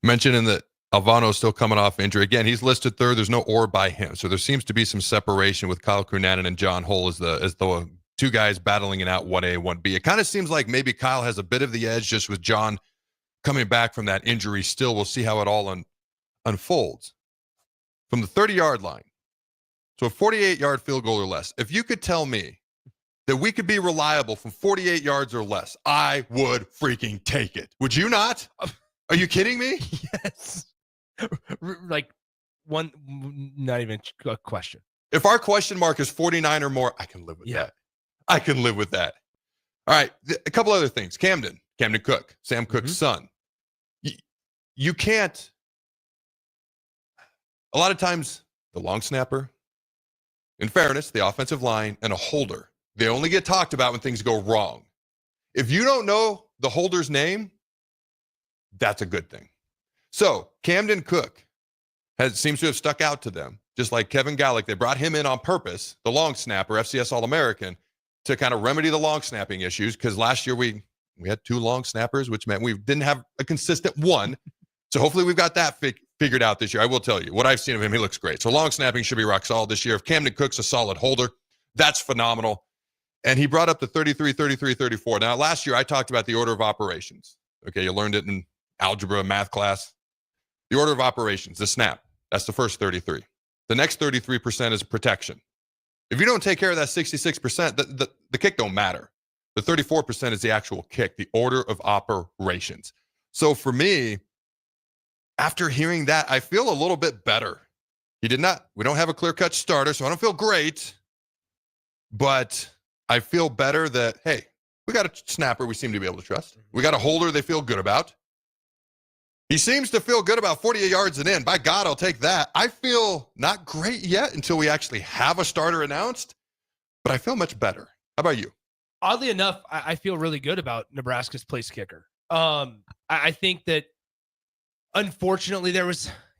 Mentioning that Alvano is still coming off injury. Again, he's listed third. There's no or by him. So there seems to be some separation with Kyle Cunanan and John Hull as the 2 guys battling it out 1A, 1B. It kind of seems like maybe Kyle has a bit of the edge just with John coming back from that injury still. We'll see how it all unfolds. From the 30-yard line, so a 48-yard field goal or less, if you could tell me that we could be reliable from 48 yards or less, I would freaking take it. Would you not? Are you kidding me? Yes. Like one, not even a question. If our question mark is 49 or more, I can live with that. I can live with that. All right. A couple other things. Camden Cook, Sam Cook's son. You can't. A lot of times, the long snapper, in fairness, the offensive line, and a holder, they only get talked about when things go wrong. If you don't know the holder's name, that's a good thing. So Camden Cook seems to have stuck out to them, just like Kevin Gallic. They brought him in on purpose, the long snapper, FCS All-American, to kind of remedy the long snapping issues, because last year we had 2 long snappers, which meant we didn't have a consistent one. So hopefully we've got that figured out this year. I will tell you, what I've seen of him, he looks great. So long snapping should be rock solid this year. If Camden Cook's a solid holder, That's phenomenal. And he brought up the 33, 33, 34. Now, last year I talked about the order of operations. Okay, you learned it in algebra math class. The order of operations, the snap, that's the first 33. The next 33% is protection. If you don't take care of that 66%, the kick don't matter. The 34% is the actual kick, the order of operations. So for me, after hearing that, I feel a little bit better. We don't have a clear-cut starter, so I don't feel great. But I feel better that, hey, we got a snapper we seem to be able to trust. We got a holder they feel good about. He seems to feel good about 48 yards and in. By God, I'll take that. I feel not great yet until we actually have a starter announced, but I feel much better. How about you? Oddly enough, I feel really good about Nebraska's place kicker. I think that, unfortunately,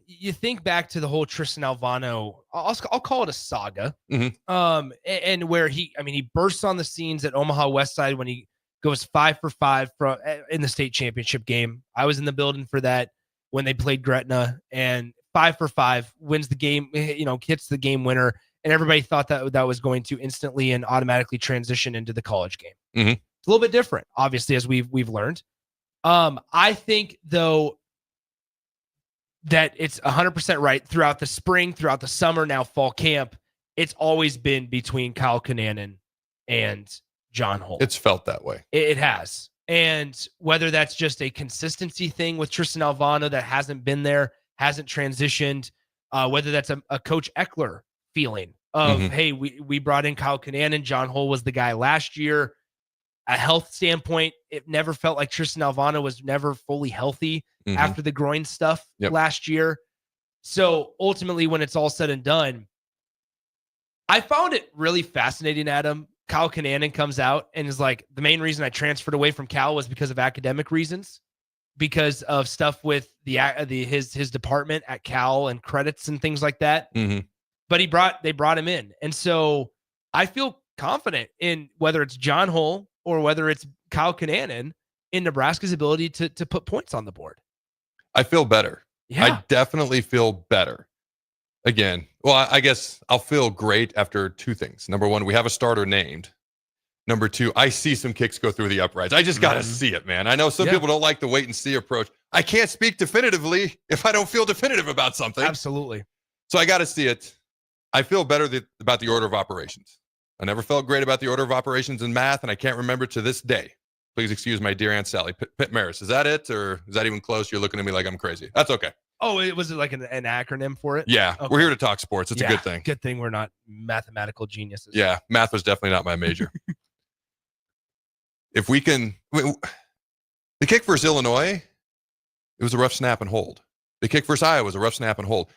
you think back to the whole Tristan Alvano, I'll call it a saga, and where he bursts on the scenes at Omaha Westside when he goes 5 for 5 in the state championship game. I was in the building for that when they played Gretna, and 5 for 5 wins the game, hits the game winner. And everybody thought that was going to instantly and automatically transition into the college game. Mm-hmm. It's a little bit different, obviously, as we've learned. I think, though, that it's 100% right throughout the spring, throughout the summer, now fall camp. It's always been between Kyle Kananen and John Holt. It's felt that way. It has. And whether that's just a consistency thing with Tristan Alvano that hasn't been there, hasn't transitioned, whether that's a Coach Ekeler feeling of, hey, we brought in Kyle Kananen. John Holt was the guy last year. A health standpoint, it never felt like Tristan Alvano was never fully healthy after the groin stuff last year. So ultimately, when it's all said and done, I found it really fascinating, Adam. Kyle Kananen comes out and is like, the main reason I transferred away from Cal was because of academic reasons, because of stuff with his department at Cal and credits and things like that. But they brought him in. And so I feel confident in whether it's John Holt or whether it's Kyle Kananen in Nebraska's ability to put points on the board. I feel better. Yeah. I definitely feel better. Again, well, I guess I'll feel great after two things. Number one, we have a starter named. Number two, I see some kicks go through the uprights. I just got to see it, man. I know some people don't like the wait and see approach. I can't speak definitively if I don't feel definitive about something. Absolutely. So I got to see it. I feel better about the order of operations. I never felt great about the order of operations in math, and I can't remember to this day. Please excuse my dear Aunt Sally. Pitt Maris, is that it, or is that even close? You're looking at me like I'm crazy. That's okay. Oh, was it like an acronym for it? Yeah, okay. We're here to talk sports. It's a good thing. Good thing we're not mathematical geniuses. Yeah, math was definitely not my major. If we can, the kick versus Illinois, it was a rough snap and hold. The kick versus Iowa was a rough snap and hold.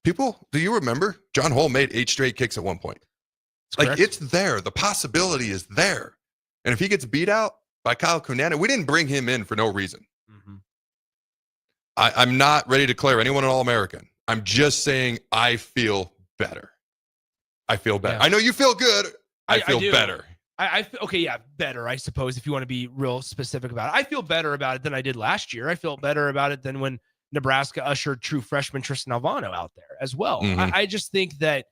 People, do you remember? John Holt made 8 straight kicks at one point. It's there. The possibility is there. And if he gets beat out by Kyle Kananen, we didn't bring him in for no reason. I'm not ready to declare anyone an All-American. I'm just saying I feel better. I feel better. Yeah. I know you feel good. I feel better. Better, I suppose, if you want to be real specific about it. I feel better about it than I did last year. I feel better about it than when Nebraska ushered true freshman Tristan Alvano out there as well. I just think that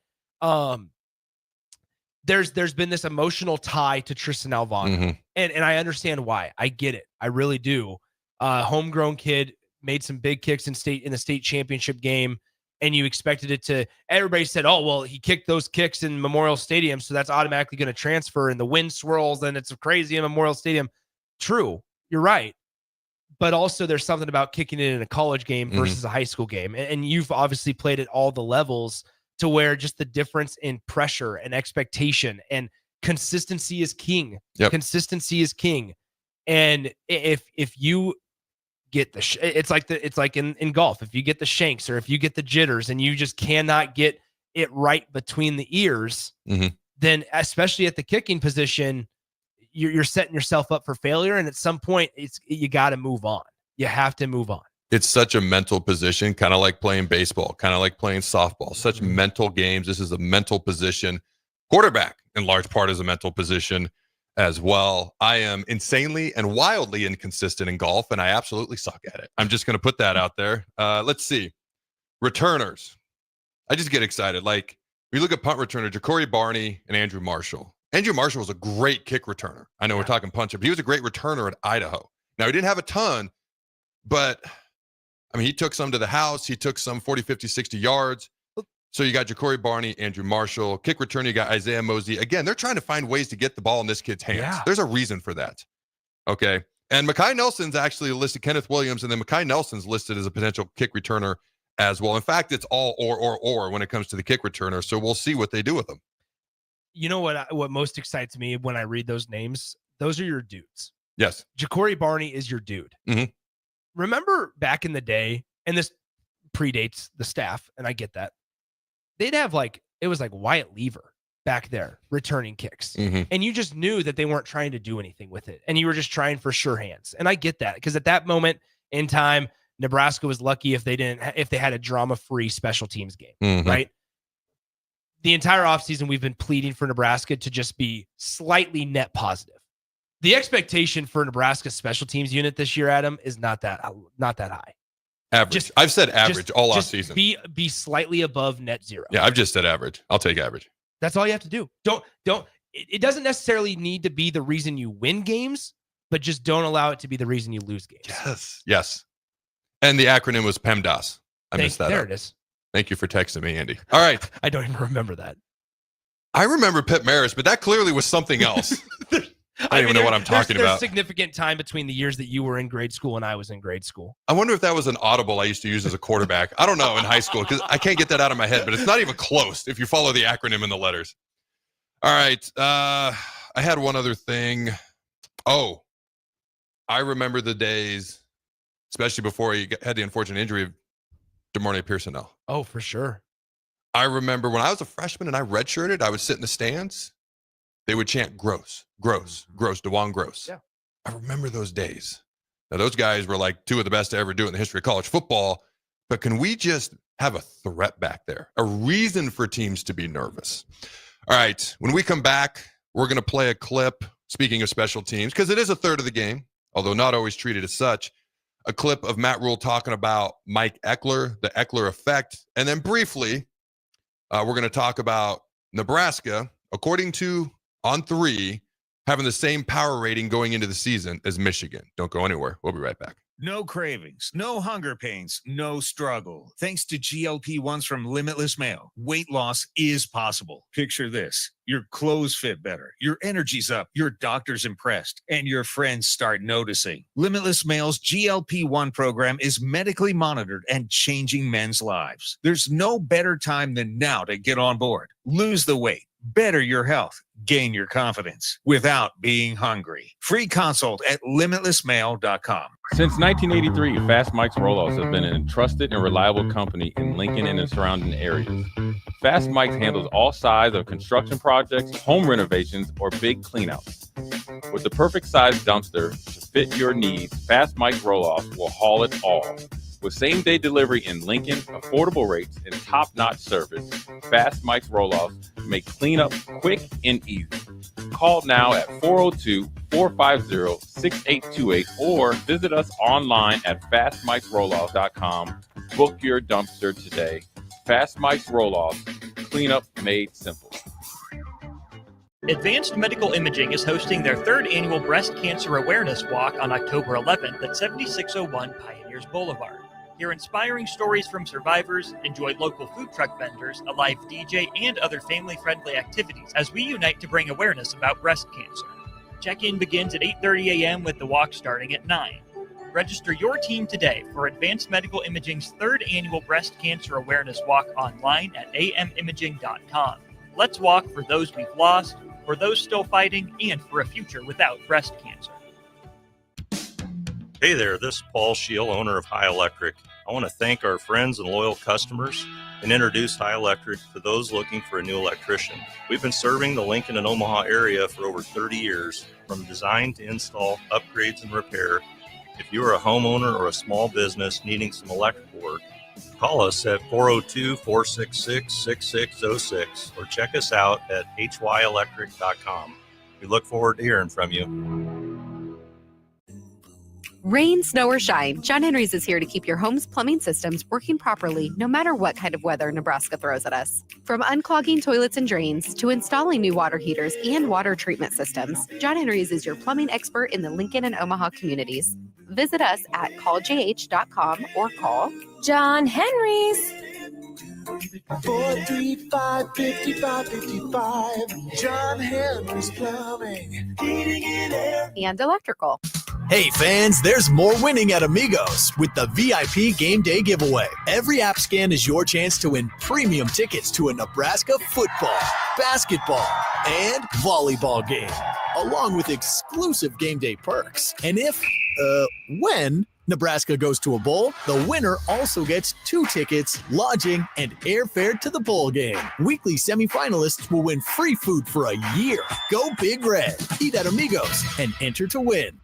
there's been this emotional tie to Tristan Alvano, and I understand why. I get it. I really do. Homegrown kid, made some big kicks in the state championship game, and you expected it to. Everybody said, "Oh, well, he kicked those kicks in Memorial Stadium, so that's automatically going to transfer." And the wind swirls, and it's crazy in Memorial Stadium. True, you're right. But also, there's something about kicking it in a college game versus a high school game, and you've obviously played at all the levels to where just the difference in pressure and expectation and consistency is king. Consistency is king, and if you get it's like in golf. If you get the shanks or if you get the jitters and you just cannot get it right between the ears, then especially at the kicking position, you're setting yourself up for failure. And at some point, you got to move on. You have to move on. It's such a mental position, kind of like playing baseball, kind of like playing softball. Such mental games. This is a mental position. Quarterback, in large part, is a mental position as well. I am insanely and wildly inconsistent in golf, and I absolutely suck at it. I'm just going to put that out there. Let's see. Returners. I just get excited. Like, We look at punt returner, Ja'Cory Barney and Andrew Marshall. Andrew Marshall was a great kick returner. I know we're talking punch up, but he was a great returner at Idaho. Now, he didn't have a ton, but, I mean, he took some to the house. He took some 40, 50, 60 yards. So you got Ja'Cory Barney, Andrew Marshall. Kick returner, you got Isaiah Mosey. Again, they're trying to find ways to get the ball in this kid's hands. Yeah. There's a reason for that. Okay. And Mekhi Nelson's actually listed, Kenneth Williams, and then Mekhi Nelson's listed as a potential kick returner as well. In fact, it's all or when it comes to the kick returner. So we'll see what they do with them. You know what most excites me when I read those names? Those are your dudes. Yes. Ja'Cory Barney is your dude. Mm-hmm. Remember back in the day, and this predates the staff, and I get that. They'd have it was like Wyatt Lever back there returning kicks. Mm-hmm. And you just knew that they weren't trying to do anything with it. And you were just trying for sure hands. And I get that because at that moment in time, Nebraska was lucky if they had a drama-free special teams game, mm-hmm. right? The entire offseason, we've been pleading for Nebraska to just be slightly net positive. The expectation for Nebraska's special teams unit this year, Adam, is not that high. Average. I've said average all offseason. Be slightly above net zero. Yeah, I've just said average. I'll take average. That's all you have to do. It doesn't necessarily need to be the reason you win games, but just don't allow it to be the reason you lose games. Yes. And the acronym was PEMDAS. I missed that. There it is. Thank you for texting me, Andy. All right. I don't even remember that. I remember Pip Maris, but that clearly was something else. I don't even know what I'm talking about. There's significant time between the years that you were in grade school and I was in grade school. I wonder if that was an audible I used to use as a quarterback. I don't know, in high school, because I can't get that out of my head, but it's not even close if you follow the acronym and the letters. All right. I had one other thing. Oh, I remember the days, especially before he had the unfortunate injury of DeMornay Pearsonell. Oh, for sure. I remember when I was a freshman and I redshirted, I would sit in the stands. They would chant gross, DeJuan Gross. Yeah. I remember those days. Now, those guys were like two of the best to ever do it in the history of college football. But can we just have a threat back there? A reason for teams to be nervous. All right. When we come back, we're going to play a clip, speaking of special teams, because it is a third of the game, although not always treated as such. A clip of Matt Rule talking about Mike Ekeler, the Ekeler effect. And then briefly, we're going to talk about Nebraska, according to On 3, having the same power rating going into the season as Michigan. Don't go anywhere. We'll be right back. No cravings, no hunger pains, no struggle. Thanks to GLP-1s from Limitless Mail, weight loss is possible. Picture this. Your clothes fit better, your energy's up, your doctor's impressed, and your friends start noticing. Limitless Mail's GLP-1 program is medically monitored and changing men's lives. There's no better time than now to get on board. Lose the weight, better your health, gain your confidence without being hungry. Free consult at limitlessmail.com. Since 1983, Fast Mike's Rollouts have been a trusted and reliable company in Lincoln and the surrounding areas. Fast Mike's handles all sides of construction projects, home renovations, or big cleanouts. With the perfect size dumpster to fit your needs, Fast Mike's Rollouts will haul it all. With same-day delivery in Lincoln, affordable rates, and top-notch service, Fast Mike's Rollouts make cleanup quick and easy. Call now at 402-450-6828 or visit us online at fastmikesrollouts.com. Book your dumpster today. Fast Mike's Rollouts, cleanup made simple. Advanced Medical Imaging is hosting their third annual Breast Cancer Awareness Walk on October 11th at 7601 Pioneers Boulevard. Hear inspiring stories from survivors, enjoy local food truck vendors, a live DJ, and other family-friendly activities as we unite to bring awareness about breast cancer. Check-in begins at 8:30 a.m. with the walk starting at 9. Register your team today for Advanced Medical Imaging's third annual Breast Cancer Awareness Walk online at amimaging.com. Let's walk for those we've lost, for those still fighting, and for a future without breast cancer. Hey there, this is Paul Scheel, owner of High Electric. I want to thank our friends and loyal customers and introduce High Electric to those looking for a new electrician. We've been serving the Lincoln and Omaha area for over 30 years, from design to install, upgrades, and repair. If you are a homeowner or a small business needing some electrical work, call us at 402-466-6606 or check us out at hyelectric.com. We look forward to hearing from you. Rain, snow, or shine, John Henry's is here to keep your home's plumbing systems working properly no matter what kind of weather Nebraska throws at us. From unclogging toilets and drains to installing new water heaters and water treatment systems, John Henry's is your plumbing expert in the Lincoln and Omaha communities. Visit us at calljh.com or call John Henry's. 435-5555. John Henry's Plumbing, Heating and Air. And electrical. Hey fans, there's more winning at Amigos with the VIP Game Day giveaway. Every app scan is your chance to win premium tickets to a Nebraska football, basketball, and volleyball game, along with exclusive game day perks. And when Nebraska goes to a bowl, the winner also gets 2 tickets, lodging, and airfare to the bowl game. Weekly semifinalists will win free food for a year. Go Big Red. Eat at Amigos and enter to win.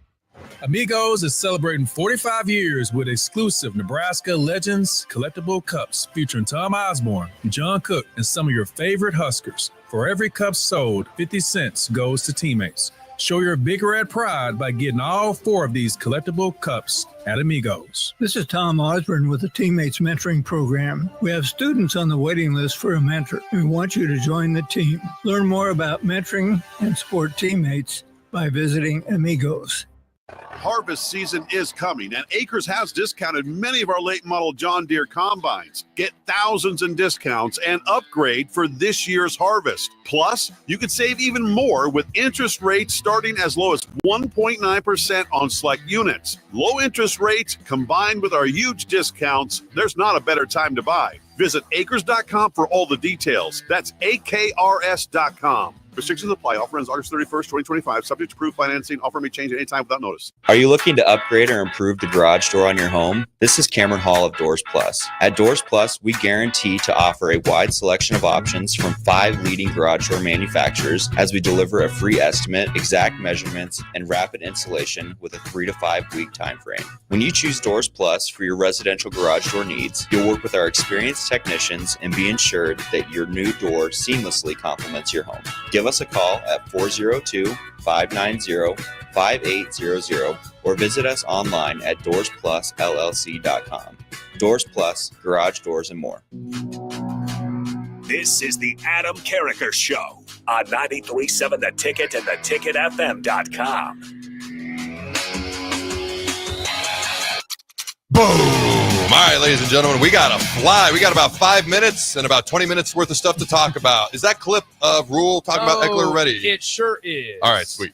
Amigos is celebrating 45 years with exclusive Nebraska Legends collectible cups featuring Tom Osborne, John Cook, and some of your favorite Huskers. For every cup sold, 50 cents goes to teammates. Show your Big Red pride by getting all 4 of these collectible cups at Amigos. This is Tom Osborne with the Teammates Mentoring Program. We have students on the waiting list for a mentor, and we want you to join the team. Learn more about mentoring and support teammates by visiting Amigos. Harvest season is coming, and Acres has discounted many of our late model John Deere combines. Get thousands in discounts and upgrade for this year's harvest. Plus, you could save even more with interest rates starting as low as 1.9% on select units. Low interest rates combined with our huge discounts, there's not a better time to buy. Visit acres.com for all the details. That's AKRS.com. Restrictions apply. Offer ends August 31st, 2025. Subject to approved financing. Offer may change at any time without notice. Are you looking to upgrade or improve the garage door on your home? This is Cameron Hall of Doors Plus. At Doors Plus, we guarantee to offer a wide selection of options from 5 leading garage door manufacturers as we deliver a free estimate, exact measurements, and rapid installation with a 3 to 5 week time frame. When you choose Doors Plus for your residential garage door needs, you'll work with our experienced technicians and be ensured that your new door seamlessly complements your home. Give us a call at 402-590-5800 or visit us online at doorsplusllc.com. Doors Plus, garage doors and more. This is the Adam Carriker Show on 93.7 The Ticket and theticketfm.com. Boom! All right, ladies and gentlemen, we got to fly. We got about 5 minutes and about 20 minutes worth of stuff to talk about. Is that clip of Rule talking about Ekeler ready? It sure is. All right, sweet.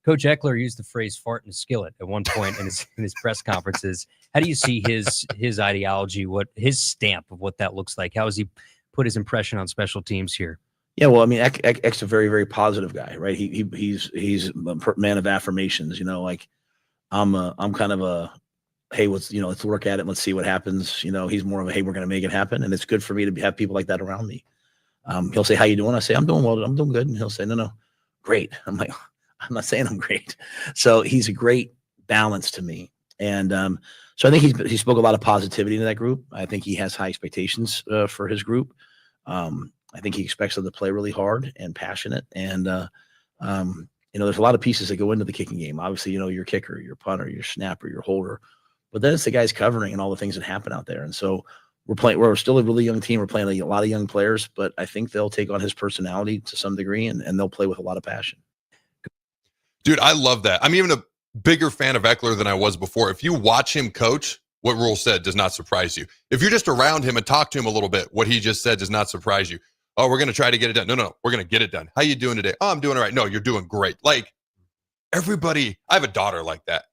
Coach Ekeler used the phrase "fart in a skillet" at one point in his press conferences. How do you see his ideology? What his stamp of what that looks like? How has he put his impression on special teams here? Yeah, well, I mean, Ek's a very, very positive guy, right? He's a man of affirmations. You know, like I'm kind of a, hey, let's work at it. Let's see what happens. You know, he's more of a, hey, we're going to make it happen. And it's good for me to have people like that around me. He'll say, how you doing? I say, I'm doing well. I'm doing good. And he'll say, no, great. I'm like, I'm not saying I'm great. So he's a great balance to me. And so I think he spoke a lot of positivity to that group. I think he has high expectations for his group. I think he expects them to play really hard and passionate. And, there's a lot of pieces that go into the kicking game. Obviously, your kicker, your punter, your snapper, your holder. But then it's the guys covering and all the things that happen out there. And so we're still a really young team. We're playing a lot of young players, but I think they'll take on his personality to some degree and they'll play with a lot of passion. Dude, I love that. I'm even a bigger fan of Ekeler than I was before. If you watch him coach, what Rule said does not surprise you. If you're just around him and talk to him a little bit, what he just said does not surprise you. Oh, we're going to try to get it done. No, we're going to get it done. How you doing today? Oh, I'm doing all right. No, you're doing great. Like everybody, I have a daughter like that.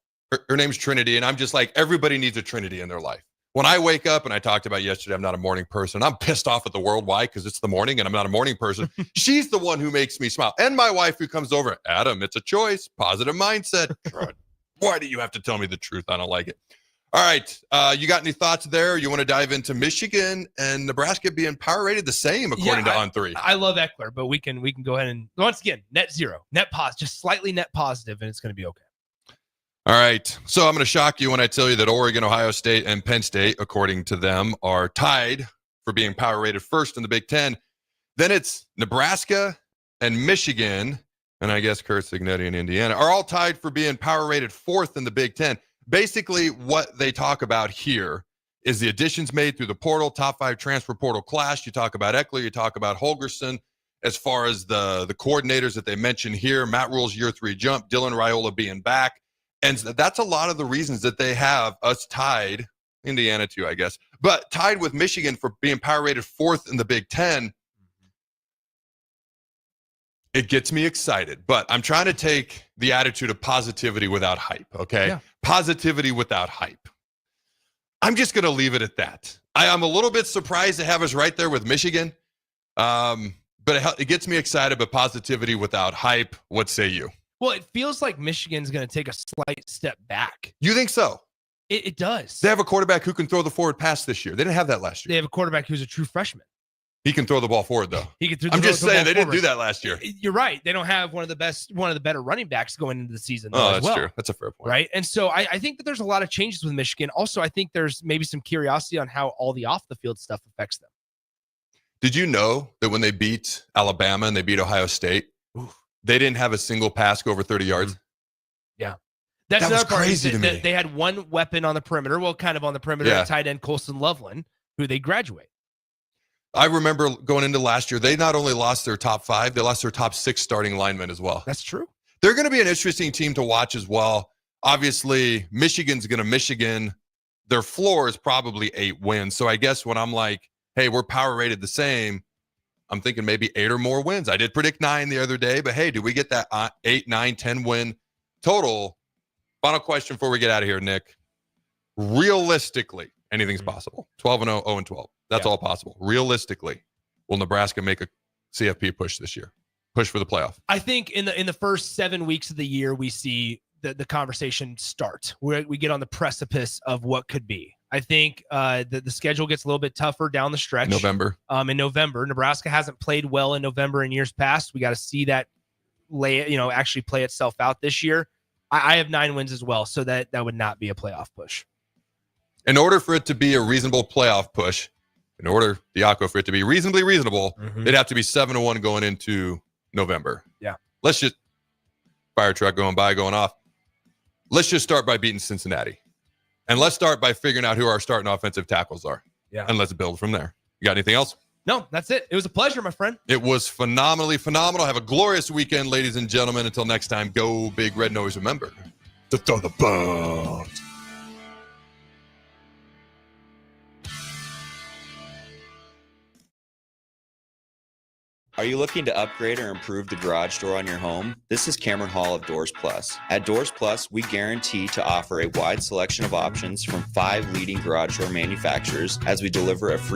Her name's Trinity, and I'm just like, everybody needs a Trinity in their life. When I wake up, and I talked about yesterday, I'm not a morning person. I'm pissed off at the world. Why? Because it's the morning, and I'm not a morning person. She's the one who makes me smile. And my wife who comes over, Adam, it's a choice, positive mindset. God, why do you have to tell me the truth? I don't like it. All right, you got any thoughts there? You want to dive into Michigan and Nebraska being power rated the same according to On3? I love Ekeler, but we can go ahead and once again net zero, net positive, just slightly net positive, and it's going to be okay. All right, so I'm going to shock you when I tell you that Oregon, Ohio State, and Penn State, according to them, are tied for being power rated first in the Big Ten. Then it's Nebraska and Michigan, and I guess Kurt Signetti and Indiana are all tied for being power rated fourth in the Big Ten. basically what they talk about here is the additions made through the portal, top 5 transfer portal class. You talk about Ekeler, you talk about Holgerson. As far as the coordinators that they mentioned here, Matt Rule's year 3 jump, Dylan Raiola being back. And that's a lot of the reasons that they have us tied, Indiana too, I guess, but tied with Michigan for being power rated 4th in the Big Ten. It gets me excited, but I'm trying to take the attitude of positivity without hype, okay? Yeah. Positivity without hype. I'm just going to leave it at that. I'm a little bit surprised to have us right there with Michigan, but it gets me excited, but positivity without hype. What say you? Well, it feels like Michigan's going to take a slight step back. You think so? It does. They have a quarterback who can throw the forward pass this year. They didn't have that last year. They have a quarterback who's a true freshman. He can throw the ball forward, though. He can throw I'm just saying they didn't forward. do that last year. You're right. They don't have one of the better running backs going into the season. Oh, that's true. That's a fair point. Right. And so I think that there's a lot of changes with Michigan. Also, I think there's maybe some curiosity on how all the off the field stuff affects them. Did you know that when they beat Alabama and they beat Ohio State, they didn't have a single pass go over 30 yards? Yeah. That's that was another part. crazy to me. They had one weapon on the perimeter. Well, kind of on the perimeter, Yeah. tight end Colson Loveland, who they graduate. I remember going into last year, they not only lost their top 5, they lost their top 6 starting linemen as well. That's true. They're going to be an interesting team to watch as well. Obviously, Michigan's going to Michigan. Their floor is probably 8 wins. So I guess when I'm like, hey, we're power rated the same, I'm thinking maybe 8 or more wins. I did predict 9 the other day, but hey, do we get that 8, 9, 10 win total? Final question before we get out of here, Nick. Realistically, anything's possible. 12-0, 0-12. That's all possible. Realistically, will Nebraska make a CFP push this year? Push for the playoff? I think in the first 7 weeks of the year, we see the conversation start. We get on the precipice of what could be. I think the schedule gets a little bit tougher down the stretch. In November, Nebraska hasn't played well in November in years past. We got to see that actually play itself out this year. I have 9 wins as well, so that would not be a playoff push. In order for it to be a reasonable playoff push, for it to be reasonably reasonable, it'd have to be 7-1 going into November. Yeah. Let's just fire truck going off. Let's just start by beating Cincinnati. And let's start by figuring out who our starting offensive tackles are. Yeah. And let's build from there. You got anything else? No, that's it. It was a pleasure, my friend. It was phenomenally phenomenal. Have a glorious weekend, ladies and gentlemen. Until next time, go Big Red. And always remember to throw the ball. Are you looking to upgrade or improve the garage door on your home? This is Cameron Hall of Doors Plus. At Doors Plus, we guarantee to offer a wide selection of options from 5 leading garage door manufacturers as we deliver a free